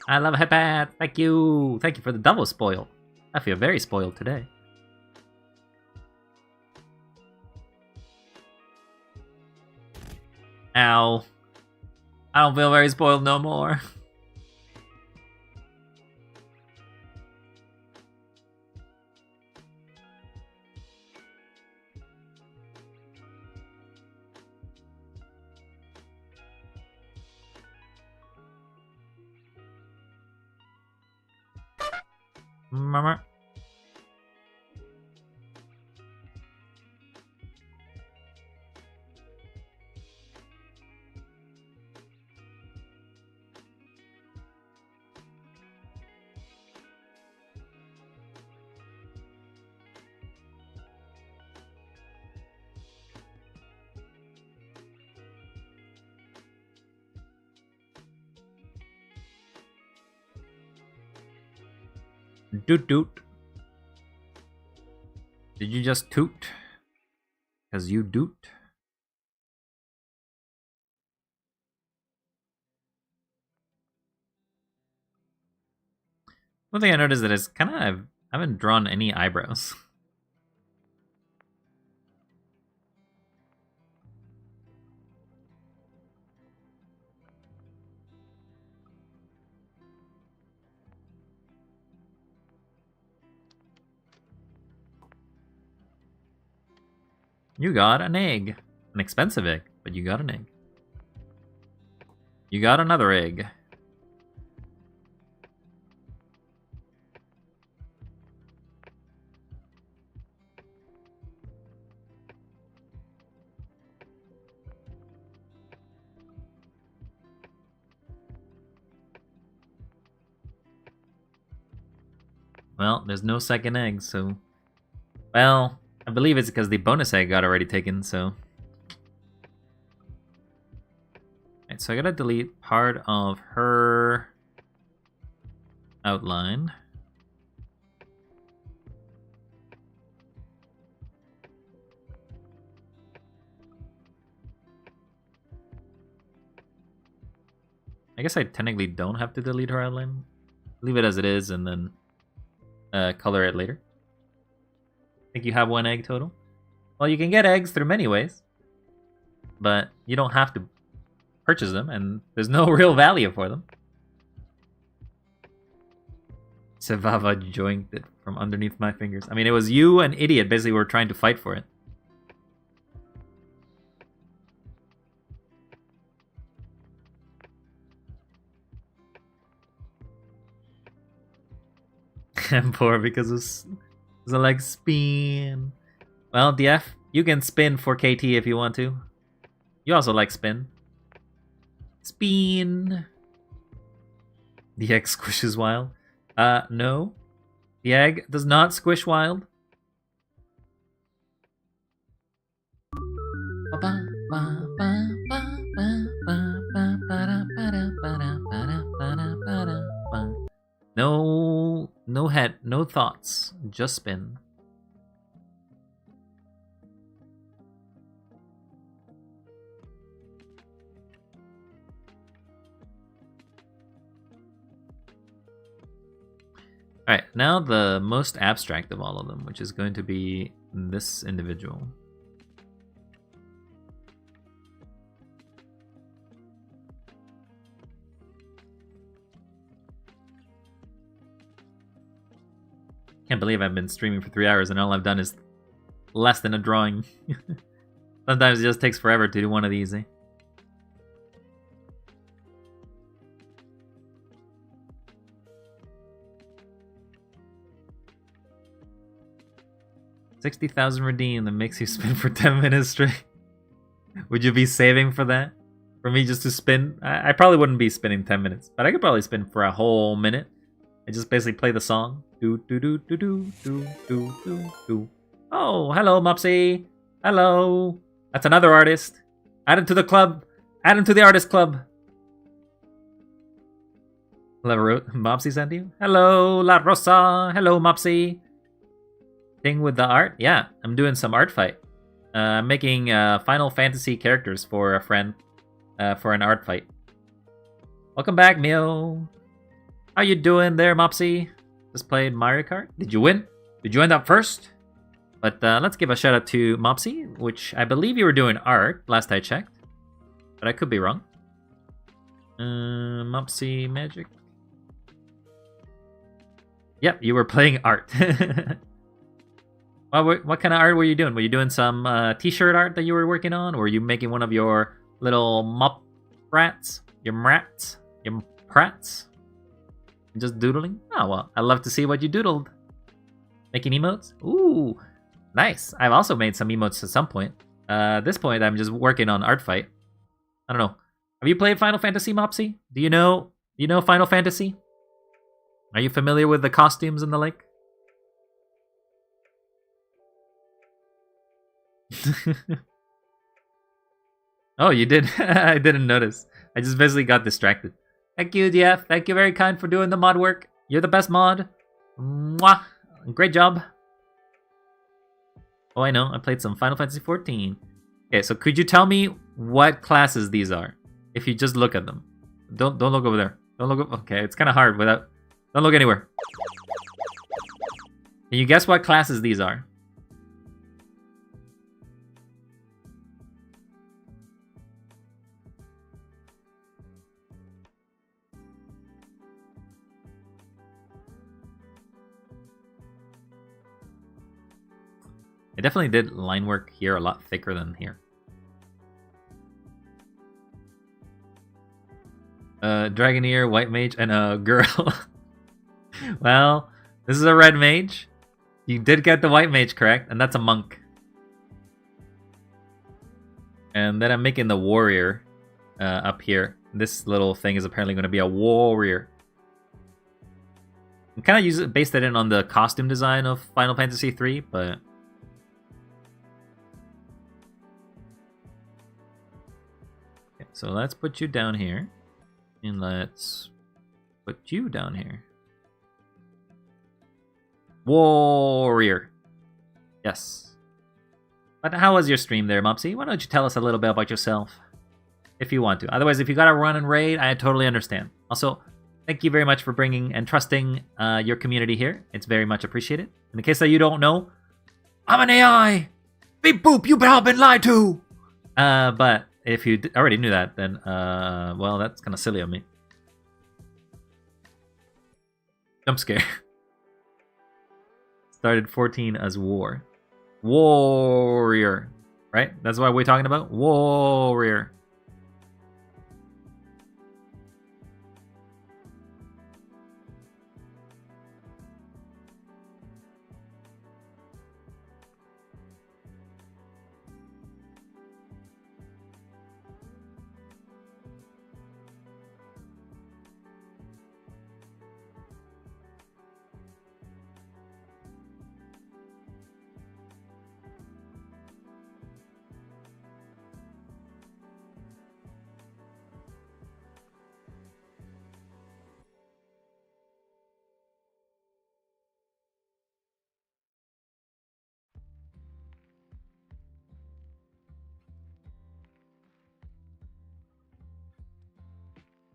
I love headband. Thank you. Thank you for the double spoil. I feel very spoiled today. Ow. I don't feel very spoiled no more. Mama. Doot doot. Did you just toot? Cause you doot. One thing I noticed that is kind of I haven't drawn any eyebrows. You got an egg. An expensive egg, but you got an egg. You got another egg. Well, there's no second egg, so... Well, I believe it's because the bonus egg got already taken, so... Alright, so I gotta delete part of her outline. I guess I technically don't have to delete her outline. Leave it as it is and then color it later. I think you have one egg total. Well, you can get eggs through many ways, but you don't have to purchase them, and there's no real value for them. Sevava joinked it from underneath my fingers. I mean, it was you and Idiot basically were trying to fight for it. I'm poor because it's like spin. Well, DF, you can spin for KT if you want to. You also like spin. Spin. The egg squishes wild. No. The egg does not squish wild. No head, no thoughts, just spin. Alright, now the most abstract of all of them, which is going to be this individual. Can't believe I've been streaming for 3 hours and all I've done is less than a drawing. Sometimes it just takes forever to do one of these, eh? $60,000 redeemed that makes you spin for 10 minutes straight. Would you be saving for that? For me just to spin? I probably wouldn't be spinning 10 minutes, but I could probably spin for a whole minute. I just basically play the song. Do do do do do do do do do. Oh, hello, Mopsy. Hello. That's another artist. Add him to the club. Add him to the artist club. Mopsy sent you? Hello, La Rosa. Hello, Mopsy. Thing with the art? Yeah, I'm doing some art fight. I'm making Final Fantasy characters for a friend for an art fight. Welcome back, Mio. How you doing there, Mopsy? Just played Mario Kart. Did you win? Did you end up first? But let's give a shout out to Mopsy, which I believe you were doing art last I checked. But I could be wrong. Mopsy Magic. Yep, you were playing art. What kind of art were you doing? Were you doing some t-shirt art that you were working on? Or were you making one of your little mop rats? Your mrats? Your prats? Just doodling? Oh, well, I'd love to see what you doodled. Making emotes? Ooh, nice. I've also made some emotes at some point. At this point, I'm just working on Art Fight. I don't know. Have you played Final Fantasy, Mopsy? Do you know Final Fantasy? Are you familiar with the costumes and the like? Oh, you did? I didn't notice. I just basically got distracted. Thank you, DF. Thank you, very kind, for doing the mod work. You're the best mod. Mwah. Great job. Oh, I know. I played some Final Fantasy 14. Okay, so could you tell me what classes these are? If you just look at them. Don't look over there. Don't look. Okay, it's kind of hard without. Don't look anywhere. Can you guess what classes these are? I definitely did line work here a lot thicker than here. Dragoneer, White Mage, and a girl. Well, this is a Red Mage. You did get the White Mage correct, and that's a monk. And then I'm making the warrior up here. This little thing is apparently going to be a warrior. I'm kind of based it in on the costume design of Final Fantasy 3, but okay, so let's put you down here, and let's put you down here. Warrior. Yes. But how was your stream there, Mopsy? Why don't you tell us a little bit about yourself? If you want to. Otherwise, if you gotta run and raid, I totally understand. Also, thank you very much for bringing and trusting your community here. It's very much appreciated. In the case that you don't know, I'm an AI! Beep boop, you've all been lied to! But if you already knew that, then, well, that's kind of silly of me. Jump scare. Started 14 as war. Warrior. Right? That's what we're talking about? Warrior.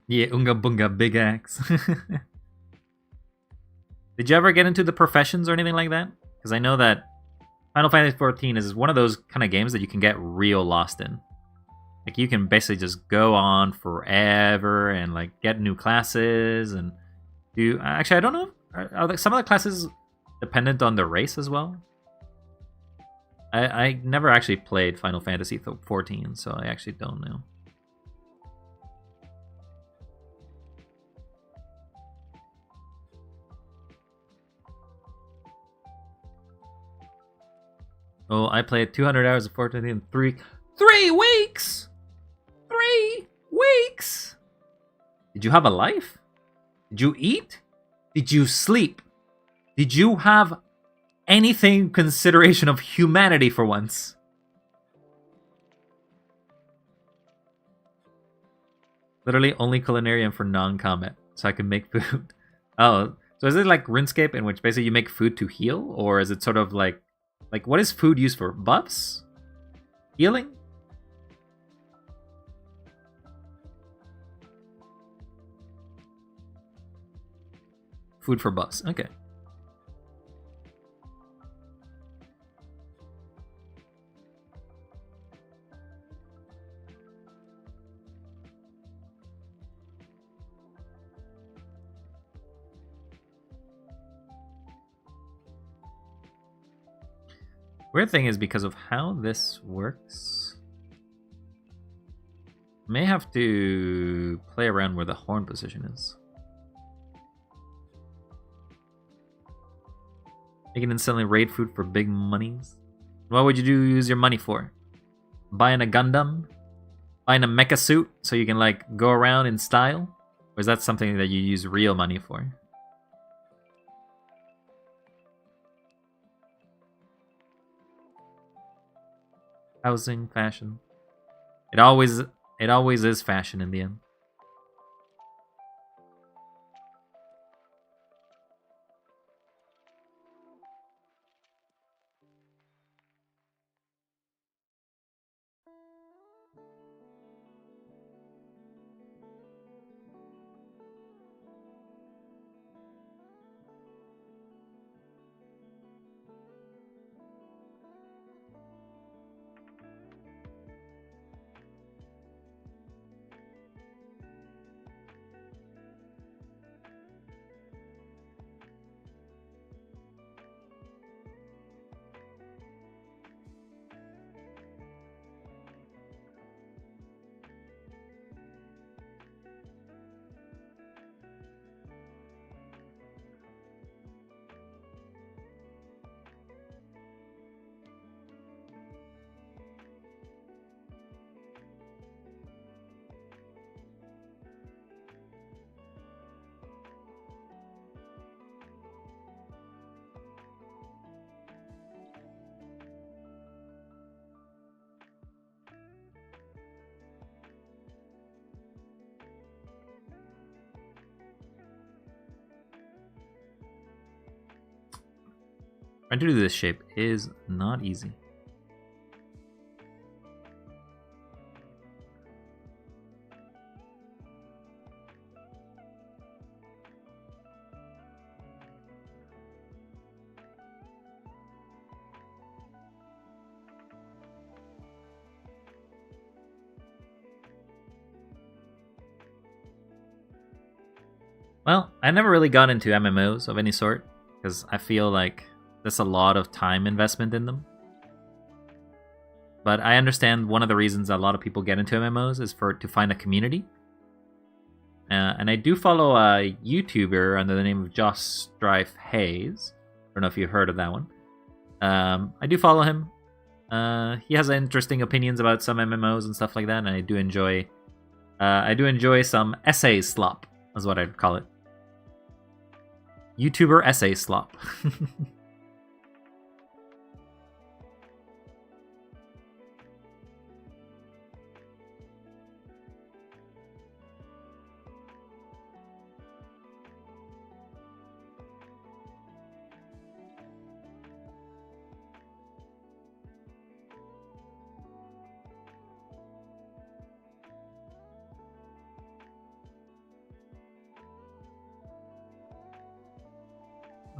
Yeah, Unga Bunga Big Axe. Did you ever get into the professions or anything like that? Because I know that Final Fantasy 14 is one of those kind of games that you can get real lost in. Like, you can basically just go on forever and, like, get new classes and do... Actually, I don't know. Are some of the classes dependent on the race as well? I never actually played Final Fantasy 14, so I actually don't know. Oh, I played 200 hours of Fortnite in 3 weeks! 3 weeks! Did you have a life? Did you eat? Did you sleep? Did you have anything consideration of humanity for once? Literally only culinarian for non-combat, so I can make food. Oh, so is it like RuneScape in which basically you make food to heal? Or is it sort of like what is food used for? Buffs? Healing? Food for buffs. Okay. Weird thing is because of how this works, I may have to play around where the horn position is. You can instantly raid food for big monies. What would you use your money for? Buying a Gundam? Buying a mecha suit so you can like go around in style? Or is that something that you use real money for? Housing, fashion. It always is fashion in the end. Trying to do this shape is not easy. Well, I never really got into MMOs of any sort because I feel like there's a lot of time investment in them. But I understand one of the reasons a lot of people get into MMOs is to find a community. And I do follow a YouTuber under the name of Josh Strife Hayes. I don't know if you've heard of that one. I do follow him. He has interesting opinions about some MMOs and stuff like that, and I do enjoy some essay slop, is what I'd call it. YouTuber essay slop.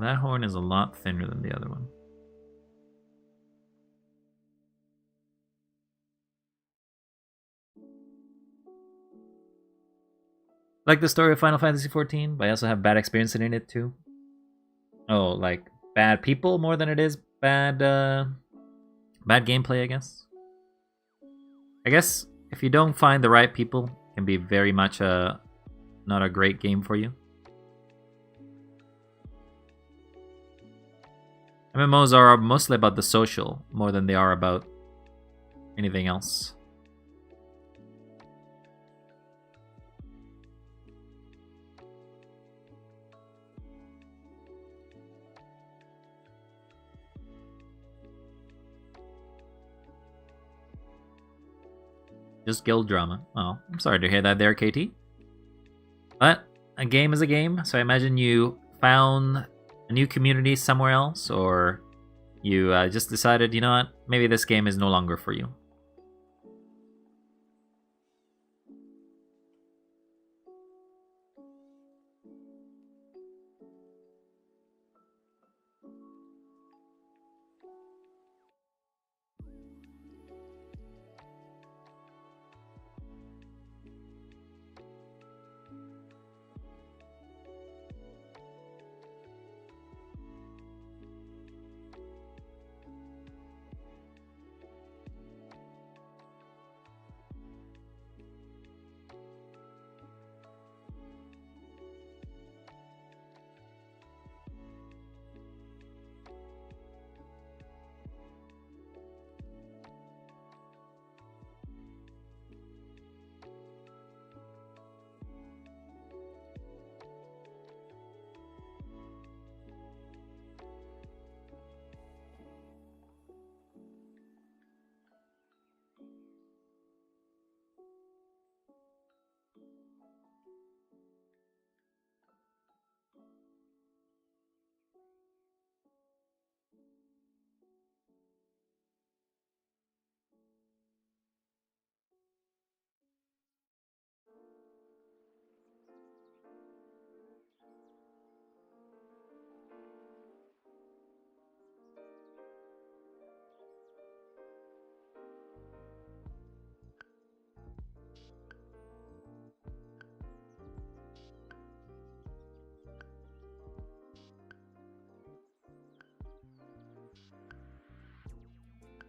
That horn is a lot thinner than the other one. Like the story of Final Fantasy XIV, but I also have bad experience in it too. Oh, like bad people more than it is bad gameplay, I guess. I guess if you don't find the right people, it can be very much not a great game for you. MMOs are mostly about the social more than they are about anything else. Just guild drama. Oh, I'm sorry to hear that there, KT. But a game is a game, so I imagine you found a new community somewhere else, or you just decided, you know what, maybe this game is no longer for you.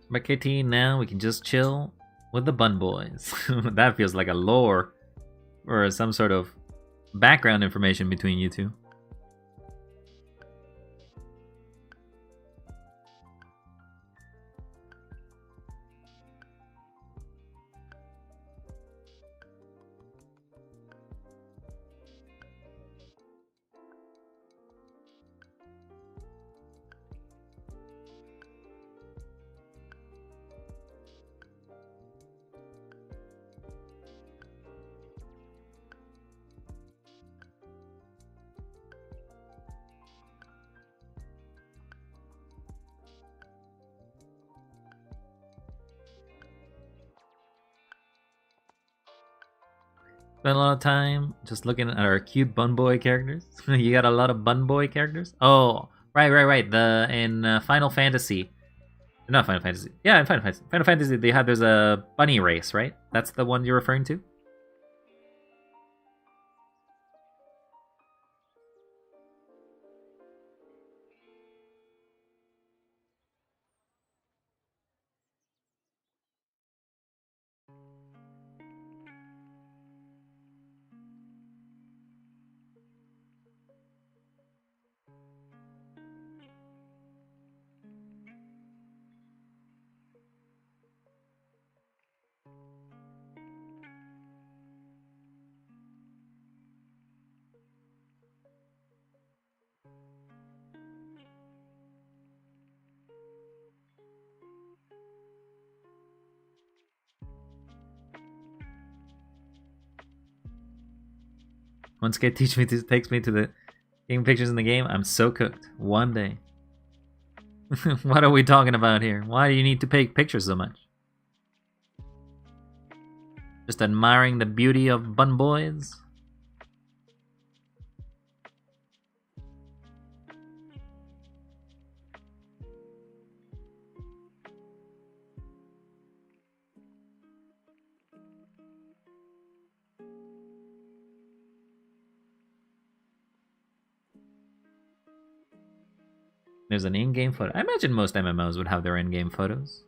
But KT, now we can just chill with the Bun Boys. That feels like a lore or some sort of background information between you two. Spent a lot of time just looking at our cute Bun Boy characters. You got a lot of Bun Boy characters? Oh, right. The in Final Fantasy, not Final Fantasy. Yeah, in Final Fantasy. Final Fantasy, there's a bunny race, right? That's the one you're referring to. Once Kate takes me to the taking pictures in the game, I'm so cooked. One day. What are we talking about here? Why do you need to take pictures so much? Just admiring the beauty of Bun Boys? There's an in-game photo. I imagine most MMOs would have their in-game photos.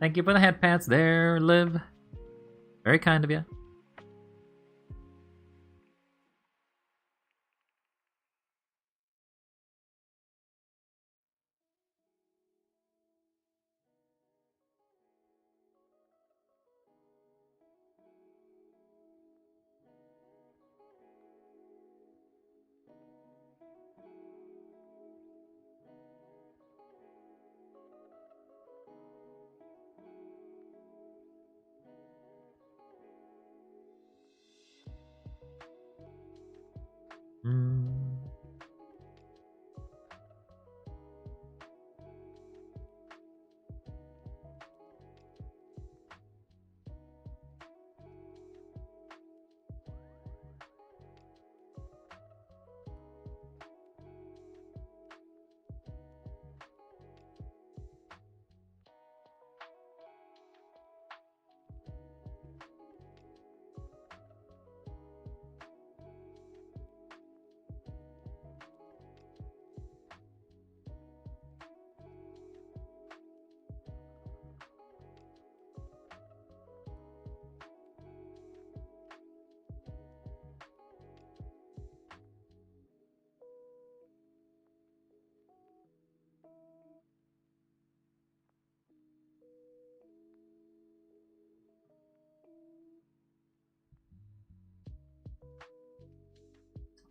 Thank you for the head pats there, Liv. Very kind of you.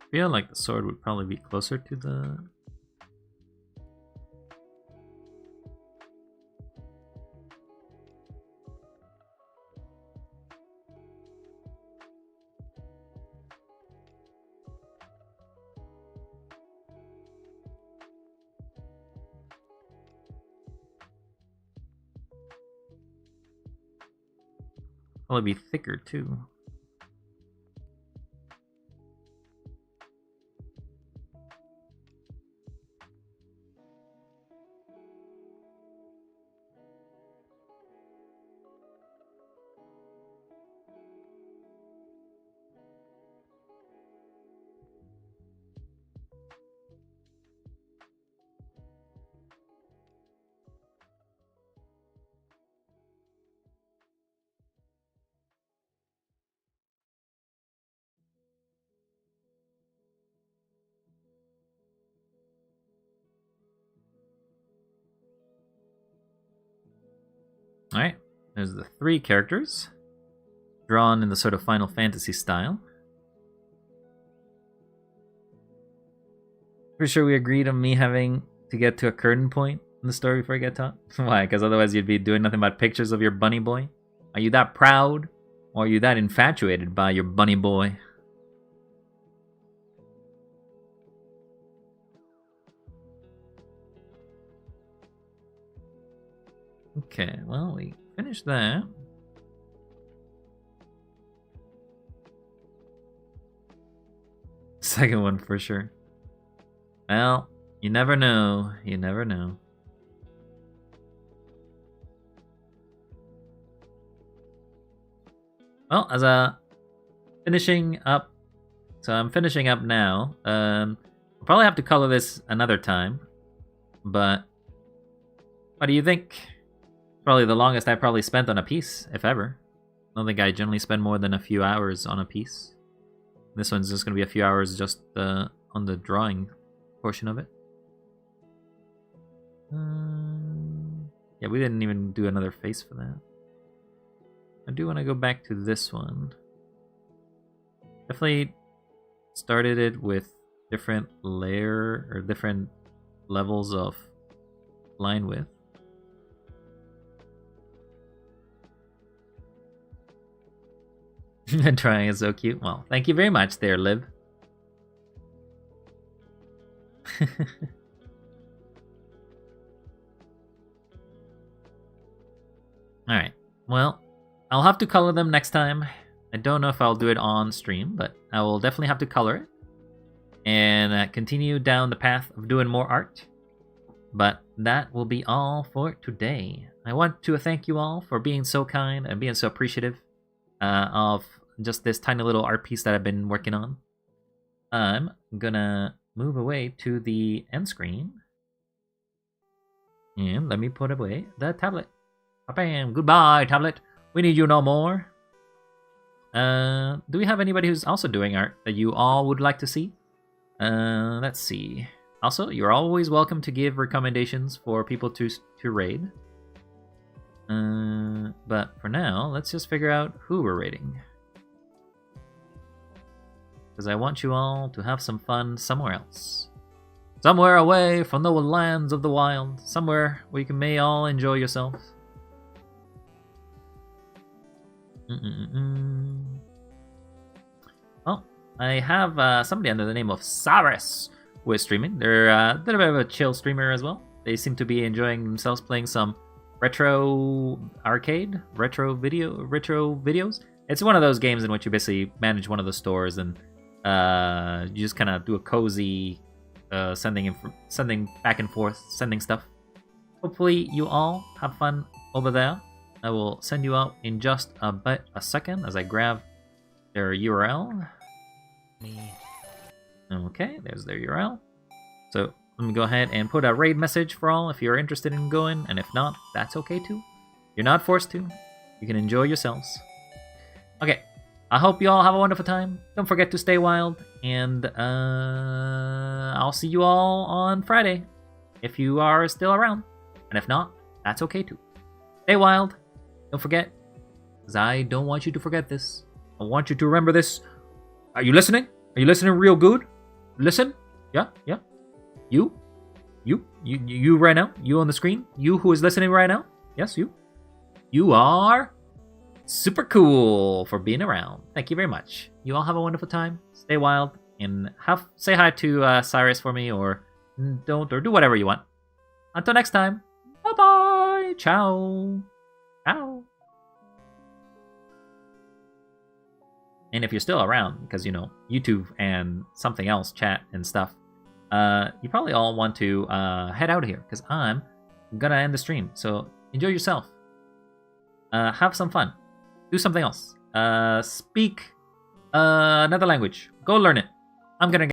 I feel like the sword would probably be closer to the... Probably be thicker too. Alright, there's the 3 characters, drawn in the sort of Final Fantasy style. Pretty sure we agreed on me having to get to a curtain point in the story before I get taught. Why? Because otherwise you'd be doing nothing but pictures of your bunny boy? Are you that proud? Or are you that infatuated by your bunny boy? Okay, well, we finished that. Second one for sure. Well, you never know. You never know. Well, as a finishing up, so I'm finishing up now. I'll probably have to color this another time, but what do you think? Probably the longest I probably spent on a piece, if ever. I don't think I generally spend more than a few hours on a piece. This one's just going to be a few hours just on the drawing portion of it. Yeah, we didn't even do another face for that. I do want to go back to this one. Definitely started it with different layer or different levels of line width. Trying is so cute. Well, thank you very much there, Lib. Alright, well, I'll have to color them next time. I don't know if I'll do it on stream, but I will definitely have to color it. And continue down the path of doing more art. But that will be all for today. I want to thank you all for being so kind and being so appreciative of just this tiny little art piece that I've been working on. I'm gonna move away to the end screen. And let me put away the tablet. Bam! Goodbye, tablet. We need you no more. Do we have anybody who's also doing art that you all would like to see? Let's see. Also, you're always welcome to give recommendations for people to raid. But for now, let's just figure out who we're raiding. Because I want you all to have some fun somewhere else. Somewhere away from the lands of the wild. Somewhere where you may all enjoy yourselves. Well, I have somebody under the name of Cyrus who is streaming. They're a bit of a chill streamer as well. They seem to be enjoying themselves playing some retro arcade, retro videos. It's one of those games in which you basically manage one of the stores and you just kind of do a cozy sending back and forth, sending stuff. Hopefully you all have fun over there. I will send you out in just a second as I grab their URL. Okay, there's their URL. So let me go ahead and put a raid message for all if you're interested in going, and if not, that's okay too. You're not forced to. You can enjoy yourselves. Okay, I hope you all have a wonderful time. Don't forget to stay wild, and I'll see you all on Friday if you are still around. And if not, that's okay too. Stay wild. Don't forget, because I don't want you to forget this. I want you to remember this. Are you listening? Are you listening real good? Listen? Yeah? You right now? You on the screen? You who is listening right now? Yes, you. You are super cool for being around. Thank you very much. You all have a wonderful time. Stay wild and say hi to Cyrus for me, or do whatever you want. Until next time. Bye bye. Ciao. Ciao. And if you're still around, because, you know, YouTube and something else, chat and stuff, you probably all want to head out here, because I'm gonna end the stream. So enjoy yourself. Have some fun. Do something else. Speak another language. Go learn it. I'm gonna